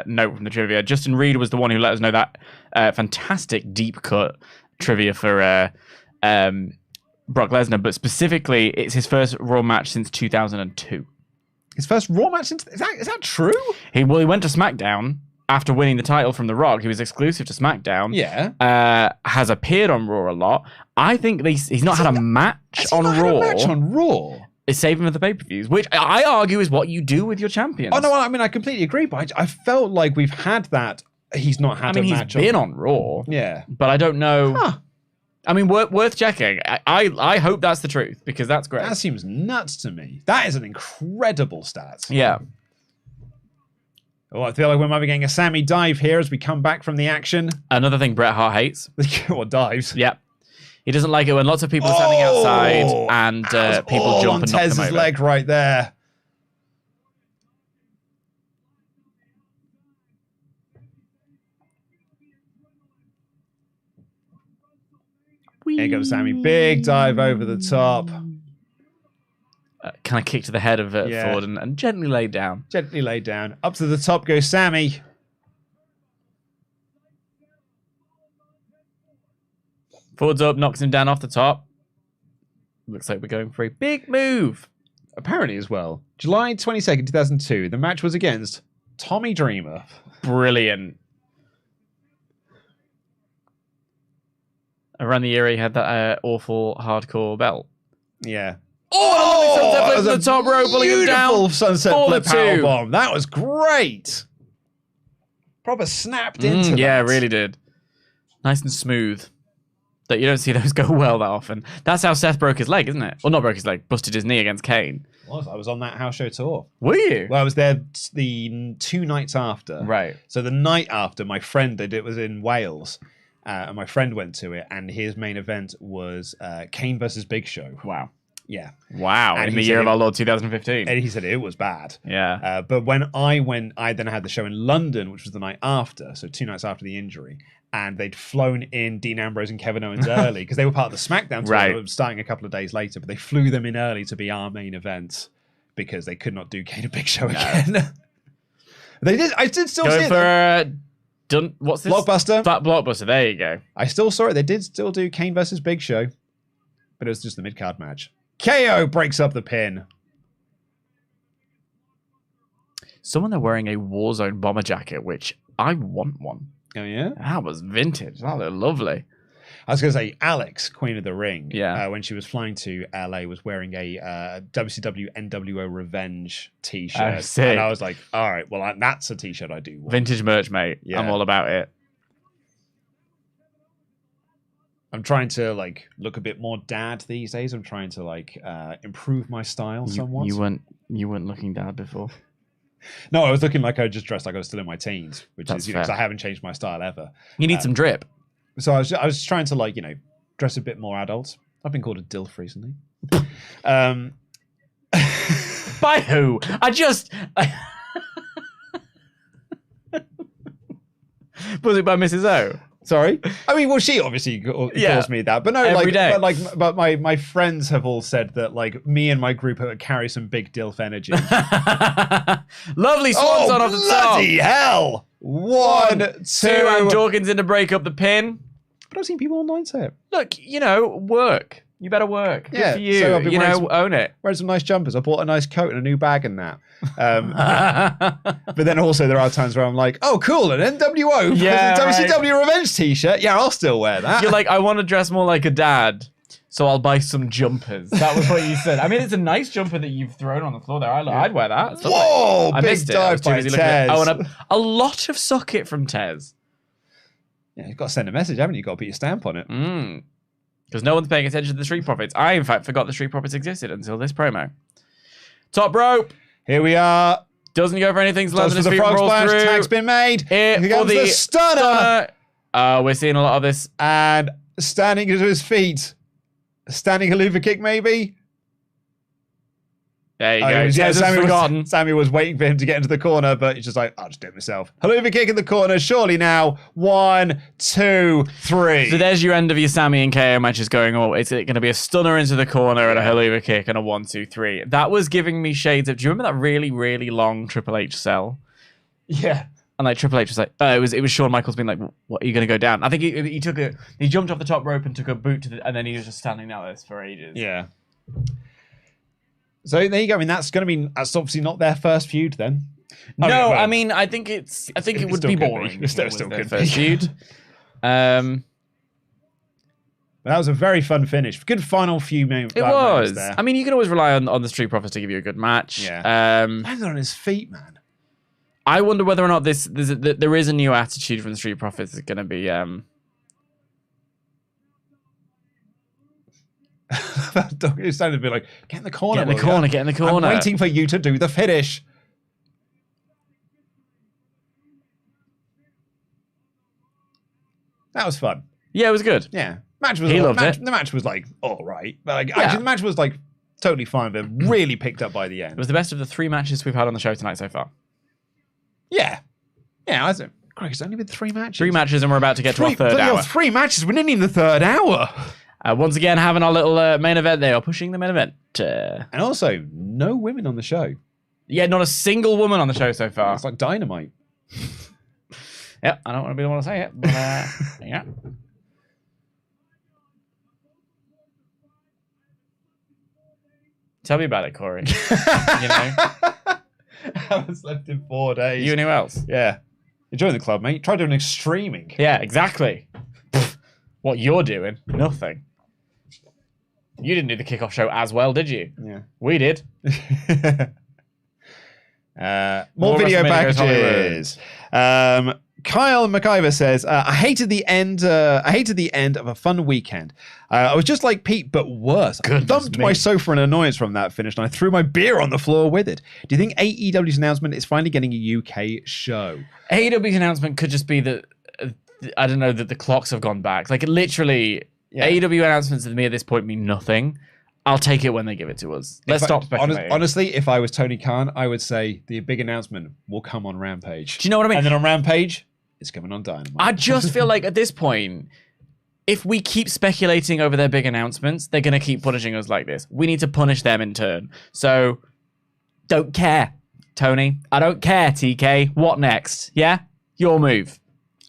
note from the trivia. Justin Reed was the one who let us know that fantastic deep cut trivia for Brock Lesnar, but specifically it's his first Raw match since 2002. His first Raw match since... Is that true? He went to SmackDown after winning the title from The Rock. He was exclusive to SmackDown. Yeah. Has appeared on Raw a lot. I think he's not had a match on Raw. Is saving for the pay-per-views, which I argue is what you do with your champions. Oh, no, I mean, I completely agree, but I felt like we've had that. He's not had a match. He's been on Raw. Yeah. But I don't know. Huh. I mean, worth checking. I hope that's the truth, because that's great. That seems nuts to me. That is an incredible stat. Yeah. Oh, I feel like we might be getting a Sami dive here as we come back from the action. Another thing Bret Hart hates. What, dives? Yep. He doesn't like it when lots of people are standing outside and people jump and knock them over. Tez's leg right there. Here goes Sami. Big dive over the top. Kind of kick to the head of Ford and gently laid down. Gently laid down. Up to the top goes Sami. Ford's up, knocks him down off the top. Looks like we're going for a big move. Apparently as well. July 22nd, 2002. The match was against Tommy Dreamer. Brilliant. Around the year he had that awful hardcore belt. Yeah. Oh, sunset flip from the top rope, pulling him down. Beautiful sunset flip powerbomb. That was great. Proper snapped into that. Yeah, it really did. Nice and smooth. That you don't see those go well that often. That's how Seth broke his leg, isn't it? Well, not broke his leg, busted his knee against Kane. I was on that house show tour. Were you? Well, I was there the 2 nights after. Right. So the night after, my friend did it was in Wales, and my friend went to it, and his main event was Kane versus Big Show. Wow. Yeah. Wow. And in he the said year of it- our Lord 2015. And he said it was bad. Yeah. But when I went, I then had the show in London, which was the night after, so 2 nights after the injury. And they'd flown in Dean Ambrose and Kevin Owens early because they were part of the SmackDown tour that was starting a couple of days later. But they flew them in early to be our main event because they could not do Kane and Big Show again. They did. I did still see Going it. for what's this? Blockbuster. Blockbuster. There you go. I still saw it. They did still do Kane versus Big Show, but it was just the mid-card match. KO breaks up the pin. Someone they're wearing a Warzone bomber jacket, which I want one. Oh, yeah? That was vintage. That looked lovely. I was going to say, Alex, Queen of the Ring, Yeah. when she was flying to LA, was wearing a WCW NWO Revenge t-shirt. Oh, sick. And I was like, all right, well, that's a t-shirt I do want. Vintage merch, mate. Yeah. I'm all about it. I'm trying to, like, look a bit more dad these days. I'm trying to, like, improve my style somewhat. You weren't looking dad before. No, I was looking like I just dressed like I was still in my teens, which That's is, because fair. I haven't changed my style ever. You need some drip. So I was trying to, like, dress a bit more adult. I've been called a DILF recently. By who? Was it by Mrs. O? Sorry. I mean, well, she obviously calls me that, but no, Every day. but my friends have all said that, like, me and my group carry some big DILF energy. Lovely swanson off the top. Bloody hell! One, two, and Dawkins in to break up the pin. But I've seen people online say it. Look, work. You better work. Good Yeah, for you. so I've been wearing some- Own it. Wearing some nice jumpers. I bought a nice coat and a new bag and that. But then also there are times where I'm like, oh, cool, an NWO Yeah, WCW Revenge t-shirt. Yeah, I'll still wear that. You're like, I want to dress more like a dad, so I'll buy some jumpers. That was what you said. I mean, it's a nice jumper that you've thrown on the floor there. I'd wear that. It's lovely. Whoa, I big missed it. I was dive too by busy looking at it. Tez. I want a lot of socket from Tez. Yeah, you've got to send a message, haven't you? You've got to put your stamp on it. Because no one's paying attention to the Street Profits. I, in fact, forgot the Street Profits existed until this promo. Top rope. Here we are. Doesn't go for anything. Slams Does his for the feet, frog rolls splash. through. Tag's been made. Here Here for comes the stunner. We're seeing a lot of this. And standing to his feet. Standing haluva kick, maybe? There you Oh, go. yeah, Tez has forgotten. Sammy was waiting for him to get into the corner, but he's just like, I'll just do it myself. Haluva kick in the corner, surely now. 1, 2, 3. So there's your end of your Sami and KO matches going. Oh, it's going to be a stunner into the corner and a haluva kick and a 1, 2, 3. That was giving me shades of. Do you remember that really, really long Triple H cell? Yeah. And like Triple H was like, it was Shawn Michaels being like, what are you going to go down? I think he jumped off the top rope and took a boot and then he was just standing there like this for ages. Yeah. So there you go. I mean, that's obviously not their first feud then. No, well, I mean, I think it would still be could be. boring. It still if it was could their be. first feud. That was a very fun finish. Good final few minutes. It was. There. I mean, you can always rely on the Street Profits to give you a good match. Yeah. Landed on his feet, man. I wonder whether or not there is a new attitude from the Street Profits that's going to be. It's starting to be like, get in the corner. Get in the corner. Get in the corner. I'm waiting for you to do the finish. That was fun. Yeah, it was good. Yeah. The match was like all right. But like actually the match was like totally fine, but really picked up by the It end. was the best of the 3 matches we've had on the show tonight so far. Yeah. Yeah, I think Craig, it's only been 3 matches. 3 matches, and we're about to get to our third hour. 3 matches, we're nearly in the third hour. Once again, having our little main event. They are pushing the main event. And also, no women on the show. Yeah, not a single woman on the show so far. It's like Dynamite. Yep, I don't want to be the one to say it, but yeah. Tell me about it, Corey. You know, I haven't slept in 4 days. you and who else? Yeah. You join the club, mate. Try doing streaming. Yeah, exactly. What you're doing? Nothing. You didn't do the kickoff show as well, did you? Yeah. We did. More video WrestleMania packages. Kyle McIver says, I hated the end of a fun weekend. I was just like Pete, but worse. I thumped my sofa in annoyance from that finish, and I threw my beer on the floor with it. Do you think AEW's announcement is finally getting a UK show? AEW's announcement could just be that, I don't know, that the clocks have gone back. Like, literally, AEW announcements to me at this point mean nothing. I'll take it when they give it to us. Let's stop speculating. Honestly, if I was Tony Khan, I would say the big announcement will come on Rampage. Do you know what I mean? And then on Rampage, it's coming on Dynamite. I just feel like at this point, if we keep speculating over their big announcements, they're going to keep punishing us like this. We need to punish them in turn. So, don't care, Tony. I don't care, TK. What next? Yeah? Your move.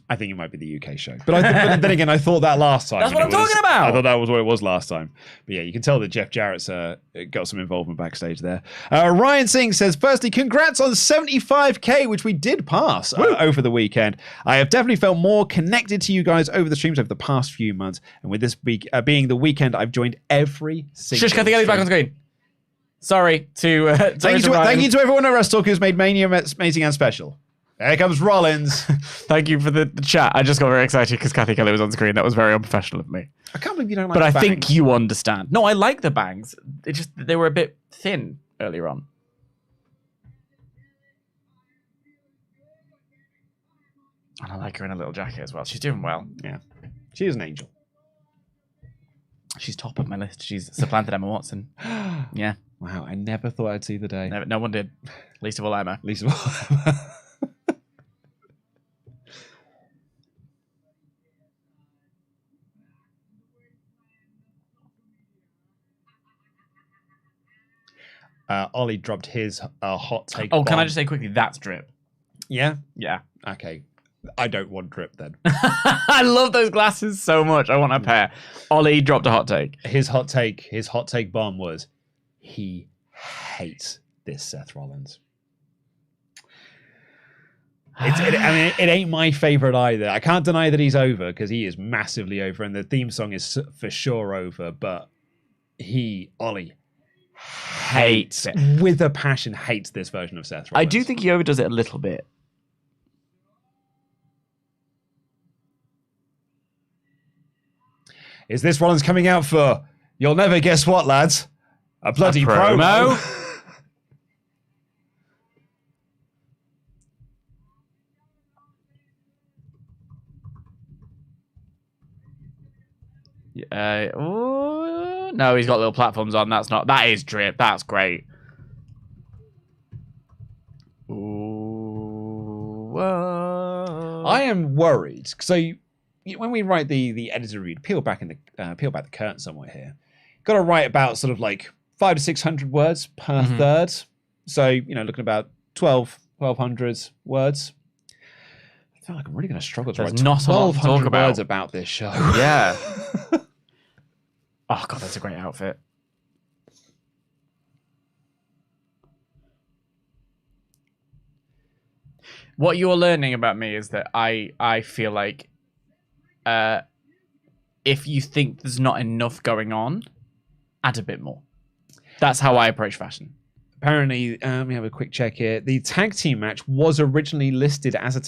I think it might be the UK show. But then again, I thought that last time. That's what I'm talking about. I thought that was what it was last time. But yeah, you can tell that Jeff Jarrett's got some involvement backstage there. Ryan Singh says, firstly, congrats on 75K, which we did pass over the weekend. I have definitely felt more connected to you guys over the streams over the past few months. And with this week being the weekend, I've joined every single Shush, Kathy Kelly's back on screen. Sorry to... thank you to everyone at WrestleTalk who's made Mania amazing and special. Here comes Rollins. Thank you for the chat. I just got very excited because Kathy Kelly was on screen. That was very unprofessional of me. I can't believe you don't like But I bangs. think you understand. No, I like the bangs. They were a bit thin earlier on. And I like her in a little jacket as well. She's doing well. Yeah. She is an angel. She's top of my list. She's supplanted Emma Watson. Yeah. Wow, I never thought I'd see the day. No one did. Least of all Emma. Least of all. Ollie dropped his hot take. Oh, can bomb. I just say quickly, that's drip. Yeah? Yeah. Okay. I don't want drip then. I love those glasses so much. I want a pair. Ollie dropped a hot take. His hot take bomb was he hates this Seth Rollins. It ain't my favorite either. I can't deny that he's over because he is massively over and the theme song is for sure over, but Ollie hates it. With a passion, hates this version of Seth Rollins. I do think he overdoes it a little bit. Is this Rollins coming out for, you'll never guess what, lads? A bloody promo? No, he's got little platforms on. That is drip. That's great. Ooh, I am worried. So when we write the editor review, peel back the curtain somewhere here. Got to write about sort of like 500 to 600 words per third. So looking about 1,200 words. I feel like I'm really going to struggle to write not a lot to talk words about this show. Yeah. Oh god, that's a great outfit. What you're learning about me is that I feel like if you think there's not enough going on, add a bit more. That's how I approach fashion. Apparently, we have a quick check here. The tag team match was originally listed as a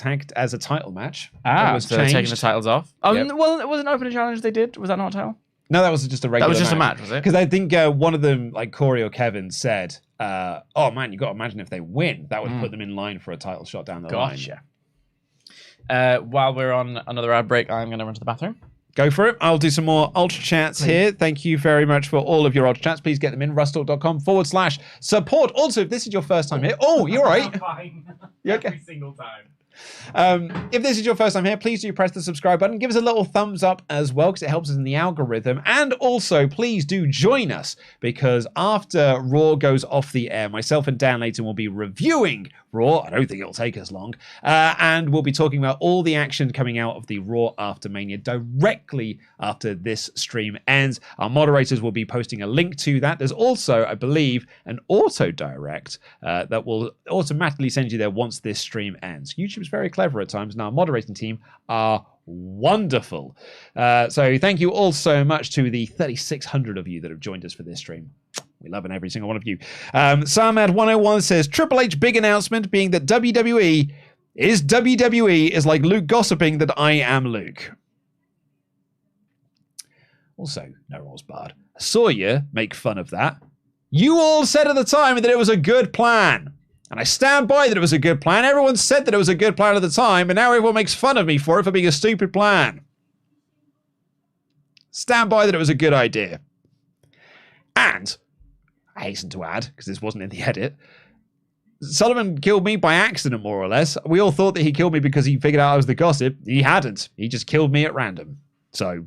title match. So they're taking the titles off. Oh, Yep. Well, it was an opening challenge they did. Was that not a title? No, that was just a regular. That was just a match, was it? Because I think one of them, like Corey or Kevin, said, "Oh man, you got to imagine if they win, that would put them in line for a title shot down the line." Gotcha. While we're on another ad break, I'm going to run to the bathroom. Go for it. I'll do some more Ultra Chats here. Thank you very much for all of your Ultra Chats. Please get them in. WrestleTalk.com/support. Also, if this is your first time here, you're right. Fine. You okay? Every single time. If this is your first time here, please do press the subscribe button. Give us a little thumbs up as well because it helps us in the algorithm. And also, please do join us because after Raw goes off the air, myself and Dan Layton will be reviewing Raw. I don't think it'll take us long. And we'll be talking about all the action coming out of the Raw After Mania directly after this stream ends. Our moderators will be posting a link to that. There's also, I believe, an auto direct that will automatically send you there once this stream ends. YouTube's very clever at times, and our moderating team are wonderful. So thank you all so much to the 3,600 of you that have joined us for this stream. We love every single one of you. Samad101 says, Triple H big announcement being that WWE is like Luke gossiping that I am Luke. Also, no rolls barred. I saw you make fun of that. You all said at the time that it was a good plan. And I stand by that it was a good plan. Everyone said that it was a good plan at the time, and now everyone makes fun of me for it for being a stupid plan. Stand by that it was a good idea. And, I hasten to add, because this wasn't in the edit, Sullivan killed me by accident, more or less. We all thought that he killed me because he figured out I was the gossip. He hadn't. He just killed me at random. So,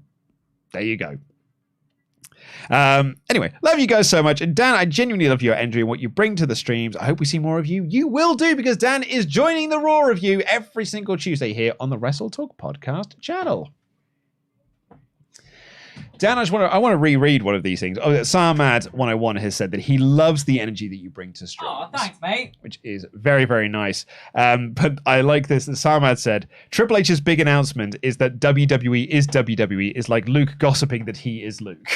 there you go. Anyway, love you guys so much. And Dan, I genuinely love your entry and what you bring to the streams. I hope we see more of you. You will do, because Dan is joining the Raw review every single Tuesday here on the WrestleTalk Podcast channel. Dan, I want to reread one of these things. Oh, Sarmad101 has said that he loves the energy that you bring to streams. Oh, thanks, mate. Which is very, very nice. But I like this. Sarmad said, Triple H's big announcement is that WWE is WWE is like Luke gossiping that he is Luke.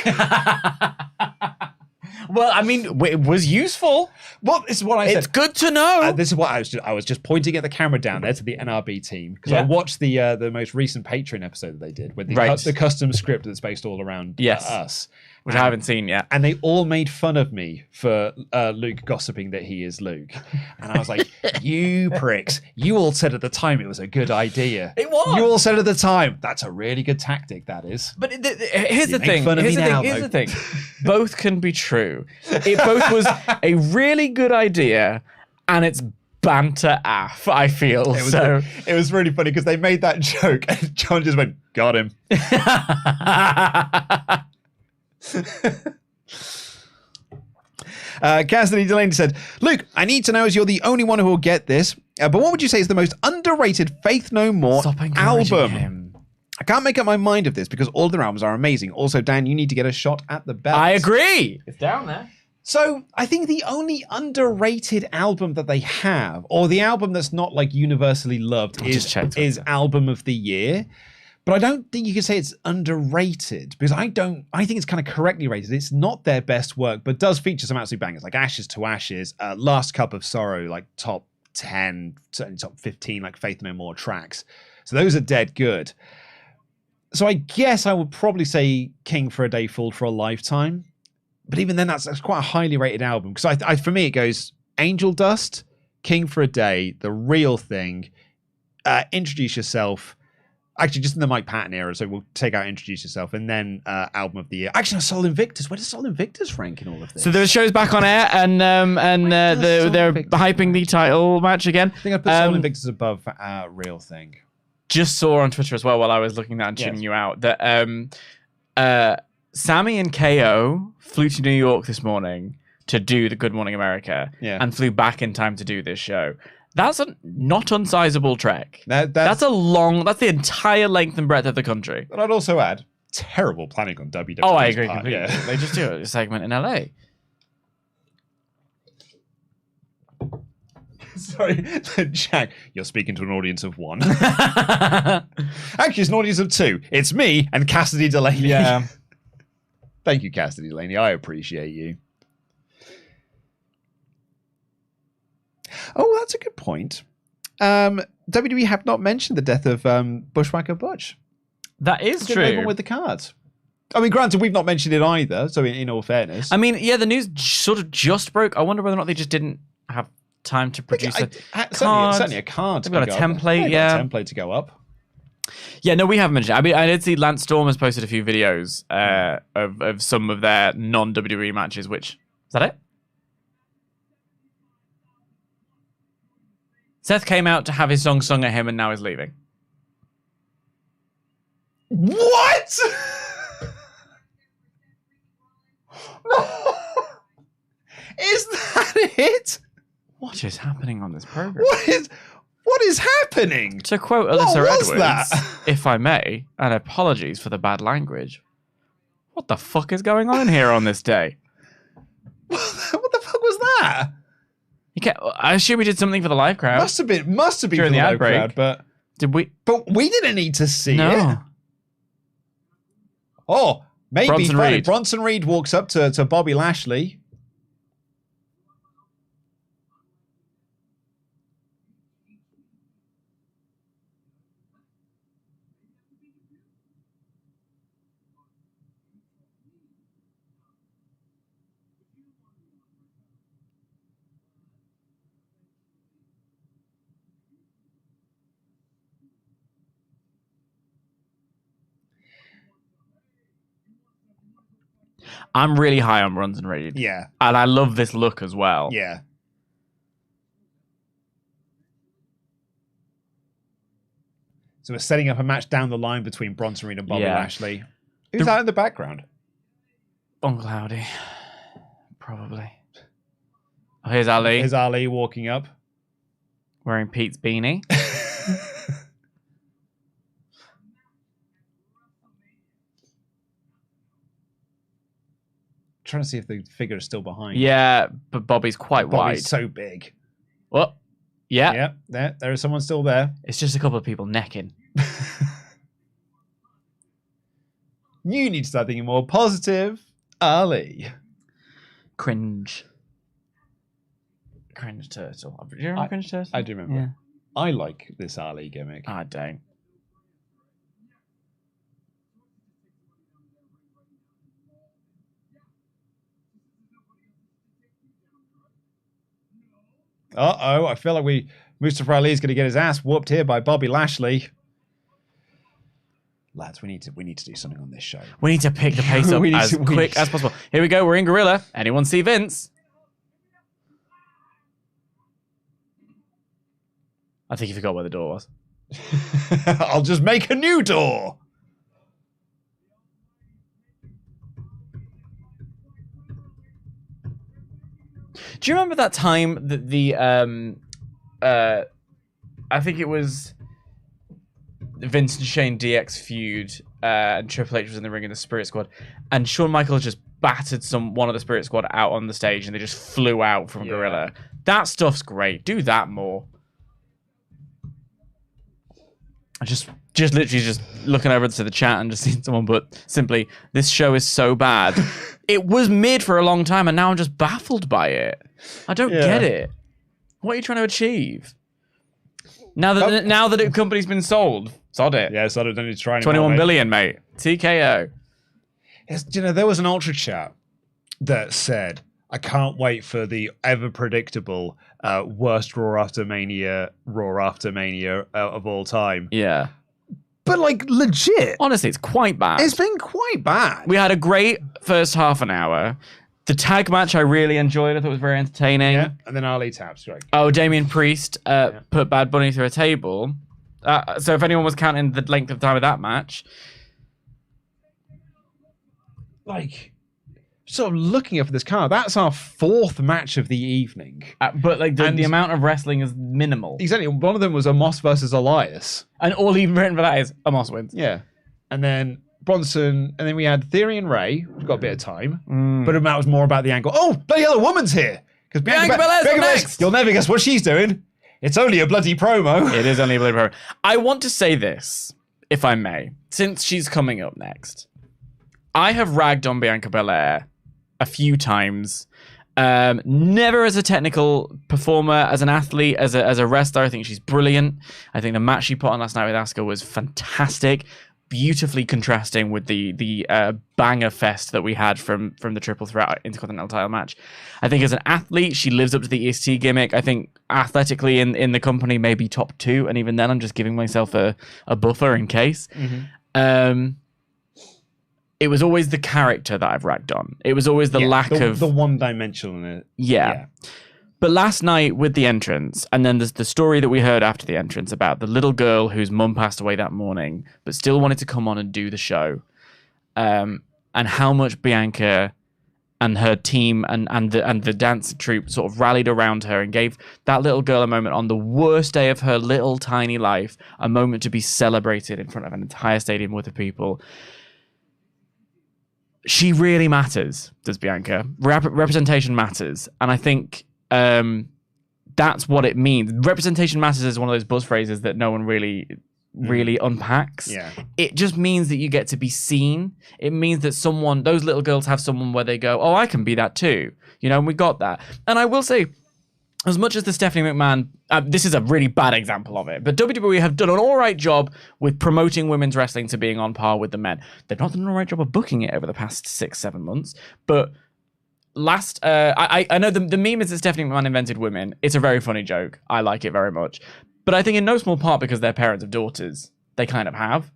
Well, I mean, it was useful. Well, this is what I said. It's good to know. This is what I was just pointing at the camera down there to the NRB team, because I watched the most recent Patreon episode that they did with the custom script that's based all around us. Which I haven't seen yet. And they all made fun of me for Luke gossiping that he is Luke. And I was like, you pricks. You all said at the time it was a good idea. It was. You all said at the time, that's a really good tactic, that is. But here's the thing. Here's the thing. Both can be true. It both was a really good idea, and it's banter af, I feel. It was really funny because they made that joke and John just went, got him. Cassidy Delaney said, Luke, I need to know, as you're the only one who will get this, but what would you say is the most underrated Faith No More album? Him. I can't make up my mind of this because all of their albums are amazing. Also, Dan, you need to get a shot at the belt. I agree. It's down there. So I think the only underrated album that they have, or the album that's not like universally loved, is Album of the Year. But I don't think you can say it's underrated, because I think it's kind of correctly rated. It's not their best work, but does feature some absolute bangers like Ashes to Ashes, Last Cup of Sorrow, like top 10, certainly top 15, like Faith No More tracks. So those are dead good. So I guess I would probably say King for a Day, Fool for a Lifetime. But even then, that's quite a highly rated album. Because for me, it goes Angel Dust, King for a Day, The Real Thing, Introduce Yourself. Actually, just in the Mike Patton era, so we'll take out Introduce Yourself, and then Album of the Year. Actually, no, Sol Invictus. Where does Sol Invictus rank in all of this? So the show's back on air, and they're hyping the title match again. I think I put Sol Invictus above Real Thing. Just saw on Twitter as well, while I was looking at and tuning you out, that Sami and KO flew to New York this morning to do the Good Morning America, and flew back in time to do this show. That's a not unsizable trek. That's the entire length and breadth of the country. But I'd also add, terrible planning on WWE. Oh, I agree completely. Yeah. They just do a segment in LA. Sorry, Jack, you're speaking to an audience of one. Actually, it's an audience of two. It's me and Cassidy Delaney. Yeah. Thank you, Cassidy Delaney. I appreciate you. Oh, that's a good point. WWE have not mentioned the death of Bushwhacker Butch. That is true. Even with the cards. I mean, granted, we've not mentioned it either, so in all fairness. I mean, yeah, the news sort of just broke. I wonder whether or not they just didn't have time to produce a card. Certainly a card. They've got a template, a template to go up. Yeah, no, we haven't mentioned it. I mean, I did see Lance Storm has posted a few videos of some of their non-WWE matches, which... Is that it? Seth came out to have his song sung at him and now is leaving. What? Is that it? What is happening on this program? What is happening? To quote Alyssa Edwards, if I may, and apologies for the bad language, what the fuck is going on in here on this day? What the fuck was that? I assume we did something for the live crowd. Must have been during for the ad break. Crowd, but did we? But we didn't need to see no. it. Oh, maybe Bronson Reed walks up to Bobby Lashley. I'm really high on Bronson Reed. Yeah. And I love this look as well. Yeah. So we're setting up a match down the line between Bronson Reed and Bobby Lashley. Who's that in the background? Uncle Howdy. Probably. Oh, here's Ali. Here's Ali walking up. Wearing Pete's beanie. Trying to see if the figure is still behind. Yeah, but Bobby's quite Bobby's wide. so big. What? Yeah. Yeah, there is someone still there. It's just a couple of people necking. You need to start thinking more positive. Ali. Cringe. Cringe Turtle. Do you remember Cringe Turtle? I do remember. Yeah. I like this Ali gimmick. I don't. Uh-oh, I feel like Mustafa Ali is going to get his ass whooped here by Bobby Lashley. Lads, we need to do something on this show. We need to pick the pace up as quick as possible. Here we go. We're in Gorilla. Anyone see Vince? I think you forgot where the door was. I'll just make a new door. Do you remember that time that I think it was Vince and Shane DX feud, and Triple H was in the ring in the Spirit Squad, and Shawn Michaels just battered one of the Spirit Squad out on the stage, and they just flew out from Gorilla. That stuff's great. Do that more. I just literally just looking over to the chat and just seeing someone put simply, "This show is so bad." It was mid for a long time, and now I'm just baffled by it. I don't get it. What are you trying to achieve? Now that the company's been sold, sod it. Yeah, sod it. Don't need to try anymore. 21 billion, mate. TKO. There was an Ultra chat that said, "I can't wait for the ever predictable worst Raw After Mania of all time." Yeah. But like legit, honestly, it's quite bad. It's been quite bad. We had a great first half an hour. The tag match I really enjoyed. I thought it was very entertaining. Yeah, and then Ali taps. Right. Oh, Damian Priest put Bad Bunny through a table. So if anyone was counting the length of time of that match, like, sort of looking up at this card, that's our fourth match of the evening. But like the amount of wrestling is minimal. Exactly. One of them was Omos versus Elias, and all even written for that is Omos wins. Yeah, and then Bronson, and then we had Theory and Ray. We've got a bit of time, but that was more about the angle. Oh, bloody hell, a woman's here because Bianca Belair's next. You'll never guess what she's doing. It's only a bloody promo. It is only a bloody promo. I want to say this, if I may, since she's coming up next. I have ragged on Bianca Belair a few times. Never as a technical performer, as an athlete, as a wrestler. I think she's brilliant. I think the match she put on last night with Asuka was fantastic, beautifully contrasting with the banger fest that we had from the Triple Threat Intercontinental title match. I think as an athlete, she lives up to the EST gimmick. I think athletically in the company, maybe top 2, and even then, I'm just giving myself a buffer in case. It was always the character that I've ragged on. It was always the lack of the one-dimensional in it. Yeah. But last night with the entrance, and then there's the story that we heard after the entrance about the little girl whose mum passed away that morning, but still wanted to come on and do the show, and how much Bianca and her team and the dance troupe sort of rallied around her and gave that little girl a moment on the worst day of her little tiny life, a moment to be celebrated in front of an entire stadium with the people. She really matters, does Bianca. Representation matters. And I think that's what it means. Representation matters is one of those buzz phrases that no one really unpacks. Yeah. It just means that you get to be seen. It means that those little girls have someone where they go, oh, I can be that too. And we got that. And I will say, as much as the Stephanie McMahon, this is a really bad example of it, but WWE have done an all right job with promoting women's wrestling to being on par with the men. They've not done an all right job of booking it over the past 6-7 months, but I know the meme is that Stephanie McMahon invented women. It's a very funny joke. I like it very much. But I think in no small part because they're parents of daughters, they kind of have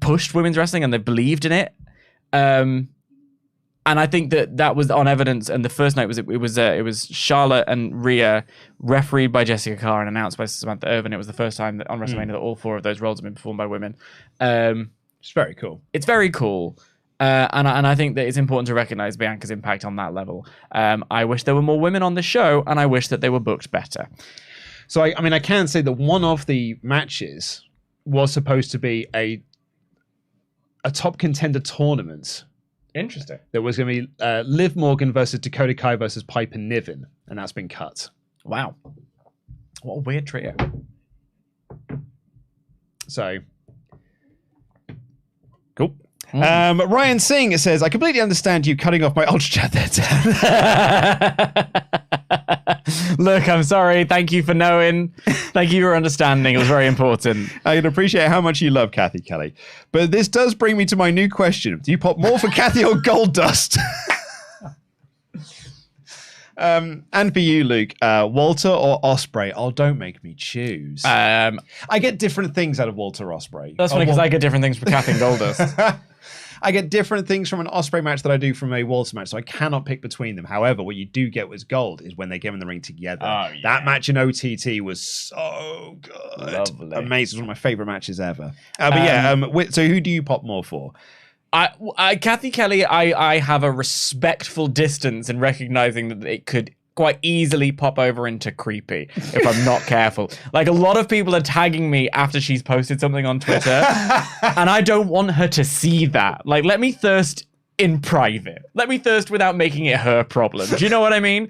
pushed women's wrestling and they've believed in it. And I think that was on evidence. And the first night it was Charlotte and Rhea, refereed by Jessica Carr and announced by Samantha Irvin. It was the first time that on WrestleMania that all 4 of those roles have been performed by women. It's very cool. It's very cool. And I think that it's important to recognize Bianca's impact on that level. I wish there were more women on the show, and I wish that they were booked better. So, I mean, I can say that one of the matches was supposed to be a top contender tournament. Interesting. There was going to be Liv Morgan versus Dakota Kai versus Piper Niven, and that's been cut. Wow. What a weird trio. So, cool. Ryan Singh says, I completely understand you cutting off my Ultra Chat there, Look, I'm sorry. Thank you for knowing. Thank you for understanding. It was very important. I can appreciate how much you love Kathy Kelly. But this does bring me to my new question. Do you pop more for Kathy or Gold Dust? And for you, Luke, Walter or Ospreay? Oh, don't make me choose. I get different things out of Walter Ospreay. That's funny because I get different things from Kathy and Goldust. I get different things from an Ospreay match that I do from a Walter match, so I cannot pick between them. However, what you do get with Gold is when they get in the ring together. Oh, yeah. That match in OTT was so good. Lovely. Amazing. It's one of my favorite matches ever. So who do you pop more for? Kathy Kelly, I have a respectful distance in recognizing that it could quite easily pop over into creepy if I'm not careful. Like, a lot of people are tagging me after she's posted something on Twitter, and I don't want her to see that. Like, let me thirst in private. Let me thirst without making it her problem. Do you know what I mean?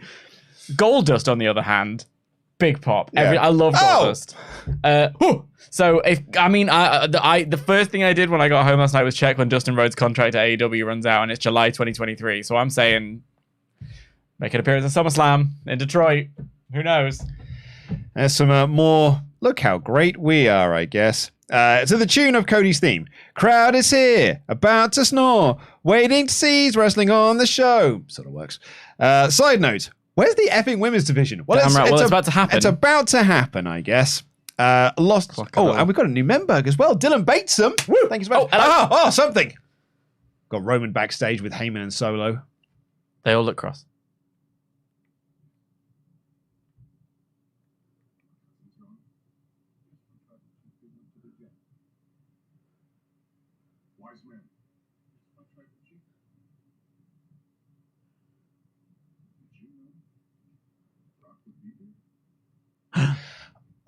Goldust, on the other hand, big pop. Yeah. I love Goldust. So the first thing I did when I got home last night was check when Dustin Rhodes' contract at AEW runs out, and it's July 2023. So I'm saying, make an appearance at SummerSlam in Detroit. Who knows? There's some more. Look how great we are, I guess. To the tune of Cody's theme. Crowd is here, about to snore, waiting to see who's wrestling on the show. Sort of works. Side note. Where's the effing women's division? Well, it's about to happen. It's about to happen, I guess. And we've got a new member as well. Dylan Batesum. Woo! Thank you so much. Something. Got Roman backstage with Heyman and Solo. They all look cross.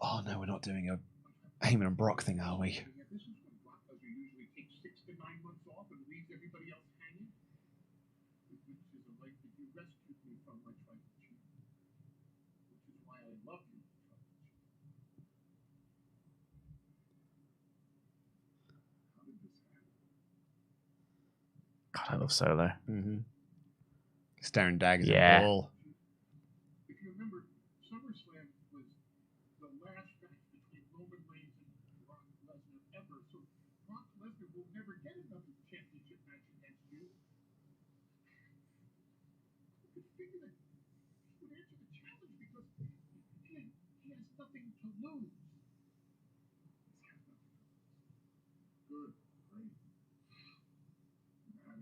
Oh no, we're not doing a Heyman and Brock thing, are we? This is when Brock Lesnar usually takes 6 to 9 months off and leaves everybody else hanging. Which is a life that you rescued me from, my tribal chief. Which is why I love you, tribal chief. How did this happen? God, I love Solo. Mm-hmm. Staring daggers at the wall. If you remember, SummerSlam was the last match between Roman Reigns and Brock Lesnar ever, so Brock Lesnar will never get another championship match against you. You could figure that he would answer the challenge because he has nothing to lose. Good, great. Matter.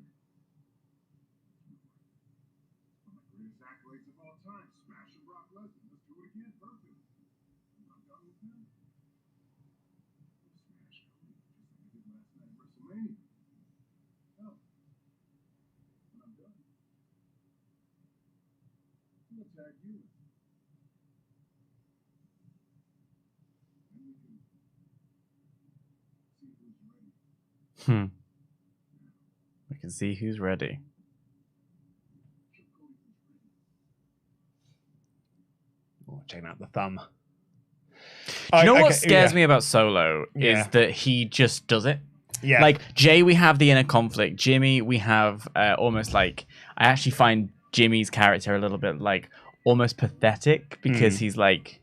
One of the greatest accolades of all time, smashing Brock Lesnar. Let's do it again, perfect. I'm done with him. Smash Cody, just like I did last night at WrestleMania. Hell, when I'm done, I'm gonna tag you. And we can see who's ready. We can see who's ready. Oh, checking out the thumb. Do you know what scares me about Solo is that he just does it. Yeah. Like, Jay, we have the inner conflict. Jimmy, we have almost like, I actually find Jimmy's character a little bit like almost pathetic because he's like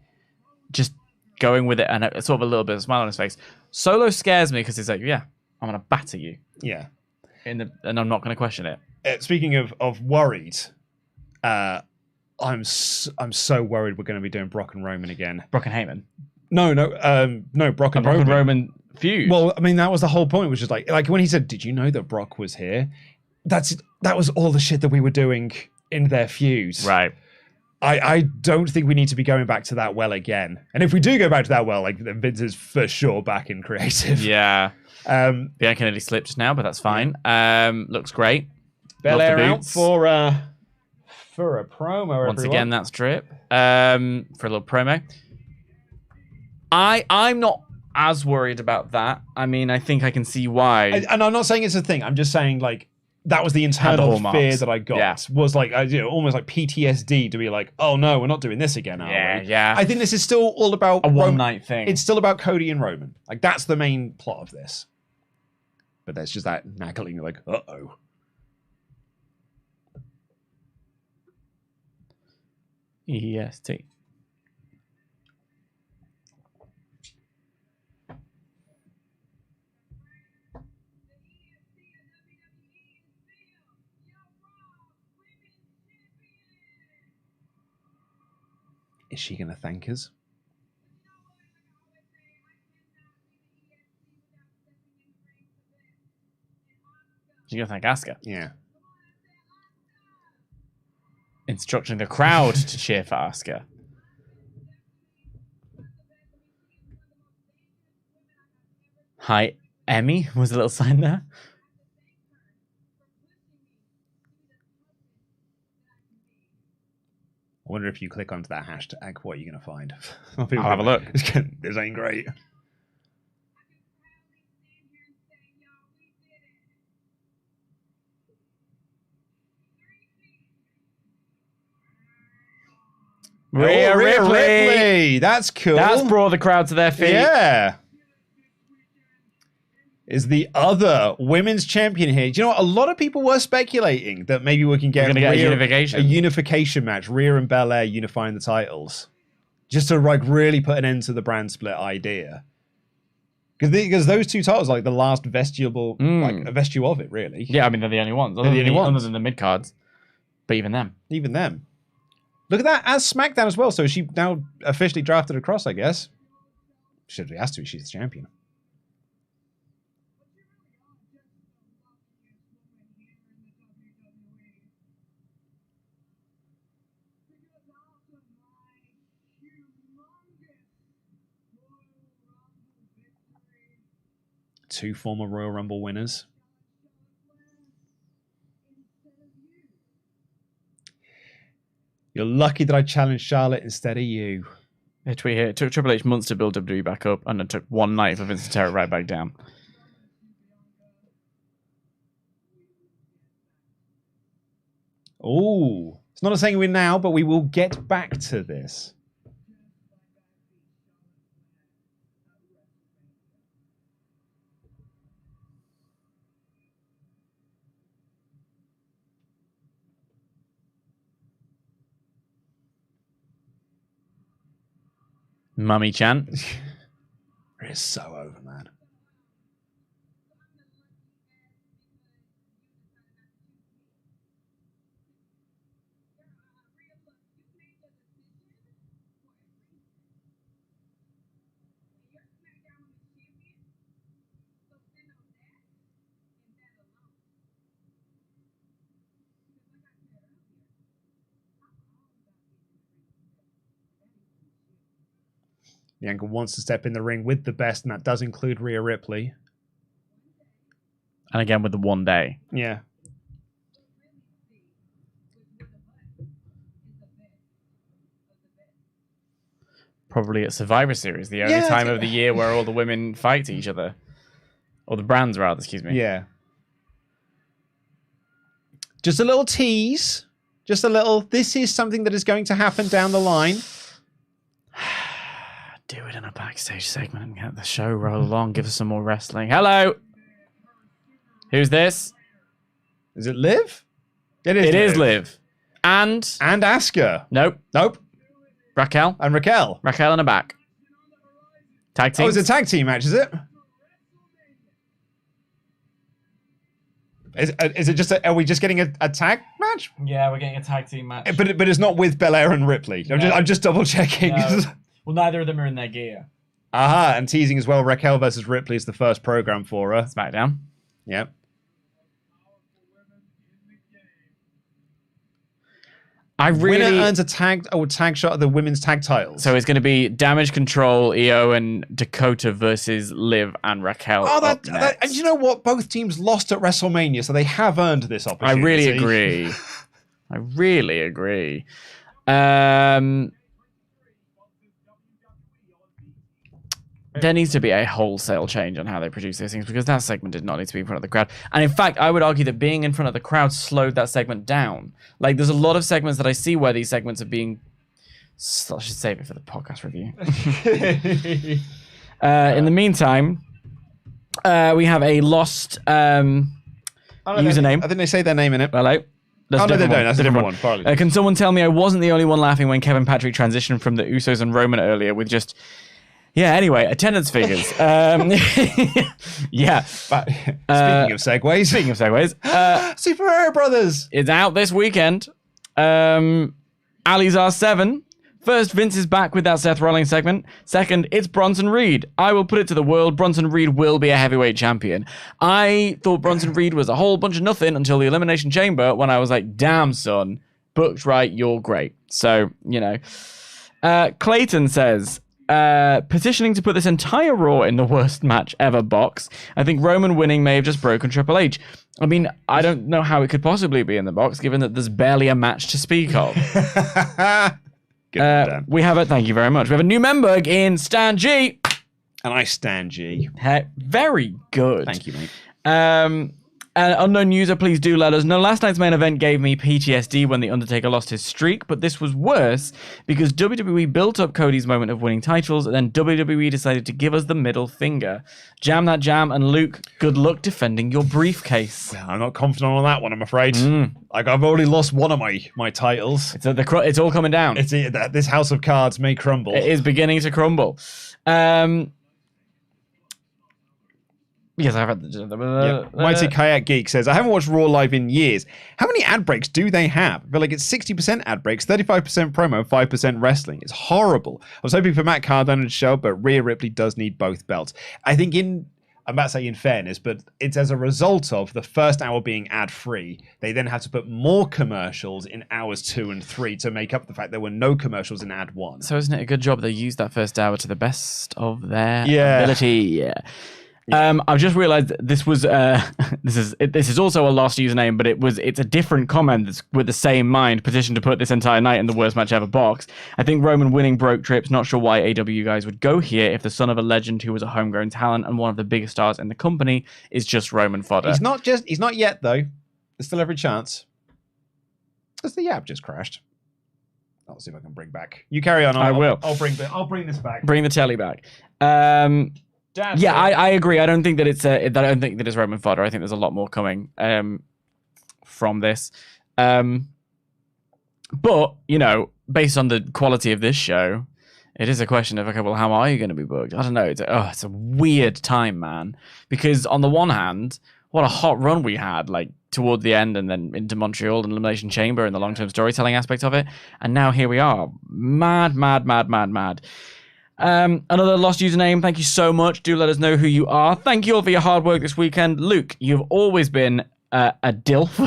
just going with it and sort of a little bit of a smile on his face. Solo scares me because he's like, yeah, I'm going to batter you. Yeah. And I'm not going to question it. Speaking of worried, I'm so worried we're going to be doing Brock and Roman again. Brock and Heyman. No, Brock and Roman. And Roman feud. Well, I mean, that was the whole point, which is like when he said, "Did you know that Brock was here?" that was all the shit that we were doing in their feud. Right. I don't think we need to be going back to that well again. And if we do go back to that well, like Vince is for sure back in creative. Yeah. Bianca nearly slipped now, but that's fine. Looks great. Belair out for a promo. Once again, that's drip. For a little promo. I'm not as worried about that. I mean, I think I can see why. And I'm not saying it's a thing. I'm just saying, like, that was the internal fear that I got. Yeah. Was like, almost like PTSD to be like, oh no, we're not doing this again, are we? Yeah. I think this is still all about a one-night thing. It's still about Cody and Roman. Like, that's the main plot of this. But there's just that nagging, like, uh-oh. EST. Is she going to thank us? She's going to thank Asuka. Yeah. Instructing the crowd to cheer for Asuka. Hi, Emmy, was a little sign there. I wonder if you click onto that hashtag, what are you going to find? I'll have a look. This ain't great. Rhea Ripley. That's cool. That's brought the crowd to their feet. Yeah. Is the other women's champion here. Do you know what? A lot of people were speculating that maybe we can get, a unification match. Rhea and Belair unifying the titles. Just to like really put an end to the brand split idea. Because those two titles are like the last vestige of it, really. Yeah, I mean, they're the only ones. Other than the mid-cards. But even them. Even them. Look at that, as SmackDown as well. So she now officially drafted across, I guess. Should be asked to. She's the champion. Two former Royal Rumble winners. You're lucky that I challenged Charlotte instead of you. A tweet here. It took Triple H months to build WWE back up, and it took one night for Vince to tear it right back down. Oh, it's not a saying we're now, but we will get back to this. Mummy Chan. It's so over, man. Bianca wants to step in the ring with the best, and that does include Rhea Ripley. And again with the one day. Yeah. Probably at Survivor Series, the only time of the year where all the women fight each other. Or the brands, rather, excuse me. Yeah. Just a little tease. Just a little, this is something that is going to happen down the line. Do it in a backstage segment and get the show roll along. Give us some more wrestling. Hello. Who's this? Is it Liv? It is Liv. And Asuka. Nope. Raquel. And Raquel. Raquel in the back. Tag team. Oh, it's a tag team match, is it? Is it just are we just getting a tag match? Yeah, we're getting a tag team match. But it's not with Belair and Ripley. I'm just double checking. No. Well, neither of them are in their gear. Aha, and teasing as well, Raquel versus Ripley is the first program for her. SmackDown. Yep. Winner earns a tag shot at the women's tag titles. So it's going to be Damage Control, Io and Dakota versus Liv and Raquel. And you know what? Both teams lost at WrestleMania, so they have earned this opportunity. I really agree. There needs to be a wholesale change on how they produce these things, because that segment did not need to be in front of the crowd. And in fact, I would argue that being in front of the crowd slowed that segment down. Like, there's a lot of segments that I see where these segments are being... I should save it for the podcast review. In the meantime, we have a lost username. I think they say their name in it. Hello? They don't. That's a different one. Can someone tell me I wasn't the only one laughing when Kevin Patrick transitioned from the Usos and Roman earlier with just... Yeah, anyway, attendance figures. Yeah. But, speaking of segues. Super Mario Brothers. It's out this weekend. Ali's R7. First, Vince is back with that Seth Rollins segment. Second, it's Bronson Reed. I will put it to the world, Bronson Reed will be a heavyweight champion. I thought Bronson Reed was a whole bunch of nothing until the Elimination Chamber, when I was like, damn, son, booked right, you're great. So, you know. Clayton says... petitioning to put this entire Raw in the worst match ever box. I think Roman winning may have just broken Triple H. I mean, I don't know how it could possibly be in the box, given that there's barely a match to speak of. We have thank you very much. We have a new member in Stan G. And I Stan G. Very good. Thank you, mate. Unknown user, please do let us know. Last night's main event gave me PTSD when The Undertaker lost his streak, but this was worse because WWE built up Cody's moment of winning titles, and then WWE decided to give us the middle finger. Jam that jam, and Luke, good luck defending your briefcase. I'm not confident on that one, I'm afraid. Like, I've already lost one of my titles. It's all coming down. This house of cards may crumble. It is beginning to crumble. Yes, I have. Mighty Kayak Geek says, I haven't watched Raw live in years. How many ad breaks do they have? I feel like it's 60% ad breaks, 35% promo, 5% wrestling. It's horrible. I was hoping for Matt Cardona to show up, but Rhea Ripley does need both belts. I think I'm about to say in fairness, but it's as a result of the first hour being ad-free. They then have to put more commercials in hours 2 and 3 to make up the fact there were no commercials in ad 1. So isn't it a good job they used that first hour to the best of their ability? Yeah. I've just realized this was this is also a lost username, but it's a different comment that's with the same mind. Petition to put this entire night in the worst match ever box. I think Roman winning broke trips. Not sure why AW guys would go here if the son of a legend who was a homegrown talent and one of the biggest stars in the company is just Roman fodder. He's not yet though. There's still every chance. Because the app just crashed. I'll see if I can bring back. You carry on. I will. I'll bring this back. Bring the telly back. I agree. I don't think that it's Roman fodder. I think there's a lot more coming from this. But you know, based on the quality of this show, it is a question of, okay, well, how are you going to be booked? I don't know. It's a weird time, man. Because on the one hand, what a hot run we had, like toward the end, and then into Montreal and Elimination Chamber and the long-term storytelling aspect of it, and now here we are, mad. Another lost username, thank you so much. Do let us know who you are. Thank you all for your hard work this weekend. Luke, you've always been a DILF.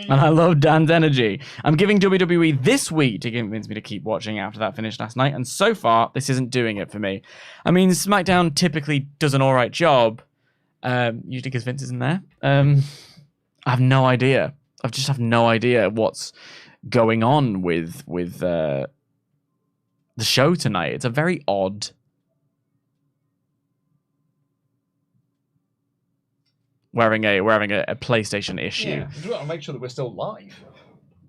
And I love Dan's energy. I'm giving WWE this week to convince me to keep watching after that finished last night, and so far, this isn't doing it for me. I mean, SmackDown typically does an alright job, usually because Vince isn't there. I have no idea. I just have no idea what's going on with the show tonight. It's a very odd. Wearing a PlayStation issue. Yeah, we want to make sure that we're still live.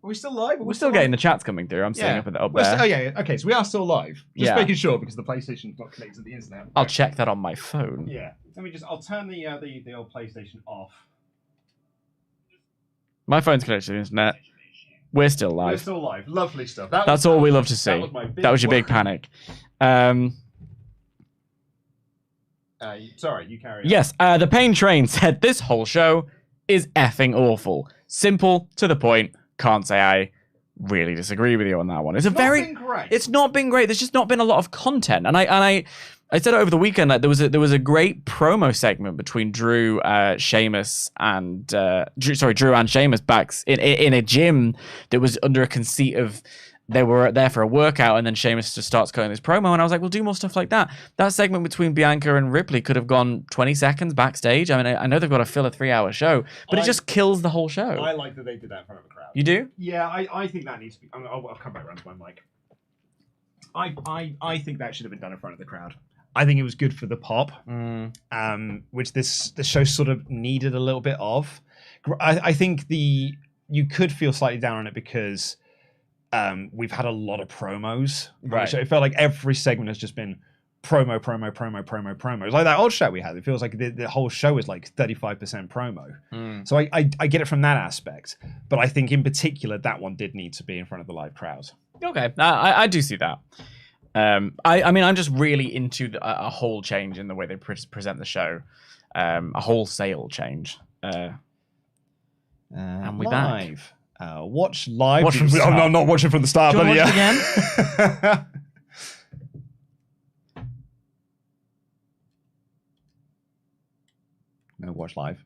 Are we still live? We're still getting the chats coming through. I'm seeing up there. Okay, so we are still live. Just making sure because the PlayStation's not connected to the internet. I'll check that on my phone. Yeah. I'll turn the old PlayStation off. My phone's connected to the internet. We're still live. We're still live. Lovely stuff. That's all we love to see. That was your big panic. Sorry, you carry on. Yes, the Pain Train said this whole show is effing awful. Simple, to the point. Can't say I really disagree with you on that one. It's not been great. There's just not been a lot of content. And I said it over the weekend. Like there was a great promo segment between Drew, Sheamus, and Drew and Sheamus back in a gym that was under a conceit of they were there for a workout, and then Sheamus just starts cutting his promo, and I was like, we'll do more stuff like that. That segment between Bianca and Ripley could have gone 20 seconds backstage. I mean, I know they've got to fill a 3-hour show, but it just kills the whole show. I like that they did that in front of the crowd. You do? Yeah, I think that needs to be... I'll come back around to my mic. I think that should have been done in front of the crowd. I think it was good for the pop, which this show sort of needed a little bit of. I think you could feel slightly down on it because we've had a lot of promos. Right. So it felt like every segment has just been promo. It's like that old show we had. It feels like the whole show is like 35% promo. So I get it from that aspect. But I think in particular, that one did need to be in front of the live crowd. Okay, I do see that. I mean, I'm just really into a whole change in the way they present the show. A wholesale change. And we're live. Watch live. Watch from the I'm start. not watching from the start, Do you but want to yeah. watch it again? No, watch live.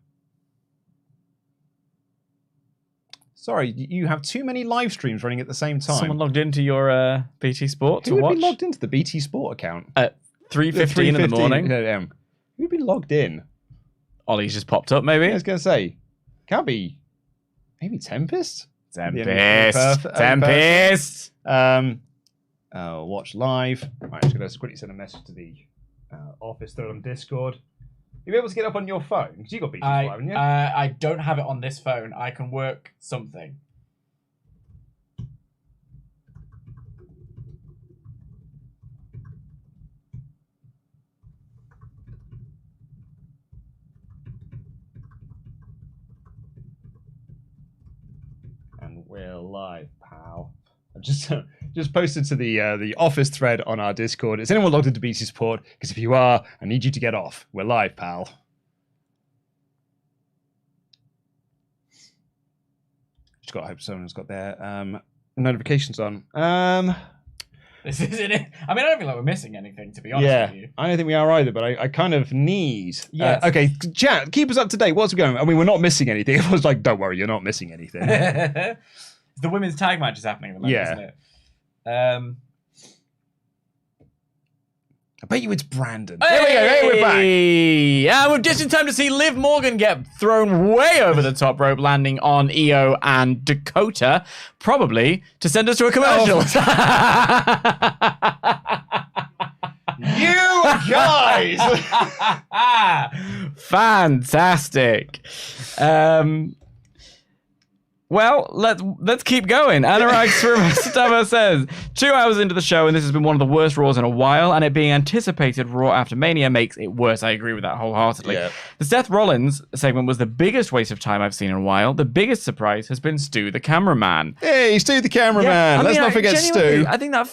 Sorry, you have too many live streams running at the same time. Someone logged into your BT Sport to Who would watch be logged into the BT Sport account? at 3:15 in the morning. AM. Who would be logged in? Ollie's just popped up, maybe. I was going to say, can't be. Maybe Tempest? Tempest. Watch live. Right, I'm just going to quickly send a message to the office thread on Discord. You'll be able to get up on your phone because you got BT Sport, haven't you? I don't have it on this phone. I can work something. And we're live, pal. I've just posted to the office thread on our Discord. Is anyone logged into BT Support? Because if you are, I need you to get off. We're live, pal. Just got to hope someone's got their notifications on. This isn't it. I mean, I don't feel like we're missing anything, to be honest with you. I don't think we are either, but I kind of need... Yes. Okay, chat, keep us up to date. What's going on? I mean, we're not missing anything. It was like, don't worry, you're not missing anything. The women's tag match is happening at the moment, isn't it? I bet you it's Brandon. Hey! There we go. Hey, we're back. Yeah, we're just in time to see Liv Morgan get thrown way over the top rope, landing on Io and Dakota, probably to send us to a commercial. You guys! Fantastic. Well, let's keep going. Anurag Srivastava says, 2 hours into the show, and this has been one of the worst Raws in a while, and it being anticipated Raw After Mania makes it worse. I agree with that wholeheartedly. Yeah. The Seth Rollins segment was the biggest waste of time I've seen in a while. The biggest surprise has been Stu the cameraman. Hey, Stu the cameraman. Let's not forget Stu. I think that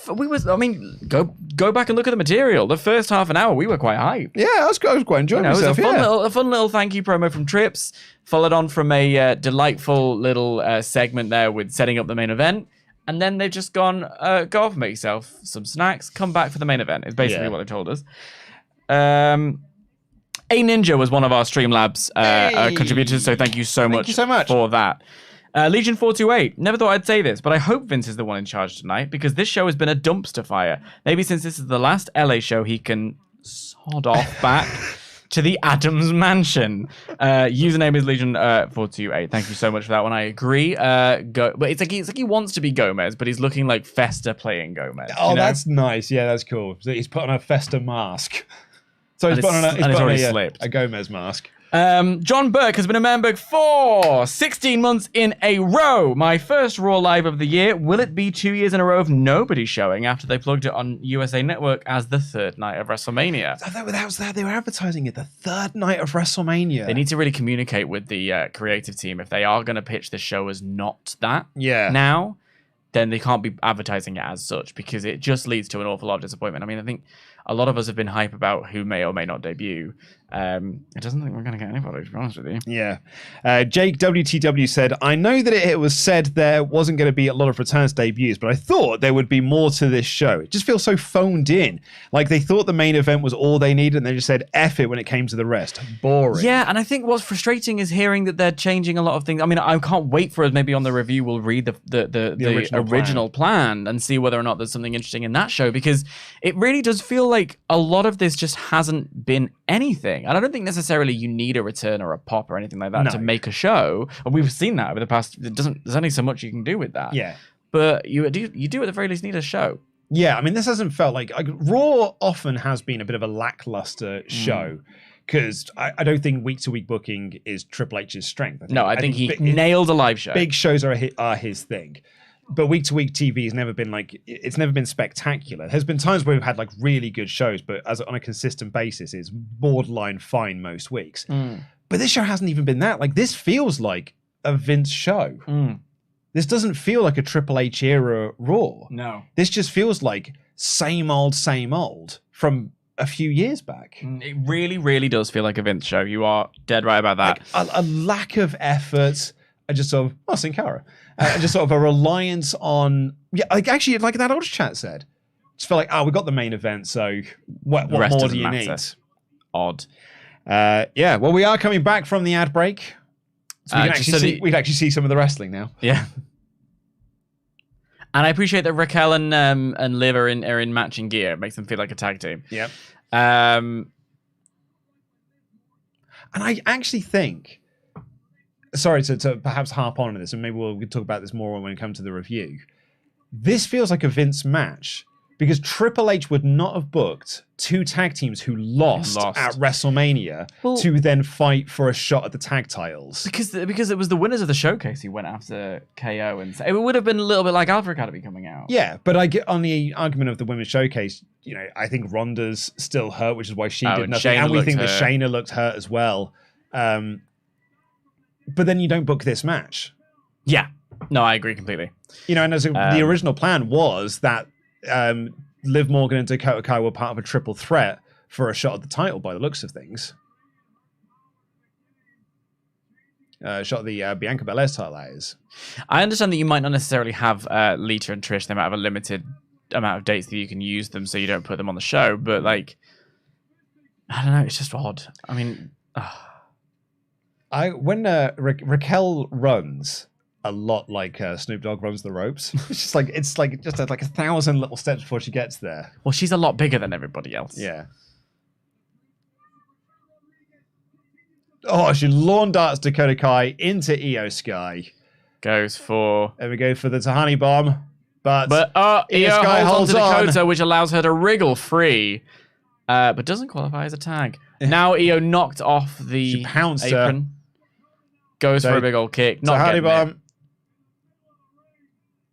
go back and look at the material. The first half an hour, we were quite hyped. Yeah, I was quite enjoying myself. It was a fun little thank you promo from Trips, followed on from a delightful little segment there with setting up the main event. And then they've just gone, go off and make yourself some snacks, come back for the main event, is basically what they've told us. A Ninja was one of our Streamlabs contributors, so thank you so much for that. Legion 428, never thought I'd say this, but I hope Vince is the one in charge tonight, because this show has been a dumpster fire. Maybe since this is the last LA show, he can sod off back to the Adams Mansion. Username is Legion 428. Thank you so much for that one. I agree. But it's like he wants to be Gomez, but he's looking like Festa playing Gomez. Oh, you know? That's nice. Yeah, that's cool. So he's put on a Festa mask. So he's put on a Gomez mask. John Burke has been a Manberg for 16 months in a row. My first Raw Live of the year. Will it be 2 years in a row of nobody showing after they plugged it on USA Network as the third night of WrestleMania? That was that. They were advertising it the third night of WrestleMania. They need to really communicate with the creative team. If they are going to pitch the show as not that now, then they can't be advertising it as such, because it just leads to an awful lot of disappointment. I mean, I think a lot of us have been hype about who may or may not debut. It doesn't think we're going to get anybody, to be honest with you. Yeah. Jake WTW said, I know that it was said there wasn't going to be a lot of returns debuts, but I thought there would be more to this show. It just feels so phoned in. Like they thought the main event was all they needed, and they just said F it when it came to the rest. Boring. Yeah, and I think what's frustrating is hearing that they're changing a lot of things. I mean, I can't wait for us, maybe on the review, we'll read the original plan and see whether or not there's something interesting in that show, because it really does feel like a lot of this just hasn't been anything. And I don't think necessarily you need a return or a pop or anything like that to make a show. And we've seen that over the past. There's only so much you can do with that. Yeah. But you do at the very least need a show. Yeah, I mean, this hasn't felt like Raw often has been a bit of a lackluster show, because I don't think week-to-week booking is Triple H's strength. I think he nailed a live show. Big shows are his thing. But week-to-week TV has never been it's never been spectacular. There's been times where we've had like really good shows, but on a consistent basis, it's borderline fine most weeks. But this show hasn't even been that. Like, this feels like a Vince show. This doesn't feel like a Triple H era Raw. No. This just feels like same old from a few years back. It really, really does feel like a Vince show. You are dead right about that. Like a lack of effort. Just sort of, Sin Cara. Just sort of a reliance on, like that old chat said. Just feel like, we got the main event, so what more do you need? Odd. Well, we are coming back from the ad break. So we can actually see some of the wrestling now. Yeah. And I appreciate that Raquel and Liv are in matching gear. It makes them feel like a tag team. Yep. And I actually think, sorry to perhaps harp on this, and maybe we'll talk about this more when we come to the review. This feels like a Vince match, because Triple H would not have booked two tag teams who lost. At WrestleMania to then fight for a shot at the tag titles. Because it was the winners of the showcase who went after KO, and it would have been a little bit like Alpha Academy coming out. Yeah, but I get on the argument of the women's showcase. I think Ronda's still hurt, which is why she did nothing, and we think that Shayna looked hurt as well. But then you don't book this match. Yeah, no, I agree completely. And the original plan was that Liv Morgan and Dakota Kai were part of a triple threat for a shot at the title, by the looks of things. Shot at the Bianca Belair's title, that is. I understand that you might not necessarily have Lita and Trish. They might have a limited amount of dates that you can use them, so you don't put them on the show. But like, I don't know, it's just odd. I mean, when Raquel runs a lot like Snoop Dogg runs the ropes. It's like 1,000 little steps before she gets there. Well, she's a lot bigger than everybody else. Yeah. Oh, she lawn darts Dakota Kai into Io Sky. Goes for... There we go for the Tahani bomb. But Io Sky holds on to Dakota, which allows her to wriggle free. But doesn't qualify as a tag. Now Io knocked off the apron. Her. Goes for a big old kick. Tahani bomb.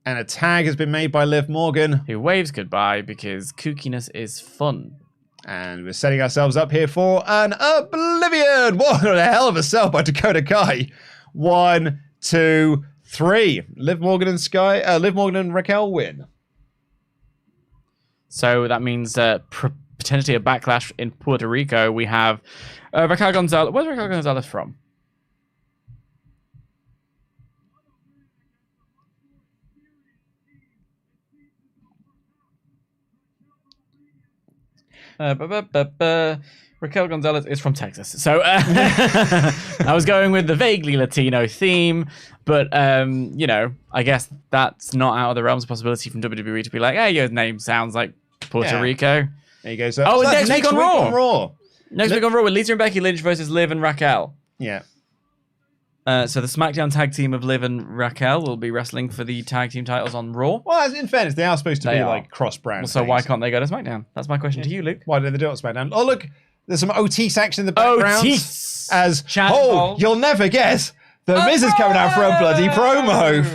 And a tag has been made by Liv Morgan, who waves goodbye because kookiness is fun. And we're setting ourselves up here for an Oblivion. What a hell of a sell by Dakota Kai. 1, 2, 3. Liv Morgan and Raquel win. So that means potentially a backlash in Puerto Rico. We have Raquel Gonzalez. Where's Raquel Gonzalez from? Raquel Gonzalez is from Texas. So I was going with the vaguely Latino theme, but I guess that's not out of the realms of possibility from WWE to be like, hey, your name sounds like Puerto Rico. There you go. So next week on Raw. Next week on Raw with Lita and Becky Lynch versus Liv and Raquel. Yeah. So the SmackDown tag team of Liv and Raquel will be wrestling for the tag team titles on Raw. Well, in fairness, they are supposed to be like cross-brand. Well, so why can't they go to SmackDown? That's my question to you, Luke. Why don't they do it on SmackDown? Oh, look, there's some Otis action in the background. Otis! As, you'll never guess, the Miz is coming out for a bloody promo.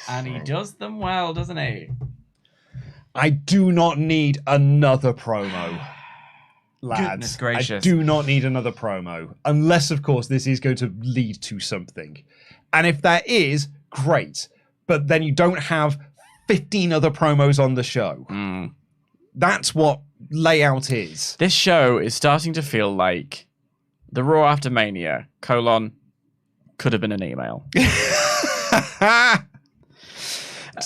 And he does them well, doesn't he? I do not need another promo. Lads, goodness gracious. I do not need another promo. Unless, of course, this is going to lead to something. And if that is, great. But then you don't have 15 other promos on the show. That's what layout is. This show is starting to feel like the Raw After Mania, could have been an email.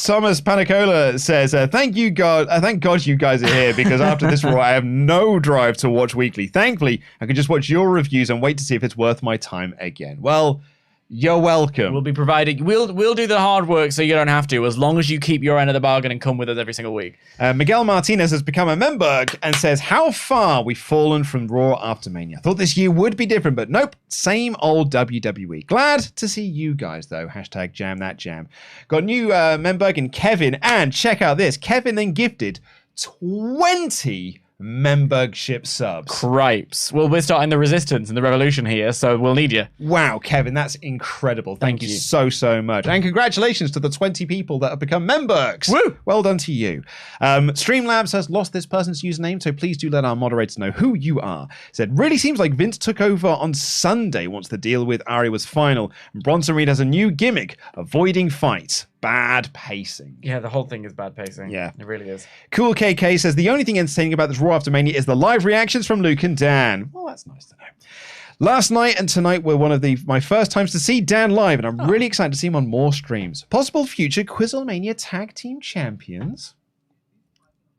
Thomas Panicola says, thank God you guys are here, because after this Raw, I have no drive to watch weekly. Thankfully, I can just watch your reviews and wait to see if it's worth my time again. Well, you're welcome. We'll be providing. We'll do the hard work so you don't have to, as long as you keep your end of the bargain and come with us every single week. Miguel Martinez has become a member and says, how far we've fallen from Raw After Mania. I thought this year would be different, but nope, same old WWE. Glad to see you guys, though. Hashtag jam that jam. Got new member and Kevin, and check out this. Kevin then gifted 20 membership subs. Cripes. Well, we're starting the resistance and the revolution here, so we'll need you. Wow, Kevin, that's incredible. Thank you so much. And congratulations to the 20 people that have become members. Woo! Well done to you. Streamlabs has lost this person's username, so please do let our moderators know who you are. Said, really seems like Vince took over on Sunday once the deal with Ari was final. And Bronson Reed has a new gimmick, avoiding fights. Bad pacing. Yeah, the whole thing is bad pacing. Yeah. It really is. Cool KK says, the only thing entertaining about this Raw After Mania is the live reactions from Luke and Dan. Well, that's nice to know. Last night and tonight were one of my first times to see Dan live, and I'm really excited to see him on more streams. Possible future Quizlemania Tag Team Champions?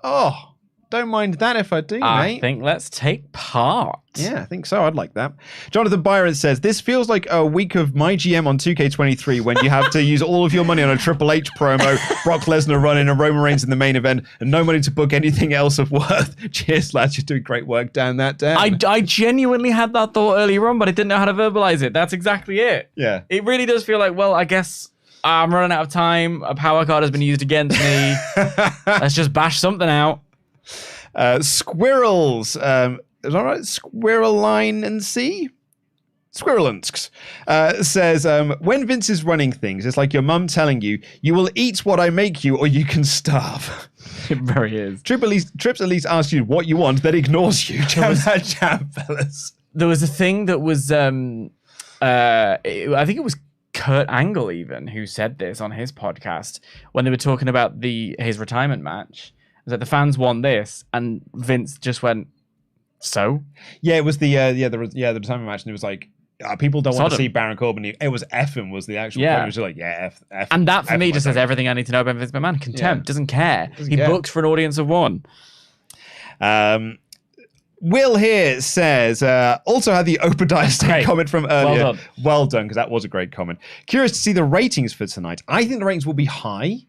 Oh, don't mind that if I do, mate. I think let's take part. Yeah, I think so. I'd like that. Jonathan Byron says, this feels like a week of my GM on 2K23 when you have to use all of your money on a Triple H promo, Brock Lesnar run-in, and Roman Reigns in the main event, and no money to book anything else of worth. Cheers, lads. You're doing great work down that down. I genuinely had that thought earlier on, but I didn't know how to verbalize it. That's exactly it. Yeah. It really does feel like, well, I guess I'm running out of time. A power card has been used against me. Let's just bash something out. Squirrels. Is that right? Squirrel Line and C? Squirrelinsks says, when Vince is running things, it's like your mum telling you, you will eat what I make you or you can starve. It very is. Trips at least asks you what you want, then ignores you. Jam that jam, fellas. There was a thing that was, I think it was Kurt Angle even who said this on his podcast when they were talking about his retirement match. It was like the fans want this, and Vince just went, so? Yeah, it was the retirement match, and it was like, people don't want to see Baron Corbin. It was effing was the actual point. It was just like, yeah, F. And that for me just says everything I need to know about Vince McMahon. Contempt, doesn't care. He books for an audience of one. Will here says, also had the Oprah Diastole comment from earlier. Well done, because that was a great comment. Curious to see the ratings for tonight. I think the ratings will be high.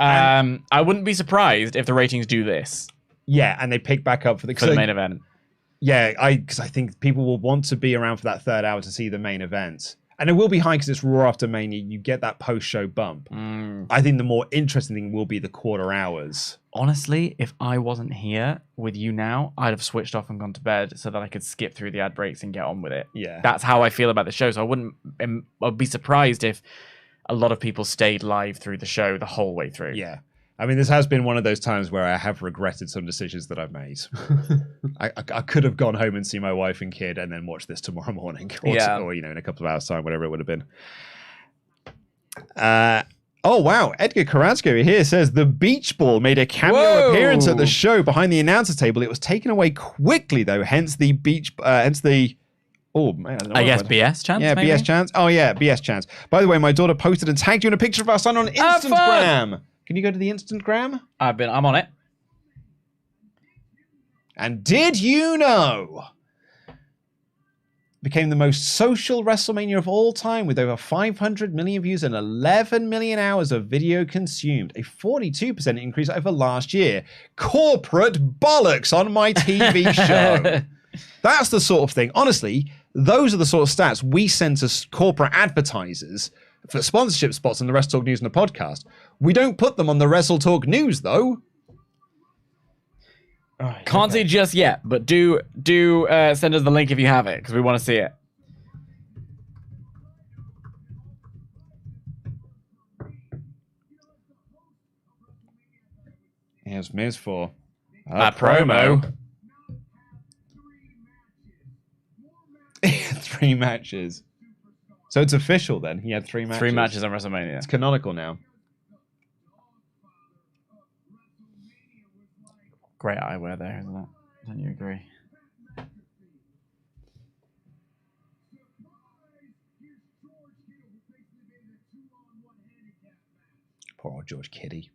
I wouldn't be surprised if the ratings do this. Yeah, and they pick back up for the main event. Yeah, because I think people will want to be around for that third hour to see the main event. And it will be high because it's Raw After Mania. You get that post-show bump. I think the more interesting thing will be the quarter hours. Honestly, if I wasn't here with you now, I'd have switched off and gone to bed so that I could skip through the ad breaks and get on with it. Yeah. That's how I feel about the show. So I'd be surprised if a lot of people stayed live through the show the whole way through. Yeah. I mean, this has been one of those times where I have regretted some decisions that I've made. I could have gone home and seen my wife and kid and then watch this tomorrow morning. Or in a couple of hours' time, whatever it would have been. Oh, wow. Edgar Carrasco here says, the Beach Ball made a cameo appearance at the show behind the announcer table. It was taken away quickly, though, hence the Oh, man. I guess BS chance? Yeah, maybe? BS chance. Oh, yeah, BS chance. By the way, my daughter posted and tagged you in a picture of our son on Instagram. Can you go to the Instagram? I'm on it. And did you know? Became the most social WrestleMania of all time with over 500 million views and 11 million hours of video consumed. A 42% increase over last year. Corporate bollocks on my TV show. That's the sort of thing. Honestly, those are the sort of stats we send to corporate advertisers for sponsorship spots on the WrestleTalk News and the podcast. We don't put them on the WrestleTalk News, though. Can't see just yet, but do send us the link if you have it, because we want to see it. Here's Miz for a promo. 3 matches. So it's official then. He had 3 matches. 3 matches on WrestleMania. It's canonical now. Great eyewear there, isn't it? Don't you agree? Poor old George Kitty.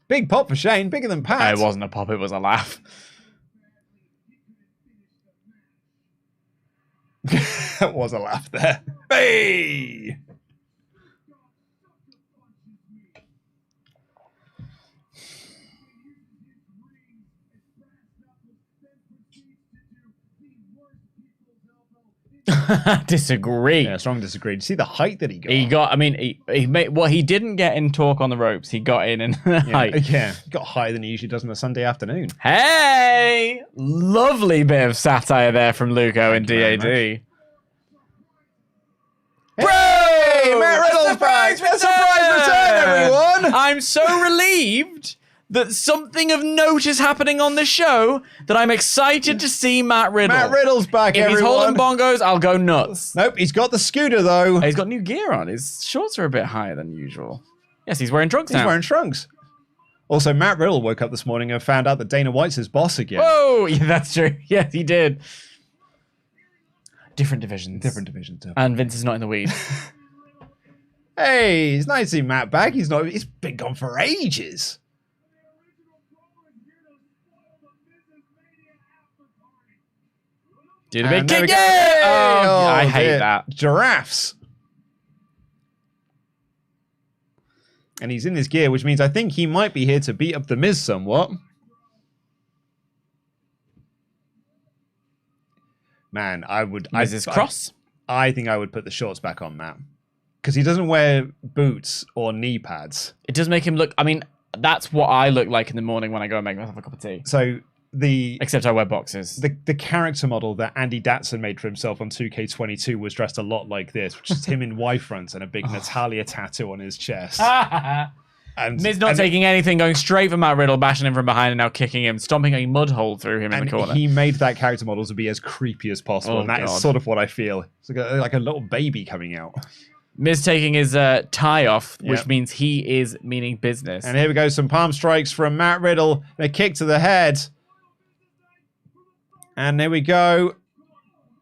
Big pop for Shane, bigger than Pat. It wasn't a pop, it was a laugh. That was a laugh there. Hey! Disagree. Yeah, strong disagree. See the height that he got? He got, I mean, he made, what he didn't get in talk on the ropes, he got in height. Yeah, he got higher than he usually does on a Sunday afternoon. Hey! Lovely bit of satire there from Luco and DAD. Hey, Matt Riddle's back! A surprise return, everyone! I'm so relieved that something of note is happening on the show that I'm excited to see Matt Riddle. Matt Riddle's back, If everyone. he's holding bongos, I'll go nuts. Nope, he's got the scooter, though. He's got new gear on. His shorts are a bit higher than usual. Yes, he's wearing trunks now. He's wearing trunks. Also, Matt Riddle woke up this morning and found out that Dana White's his boss again. Whoa! Yeah, that's true. Yes, he did. Different divisions. Different divisions. And Vince is not in the weed. Hey, it's nice to see Matt back. He's been gone for ages. Do the big And there kick. we go. Yeah! Oh, I hate dear. that. Giraffes. And he's in his gear, which means I think he might be here to beat up the Miz somewhat. Man, I would. Miz's cross. I think I would put the shorts back on Matt. Because he doesn't wear boots or knee pads. It does make him look. I mean, that's what I look like in the morning when I go and make myself a cup of tea. So Except I wear boxes. the character model that Andy Datson made for himself on 2K22 was dressed a lot like this, which is him in Y-fronts and a big Natalia tattoo on his chest. And Miz not taking anything, going straight for Matt Riddle, bashing him from behind and now kicking him, stomping a mud hole through him in the corner. He made that character model to be as creepy as possible, Oh, and that is God. sort of what I feel. It's like a little baby coming out. Miz taking his tie off, which Yep. means he is meaning business. And here we go, some palm strikes from Matt Riddle, and a kick to the head. And there we go.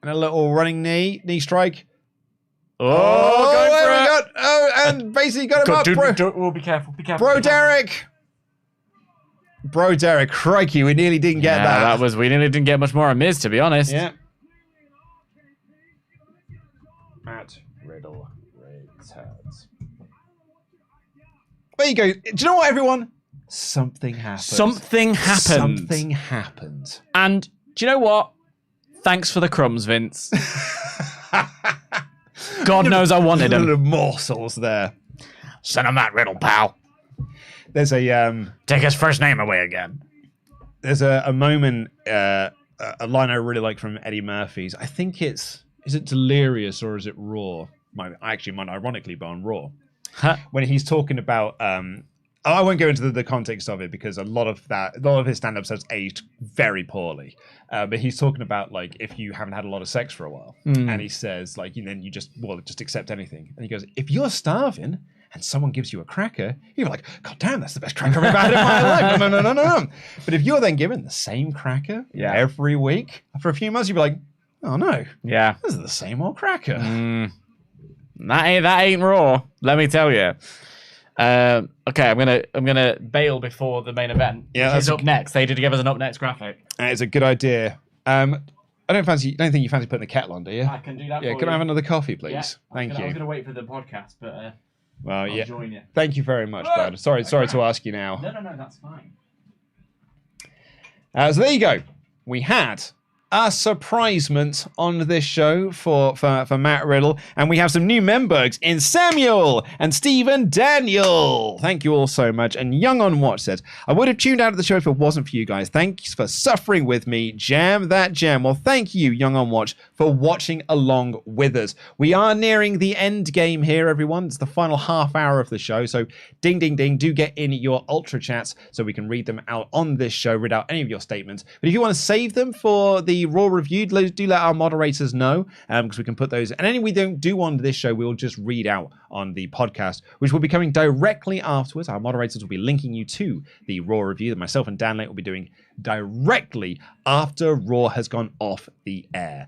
And a little running knee strike. oh, going there for we it. go. Oh, and basically got him up. Oh, be careful, be careful. Bro Derek. Bro Derek, crikey, we nearly didn't get that. We nearly didn't get much more on Miz, to be honest. Yeah. Matt Riddle returns. There you go. Do you know what, everyone? Something happened. Something happened. Something happened. And do you know what? Thanks for the crumbs, Vince. God knows I wanted Little him. morsels there. Send him Matt Riddle, pal. There's a Take his first name away again. there's a moment, a line I really like from Eddie Murphy's. I think is it Delirious or is it Raw? Might ironically be on Raw. Huh? When he's talking about I won't go into the context of it because a lot of his stand-ups has aged very poorly. But he's talking about like if you haven't had a lot of sex for a while, and he says like then you just accept anything. And he goes, if you're starving and someone gives you a cracker, you're like, God damn, that's the best cracker I've ever had in my life. No. But if you're then given the same cracker every week for a few months, you'd be like, oh no, Yeah. this is the same old cracker. That ain't Raw, let me tell you. Okay, I'm gonna bail before the main event. Yeah, It's that's up next. They did give us an up next graphic. It's a good idea. I don't think you fancy putting the kettle on, do you? I can do that. Yeah, for can you. I have another coffee, please? Yeah, Thank I was you. gonna wait for the podcast, but Well, I'll yeah. join you. Thank you very much, bud. Sorry to ask you now. No, that's fine. So there you go. We had a surprisement on this show for Matt Riddle, and we have some new members in Samuel and Stephen Daniel. Thank you all so much. And Young on Watch said, I would have tuned out of the show if it wasn't for you guys. Thanks for suffering with me. Jam that jam. Well, thank you, Young on Watch, for watching along with us. We are nearing the end game here, everyone. It's the final half hour of the show. So ding, ding, ding. Do get in your ultra chats so we can read them out on this show, read out any of your statements. But if you want to save them for the the Raw review, do let our moderators know, because we can put those. And any we don't do on this show, we'll just read out on the podcast, which will be coming directly afterwards. Our moderators will be linking you to the Raw review that myself and Dan Lake will be doing directly after Raw has gone off the air.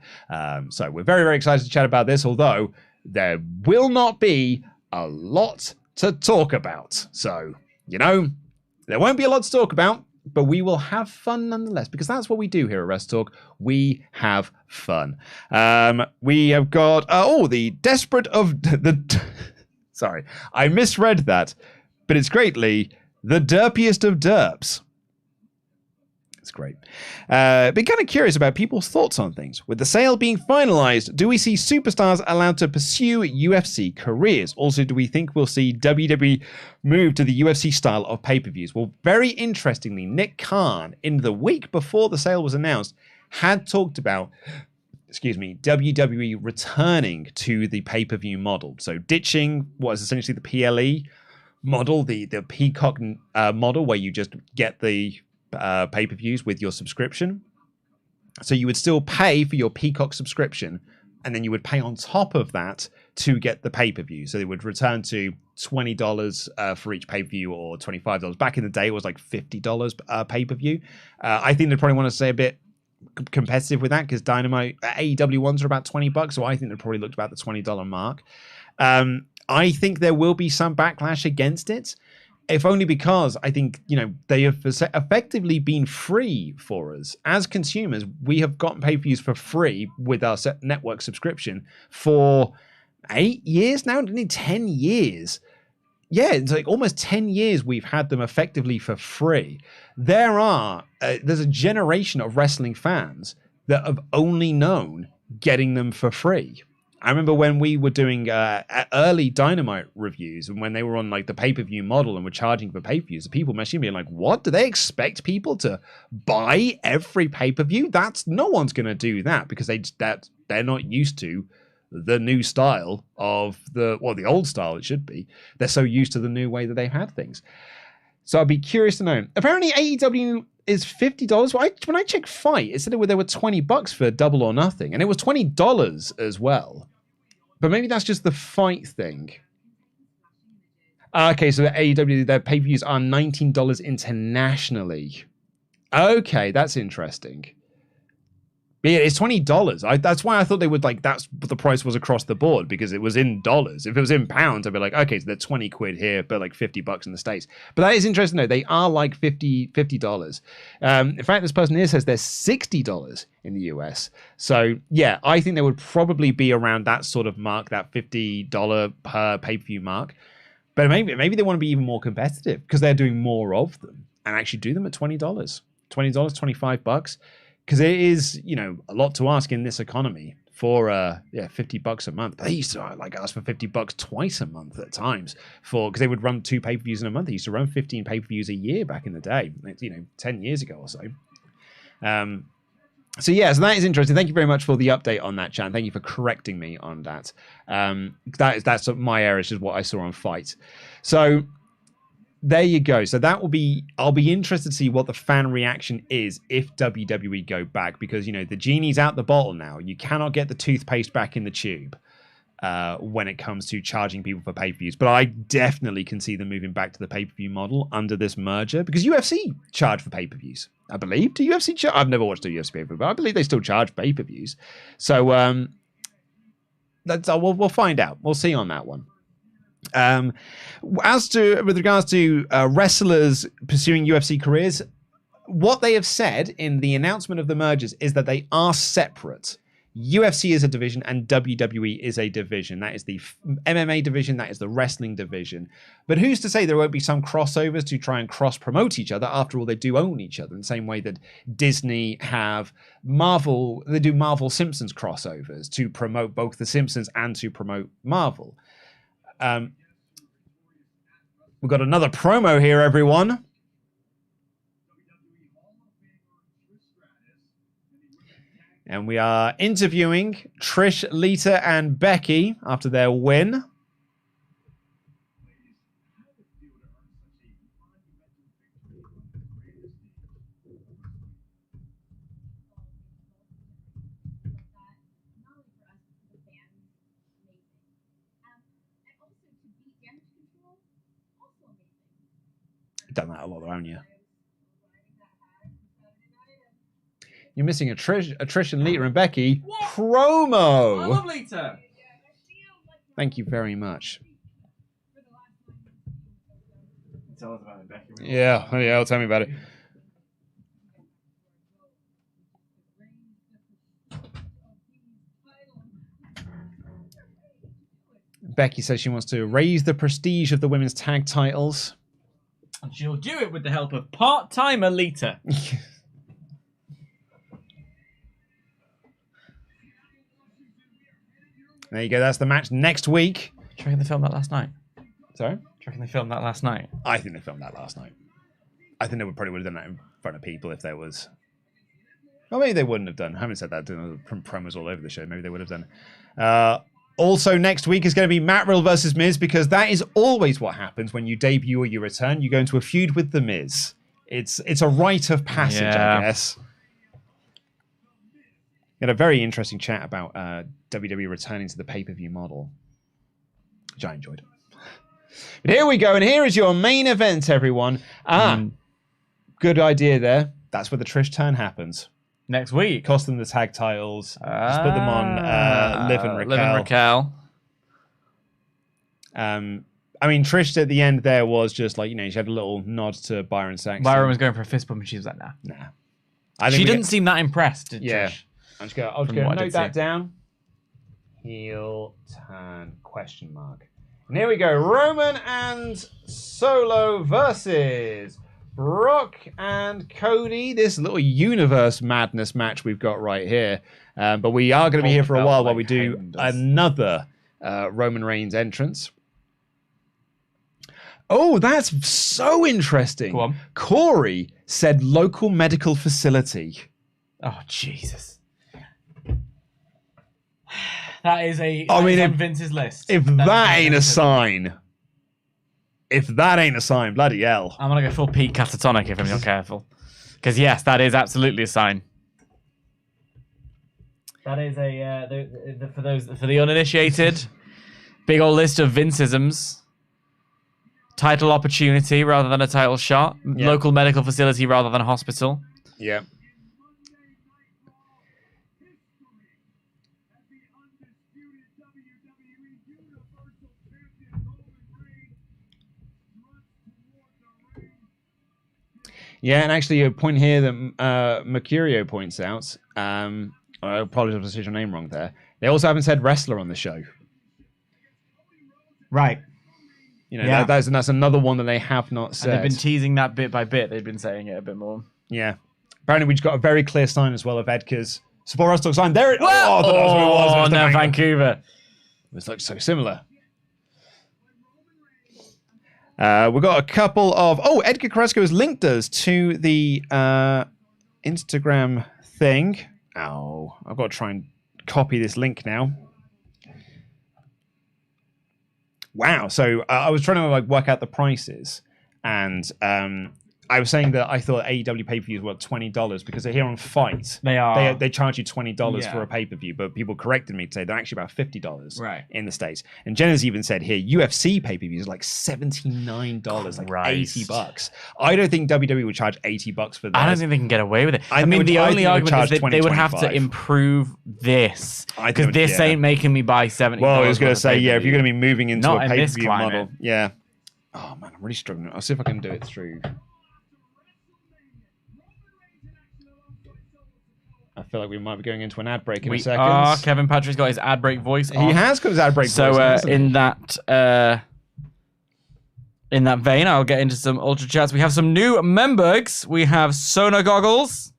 So we're very, very excited to chat about this, although there will not be a lot to talk about. So, there won't be a lot to talk about, but we will have fun nonetheless, because that's what we do here at WrestleTalk. We have fun. We have got, the Desperate of the... Sorry, I misread that, but it's greatly the Derpiest of Derps. It's great. Been kind of curious about people's thoughts on things. With the sale being finalized, do we see superstars allowed to pursue UFC careers? Also, do we think we'll see WWE move to the UFC style of pay-per-views? Well, very interestingly, Nick Khan, in the week before the sale was announced, had talked about WWE returning to the pay-per-view model. So ditching what is essentially the PLE model, the Peacock model, where you just get the pay-per-views with your subscription. So you would still pay for your Peacock subscription, and then you would pay on top of that to get the pay-per-view. So they would return to $20 for each pay-per-view, or $25. Back in the day, it was like $50 pay-per-view. I think they probably want to stay a bit competitive with that, because Dynamite AEW ones are about $20, so I think they probably looked about the $20 mark. I think there will be some backlash against it, if only because I think, they have effectively been free for us. As consumers, we have gotten pay-per-views for free with our network subscription for 8 years now, 10 years. Yeah, it's like almost 10 years we've had them effectively for free. There's a generation of wrestling fans that have only known getting them for free. I remember when we were doing early Dynamite reviews, and when they were on like the pay-per-view model and were charging for pay-per-views, the people messaging me like, what? Do they expect people to buy every pay-per-view? No one's going to do that, because they're not used to the new style of the old style, it should be. They're so used to the new way that they've had things. So I'd be curious to know. Apparently AEW is $50. When I checked Fight, it said they were $20 for Double or Nothing, and it was $20 as well. But maybe that's just the Fight thing. Okay, so the AEW, their pay-per-views are $19 internationally. Okay, that's interesting. But yeah, it's $20. That's why I thought they would that's what the price was across the board, because it was in dollars. If it was in pounds, I'd be like, okay, so they're 20 quid here, but like $50 in the States. But that is interesting though. They are like $50. In fact, this person here says they're $60 in the US. So yeah, I think they would probably be around that sort of mark, that $50 per pay-per-view mark. But maybe they want to be even more competitive, because they're doing more of them, and actually do them at $20, $25. Because it is, a lot to ask in this economy for $50 a month. They used to ask for $50 twice a month at times, because they would run 2 pay-per-views in a month. They used to run 15 pay-per-views a year back in the day, 10 years ago or so. So that is interesting. Thank you very much for the update on that, Chan. Thank you for correcting me on that. That's my area, is just what I saw on Fight. So there you go. So I'll be interested to see what the fan reaction is if WWE go back, because, the genie's out the bottle now. You cannot get the toothpaste back in the tube when it comes to charging people for pay-per-views. But I definitely can see them moving back to the pay-per-view model under this merger, because UFC charge for pay-per-views, I believe. Do UFC charge? I've never watched a UFC pay-per-view, but I believe they still charge pay-per-views. So we'll find out. We'll see on that one. With regards to wrestlers pursuing UFC careers, what they have said in the announcement of the mergers is that they are separate. UFC is a division and WWE is a division. That is the MMA division, that is the wrestling division. But who's to say there won't be some crossovers to try and cross-promote each other? After all, they do own each other in the same way that Disney have Marvel. They do Marvel Simpsons crossovers to promote both the Simpsons and to promote Marvel. We've got another promo here, everyone. And we are interviewing Trish, Lita, and Becky after their win. Done that a lot, though, haven't you? You're missing a Trish and Lita and Becky promo. I love Lita. Thank you very much. Tell us about it, Becky. Yeah, tell me about it. Becky says she wants to raise the prestige of the women's tag titles. And she'll do it with the help of part-timer Lita. There you go. That's the match next week. Do you reckon they filmed that last night? Sorry? Do you reckon they filmed that last night? I think they filmed that last night. I think they probably would have done that in front of people if there was... Well, maybe they wouldn't have done. I haven't said that. Doing promos all over the show. Maybe they would have done. Also, next week is going to be Matt Riddle versus Miz, because that is always what happens when you debut or you return. You go into a feud with the Miz. It's a rite of passage, I guess. We had a very interesting chat about WWE returning to the pay-per-view model, which I enjoyed. But here we go, and here is your main event, everyone. Good idea there. That's where the Trish turn happens. Next week. Cost them the tag titles. Just put them on Liv and Raquel. Liv and Raquel. I mean, Trish at the end there was just like, she had a little nod to Byron Saxton. Byron was going for a fist bump and she was like, nah. Nah. She didn't seem that impressed, did Trish? I'll just go note that down. Heel turn, question mark. And here we go. Roman and Solo versus Brock and Cody. This little universe madness match we've got right here. But we are going to be here for a while we do another Roman Reigns entrance. Oh, that's so interesting. Go on. Corey said local medical facility. Oh, Jesus. That is on Vince's list. If that ain't a sign, bloody hell. I'm going to go full Pete catatonic if I'm not careful. Because, yes, that is absolutely a sign. That is for the uninitiated, big old list of Vinceisms. Title opportunity rather than a title shot. Yep. Local medical facility rather than a hospital. Yeah. Yeah, and actually a point here that Mercurio points out, I apologize if I said your name wrong there, they also haven't said wrestler on the show. Right. That's another one that they have not said. And they've been teasing that bit by bit. They've been saying it a bit more. Yeah. Apparently we just got a very clear sign as well of Edgar's Support WrestleTalk sign. There it is. Oh, that was what it was. No, Vancouver. It looks so similar. We've got a couple of... Oh, Edgar Carrasco has linked us to the Instagram thing. Oh, I've got to try and copy this link now. Wow. So I was trying to work out the prices, and I was saying that I thought AEW pay-per-views were $20 because they're here on Fight. They are. They charge you $20 for a pay-per-view, but people corrected me to say they're actually about $50 in the States. And Jenna's even said here, UFC pay-per-views are like $79, like $80. I don't think WWE would charge $80 for that. I don't think they can get away with it. I mean, the only argument is that they would have to improve this, because this ain't making me buy $70. Well, I was going to say, if you're going to be moving into a pay-per-view model. Yeah. Oh, man, I'm really struggling. I'll see if I can do it through... I feel like we might be going into an ad break in a second. Kevin Patrick's got his ad break voice on. He has got his ad break voice on. So in that vein, I'll get into some Ultra Chats. We have some new members. We have Sona Goggles.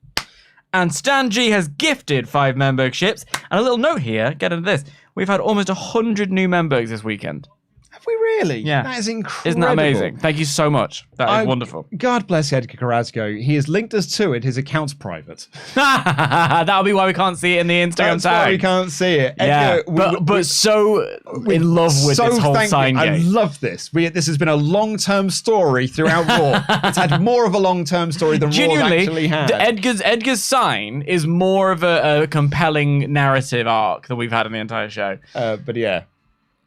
And Stan G has gifted 5 memberships. And a little note here, get into this. We've had almost 100 new members this weekend. Have we really? Yeah. That is incredible. Isn't that amazing? Thank you so much. That is wonderful. God bless Edgar Carrasco. He has linked us to it. His account's private. That'll be why we can't see it in the Instagram tag. That's why we can't see it. Yeah, Edgar, but so in love with this whole sign game. I love this. This has been a long-term story throughout Raw. It's had more of a long-term story than Raw actually had. Edgar's sign is more of a compelling narrative arc that we've had in the entire show. But yeah.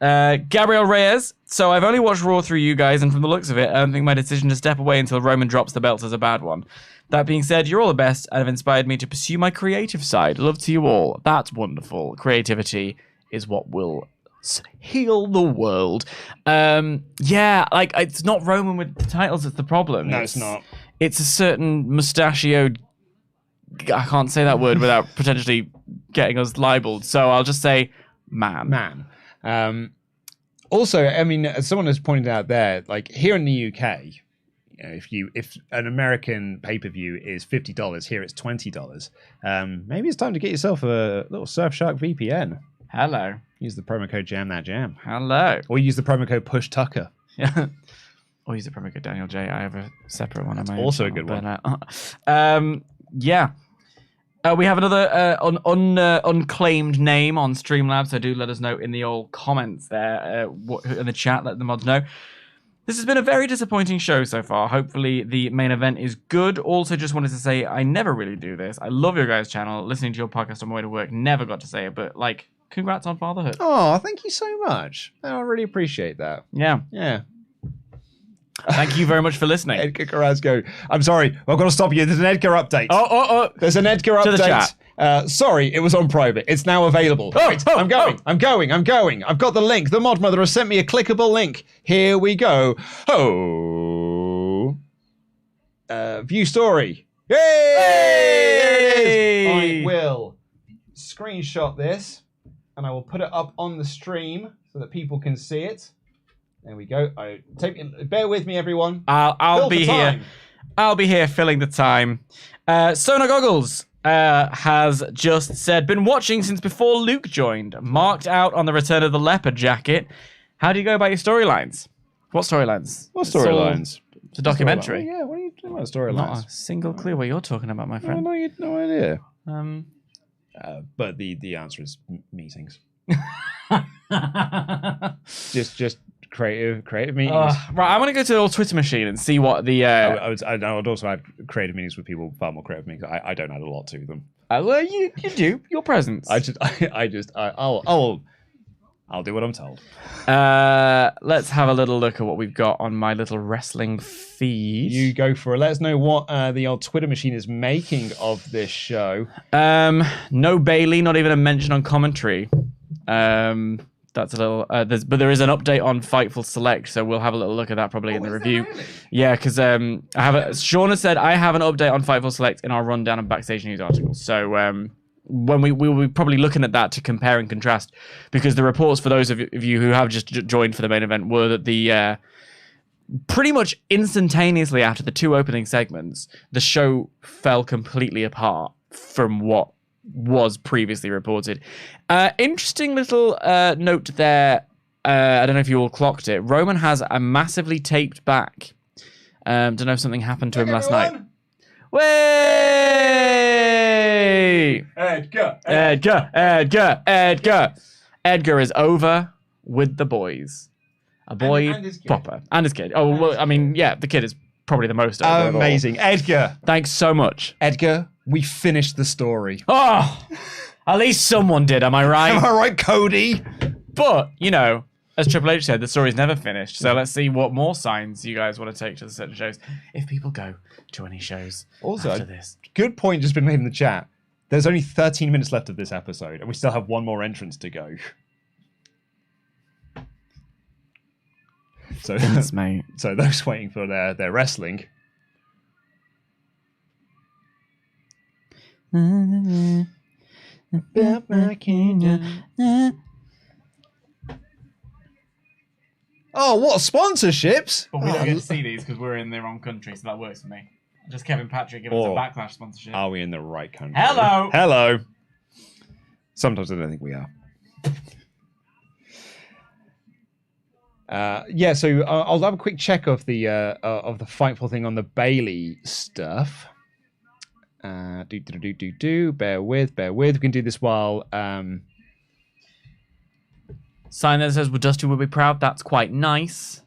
Gabriel Reyes. So I've only watched Raw through you guys, and from the looks of it, I don't think my decision to step away until Roman drops the belt is a bad one. That being said, you're all the best and have inspired me to pursue my creative side. Love to you all. That's wonderful. Creativity is what will heal the world. Yeah, like, it's not Roman with the titles that's the problem. No, it's not. It's a certain mustachioed... I can't say that word without potentially getting us libeled. So I'll just say man. Also, I mean, as someone has pointed out there, like here in the UK, you know, if an American pay-per-view is $50, here it's $20. Maybe it's time to get yourself a little Surfshark VPN. Hello. Use the promo code JamThatJam. Hello. Or use the promo code PushTucker. Yeah. Or use the promo code Daniel J. I have a separate one. That's also a good one. Yeah. We have another unclaimed name on Streamlabs, so do let us know in the old comments there, in the chat, let the mods know. This has been a very disappointing show so far. Hopefully the main event is good. Also just wanted to say, I never really do this. I love your guys' channel. Listening to your podcast on my way to work, never got to say it, but like, congrats on fatherhood. Oh, thank you so much. I really appreciate that. Yeah. Yeah. Thank you very much for listening. Edgar Carrasco. I'm sorry, I've got to stop you. There's an Edgar update. Oh. There's an Edgar update. To the chat. Sorry, it was on private. It's now available. I'm going. I've got the link. The mod mother has sent me a clickable link. Here we go. View story. Yay! There it is. I will screenshot this and I will put it up on the stream so that people can see it. There we go. Bear with me, everyone. I'll be here. I'll be here filling the time. Sona Goggles has just said, been watching since before Luke joined. Marked out on the return of the leopard jacket. How do you go about your storylines? What storylines? What storylines? It's a documentary. Yeah, what are you doing about storylines? Not a single clue what you're talking about, my friend. No idea. But the answer is meetings. just creative meetings. Right, I'm gonna go to the old Twitter machine and see what the. I would also add creative meetings with people far more creative meetings. I don't add a lot to them. Well, you do. Your presence. I'll do what I'm told. Let's have a little look at what we've got on my little wrestling feed. You go for it. Let us know what the old Twitter machine is making of this show. No Bailey, not even a mention on commentary. That's a little. But there is an update on Fightful Select, so we'll have a little look at that probably in the review. Really? Yeah, because Shauna said I have an update on Fightful Select in our rundown of Backstage news articles. So when we will be probably looking at that to compare and contrast, because the reports for those of you who have just joined for the main event were that the pretty much instantaneously after the two opening segments, the show fell completely apart from what was previously reported. Interesting little note there. I don't know if you all clocked it. Roman has a massively taped back. Don't know if something happened to him last night. Way! Edgar is over with the boys. A boy and his kid. Proper. And his kid. Oh, well, I mean, yeah, the kid is probably the most over. Amazing. Edgar. Thanks so much. Edgar, we finished the story. Oh, at least someone did, am I right? Am I right, Cody? But, you know, as Triple H said, the story's never finished. So let's see what more signs you guys want to take to the certain shows. If people go to any shows after this. Good point just been made in the chat. There's only 13 minutes left of this episode, and we still have one more entrance to go. So, thanks, mate. So those waiting for their wrestling. Oh, what sponsorships! But we don't get to see these because we're in the wrong country, so that works for me. Just Kevin Patrick giving us a Backlash sponsorship. Are we in the right country? Hello! Sometimes I don't think we are. Yeah, so I'll have a quick check of the Fightful thing on the Bailey stuff. Bear with. We can do this while. Sign that says, well, Dusty will be proud. That's quite nice.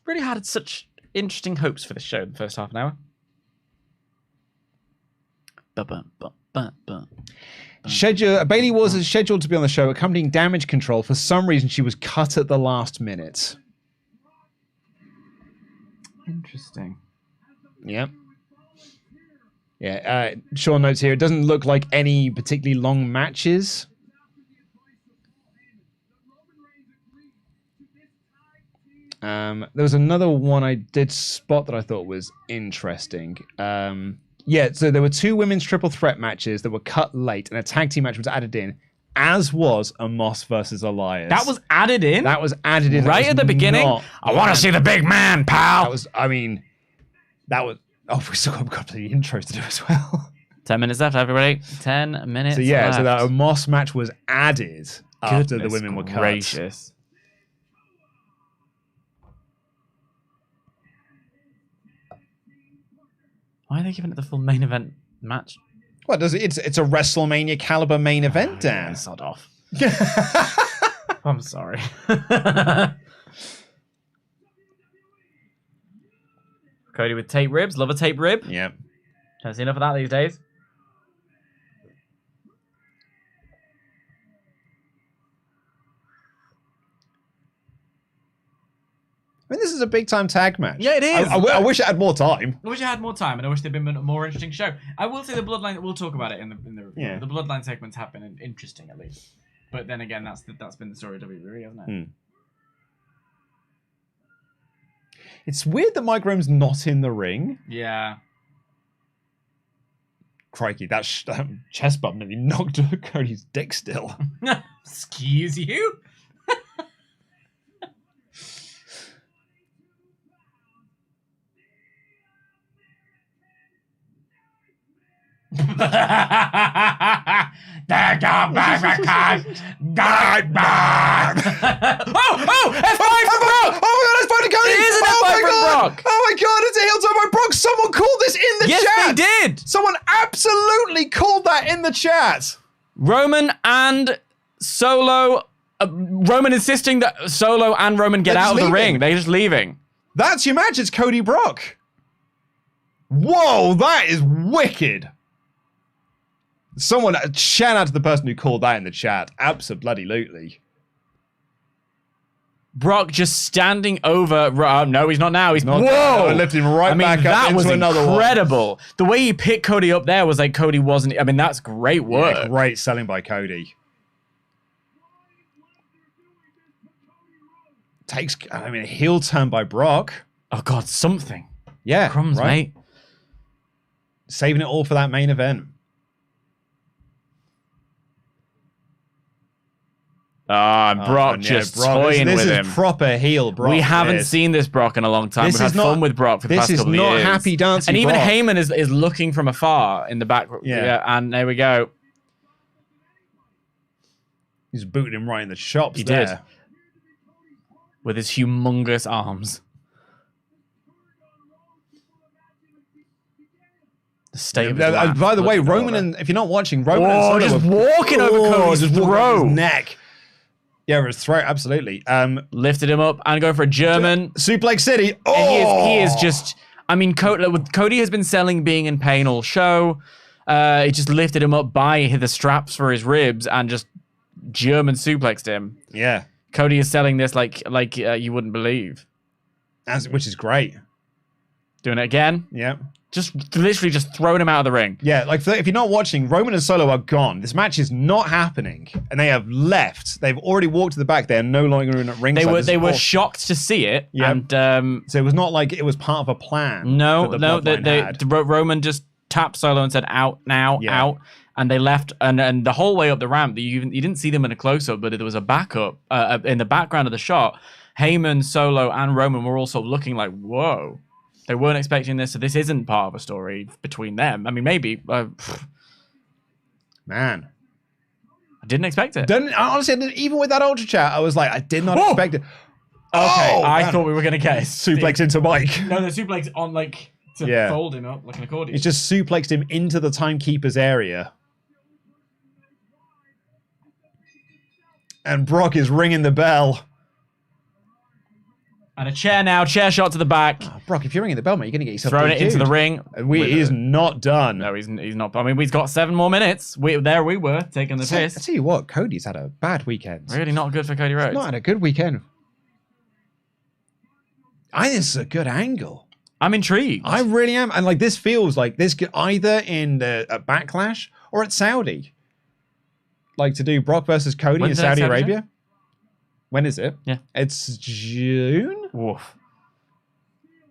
Really had such interesting hopes for this show in the first half an hour. Bailey was scheduled to be on the show accompanying Damage Control. For some reason, she was cut at the last minute. Interesting. Yep. Yeah, Sean notes here, it doesn't look like any particularly long matches. There was another one I did spot that I thought was interesting. Yeah, so there were 2 women's triple threat matches that were cut late, and a tag team match was added in, as was Omos versus Elias. That was added in? That was added in. Right at the beginning? I want to see the big man, pal. That was, oh, we still got the intros to do as well. 10 minutes left, everybody. 10 minutes So yeah, left. so that Omos match was added after the women were cut. Gracious. Why are they giving it the full main event match? Well, it's a WrestleMania caliber main event, Dan. Yeah, sod off. I'm sorry. Cody with tape ribs. Love a tape rib. Yep. Don't see enough of that these days. I mean, this is a big time tag match. Yeah, it is. I wish it had more time. I wish I had more time, and I wish there'd been a more interesting show. I will say the Bloodline. We'll talk about it in the review. Yeah. The Bloodline segments have been interesting at least, but then again, that's been the story of WWE, hasn't it? It's weird that Mike Rome's not in the ring. Yeah. Crikey, that chest bump nearly knocked Cody's dick still. Excuse you. F5 for Brock! Oh my god, it's F5 to Cody! It is an F5 for Brock! Oh my god, it's a heel turn by Brock! Someone called this in the chat! Yes, they did! Someone absolutely called that in the chat! Roman and Solo... Roman insisting that Solo and Roman get out of the ring. They're just leaving. That's your match, it's Cody Brock. Whoa, that is wicked. Someone, shout out to the person who called that in the chat. Absolutely. Brock just standing over. No, he's not now. He's not. Whoa! Lift him right back up that into was another incredible. One. The way he picked Cody up there was like Cody wasn't. I mean, that's great work. Yeah, great selling by Cody. Takes. I mean, a heel turn by Brock. Oh God, something. Yeah, crumbs, mate. Saving it all for that main event. Brock just toying with him. This is proper heel Brock. We haven't seen this Brock in a long time. We've had fun with Brock for the past couple of years. This is not happy dancing. And even Brock. Heyman is looking from afar in the back. Yeah. And there we go. He's booted him right in the chops. He did. With his humongous arms. The state of his laugh. By the way, Roman and if you're not watching, Roman and Solo just walking over Cody's throat. His neck. Yeah, his throat, absolutely. Lifted him up and going for a German. Suplex City. Oh! And he is just... I mean, Cody has been selling being in pain all show. He just lifted him up by the straps for his ribs and just German suplexed him. Yeah. Cody is selling this like you wouldn't believe. Which is great. Doing it again. Yeah. Just literally just throwing him out of the ring. Yeah, like if you're not watching, Roman and Solo are gone. This match is not happening, and they have left. They've already walked to the back. They are no longer in a ring. They were shocked to see it. Yeah. And so it was not like it was part of a plan. No. Roman just tapped Solo and said, "Out now, out." And they left, and the whole way up the ramp, you didn't see them in a close-up, but there was a backup in the background of the shot. Heyman, Solo, and Roman were also looking like, whoa. They weren't expecting this, so this isn't part of a story between them. I mean, maybe. Man. I didn't expect it. Honestly, even with that Ultra Chat, I was like, I did not expect it. Okay, I thought we were going to get suplex into Mike. No, the suplex on, like, to fold him up like an accordion. He's just suplexed him into the timekeeper's area. And Brock is ringing the bell. And a chair now, chair shot to the back. Oh, Brock, if you're ringing the bell, mate, you're going to get yourself Throwing it into the ring. He is not done. No, he's not. I mean, we've got 7 more minutes. We were taking the piss. I tell you what, Cody's had a bad weekend. Really not good for Cody Rhodes. He's not had a good weekend. I think this is a good angle. I'm intrigued. I really am. And like, this feels like this could either in a Backlash or at Saudi. Like to do Brock versus Cody in Saudi Arabia. When is it? Yeah. It's June? Woof.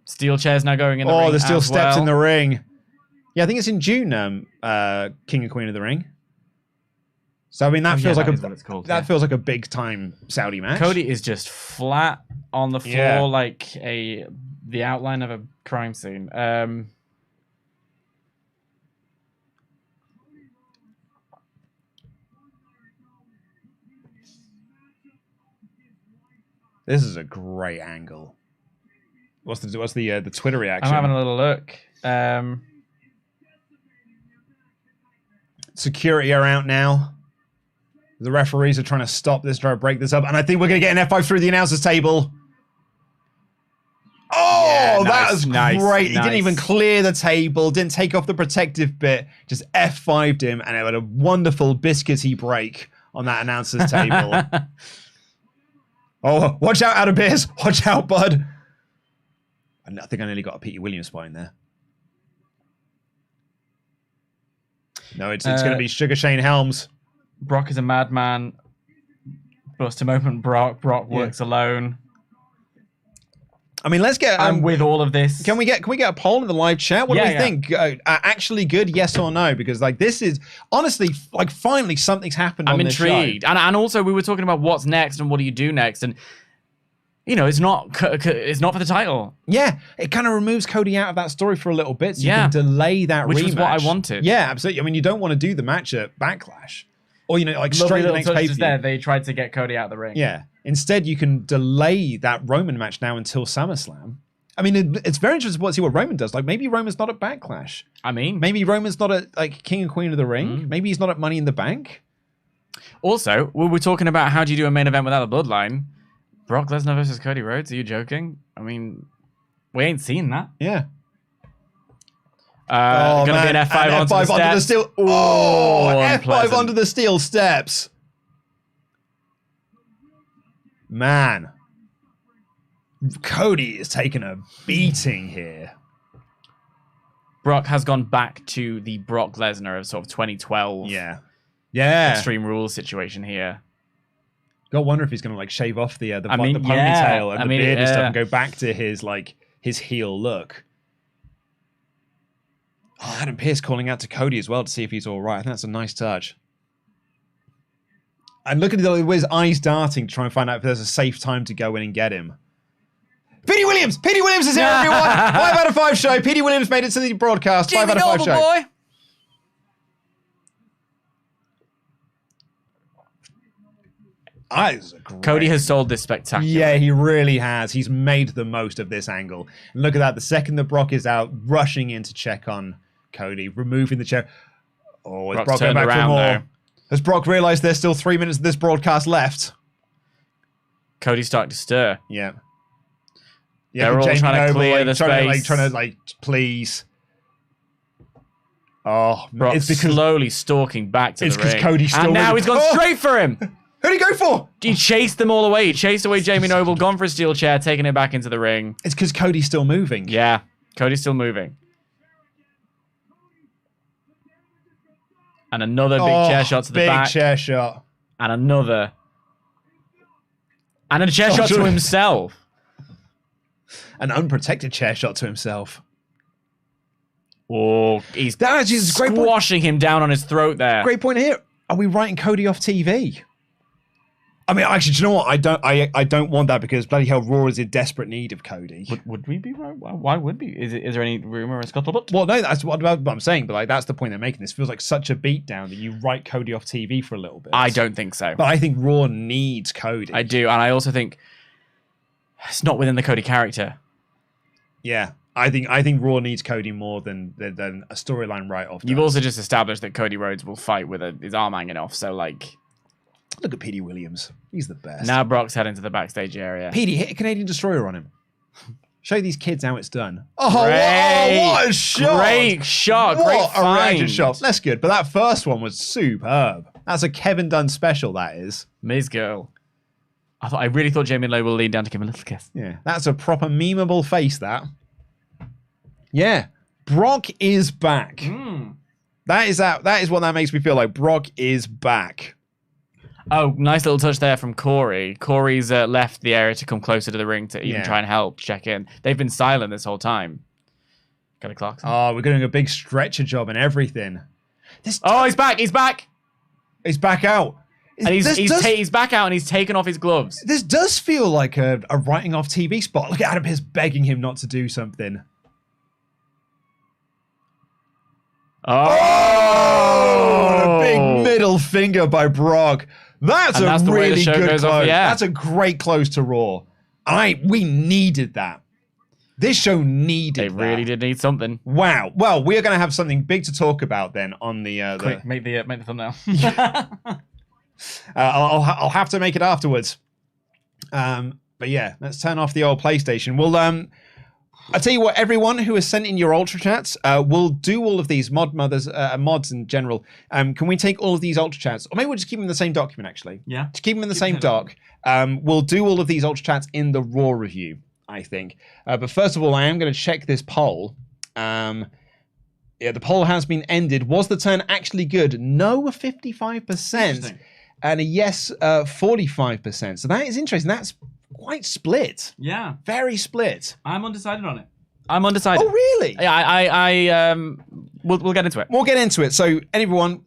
Steel chairs now going in the ring. Oh, there's still steps well. in the ring. Yeah, I think it's in June, King and Queen of the Ring. So I mean that feels like feels like a big time Saudi match. Cody is just flat on the floor like the outline of a crime scene. This is a great angle. What's the Twitter reaction? I'm having a little look. Security are out now. The referees are trying to stop this, trying to break this up, and I think we're going to get an F5 through the announcers table. Oh, yeah, that was great. He didn't even clear the table, didn't take off the protective bit, just F5'd him, and it had a wonderful biscuity break on that announcers table. Oh, watch out, Adam Pearce. Watch out, bud. I think I nearly got a Petey Williams spine there. No, it's going to be Sugar Shane Helms. Brock is a madman. Bust him open, Brock. Brock works alone. I mean, let's get. And with all of this, can we get a poll in the live chat? What do we think? Actually, good? Yes or no? Because like this is honestly like finally something's happened. I'm intrigued, and also we were talking about what's next and what do you do next, and you know it's not for the title. Yeah, it kind of removes Cody out of that story for a little bit, so you can delay that which rematch. Which is what I wanted. Yeah, absolutely. I mean, you don't want to do the match at Backlash, or you know, like straight to the next pay-per-view. There, they tried to get Cody out of the ring. Yeah. Instead, you can delay that Roman match now until SummerSlam. I mean, it's very interesting to see what Roman does. Like, maybe Roman's not at Backlash. I mean, maybe Roman's not at like King and Queen of the Ring. Maybe he's not at Money in the Bank. Also, we were talking about how do you do a main event without a bloodline? Brock Lesnar versus Cody Rhodes. Are you joking? I mean, we ain't seen that. Yeah. Gonna be an F5 onto the steel. Oh, F5 onto the steel steps. Man, Cody is taking a beating here. Brock has gone back to the Brock Lesnar of sort of 2012. Yeah. Extreme Rules situation here. God, wonder if he's going to like shave off the ponytail and the beard and stuff and go back to his heel look. Oh, Adam Pearce calling out to Cody as well to see if he's all right. I think that's a nice touch. And look at his eyes darting to try and find out if there's a safe time to go in and get him. Petey Williams! Petey Williams is here, everyone! 5 out of 5 show. Petey Williams made it to the broadcast. 5 out of 5 show. Boy. Cody has sold this spectacular. Yeah, he really has. He's made the most of this angle. And look at that. The second that Brock is out, rushing in to check on Cody, removing the chair. Oh, is Brock going back for more? Though. Has Brock realized there's still 3 minutes of this broadcast left? Cody's starting to stir. Yeah. They're all trying to clear the space. Trying to please. Oh, Brock it's because slowly stalking back to the ring. It's because Cody's still. And now he's gone straight for him. Who'd he go for? He chased them all away. He chased away Jamie Noble, gone for a steel chair, taking it back into the ring. It's because Cody's still moving. Yeah, Cody's still moving. And another big chair shot to the back. Big chair shot. And another. And a chair shot to himself. An unprotected chair shot to himself. Oh, he's squashing him down on his throat there. Great point here. Are we writing Cody off TV? I mean, actually, do you know what? I don't want that because bloody hell, Raw is in desperate need of Cody. Would we be right? Why would we? Is there any rumor or scuttlebutt? Well, no, that's what I'm saying. But like, that's the point they're making. This feels like such a beatdown that you write Cody off TV for a little bit. I don't think so. But I think Raw needs Cody. I do, and I also think it's not within the Cody character. Yeah, I think Raw needs Cody more than a storyline write-off. You've also just established that Cody Rhodes will fight with his arm hanging off. So like. Look at Petey Williams. He's the best. Now Brock's heading to the backstage area. Petey, hit a Canadian Destroyer on him. Show these kids how it's done. Oh, what a shot! Great shot. What Great a find. reaction shot. That's good. But that first one was superb. That's a Kevin Dunn special, that is. Miz girl. I really thought Jamie Lowe will lean down to give him a little kiss. Yeah, that's a proper memeable face, that. Yeah. Brock is back. That is what that makes me feel like. Brock is back. Oh, nice little touch there from Corey. Corey's left the area to come closer to the ring to even try and help, check in. They've been silent this whole time. Got a clock. Oh, we're doing a big stretcher job and everything. He's back. He's back. He's back out. And he's back out and he's taken off his gloves. This does feel like a writing off TV spot. Look at Adam Pearce begging him not to do something. Oh! A big middle finger by Brock. That's a really good close. That's a great close to Raw. We needed that. This show needed that. They really did need something. Wow. Well, we are going to have something big to talk about then on the... Quick, make the thumbnail. I'll have to make it afterwards. But yeah, let's turn off the old PlayStation. We'll... I'll tell you what, everyone who has sent in your Ultra Chats, we'll do all of these mods in general. Can we take all of these Ultra Chats? Or maybe we'll just keep them in the same document, actually. Yeah. Just keep them in the same doc. We'll do all of these Ultra Chats in the Raw review, I think. But first of all, I am going to check this poll. The poll has been ended. Was the turn actually good? No, 55%. And a yes, 45%. So that is interesting. That's quite split. Yeah. Very split. I'm undecided on it. I'm undecided. Oh, really? Yeah, we'll get into it. We'll get into it. So, everyone,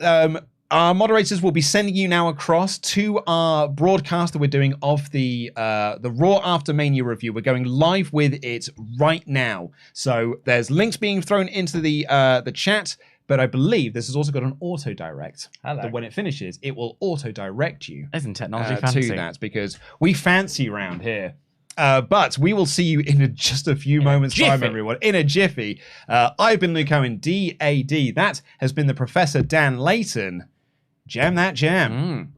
our moderators will be sending you now across to our broadcast that we're doing of the Raw After Mania review. We're going live with it right now. So, there's links being thrown into the chat. But I believe this has also got an auto-direct. That when it finishes, it will auto-direct you Isn't technology fancy? to that, because we fancy round here. But we will see you in just a few moments' time, everyone. In a jiffy. I've been Luke Owen, DAD. That has been the Professor Dan Layton. Jam that jam.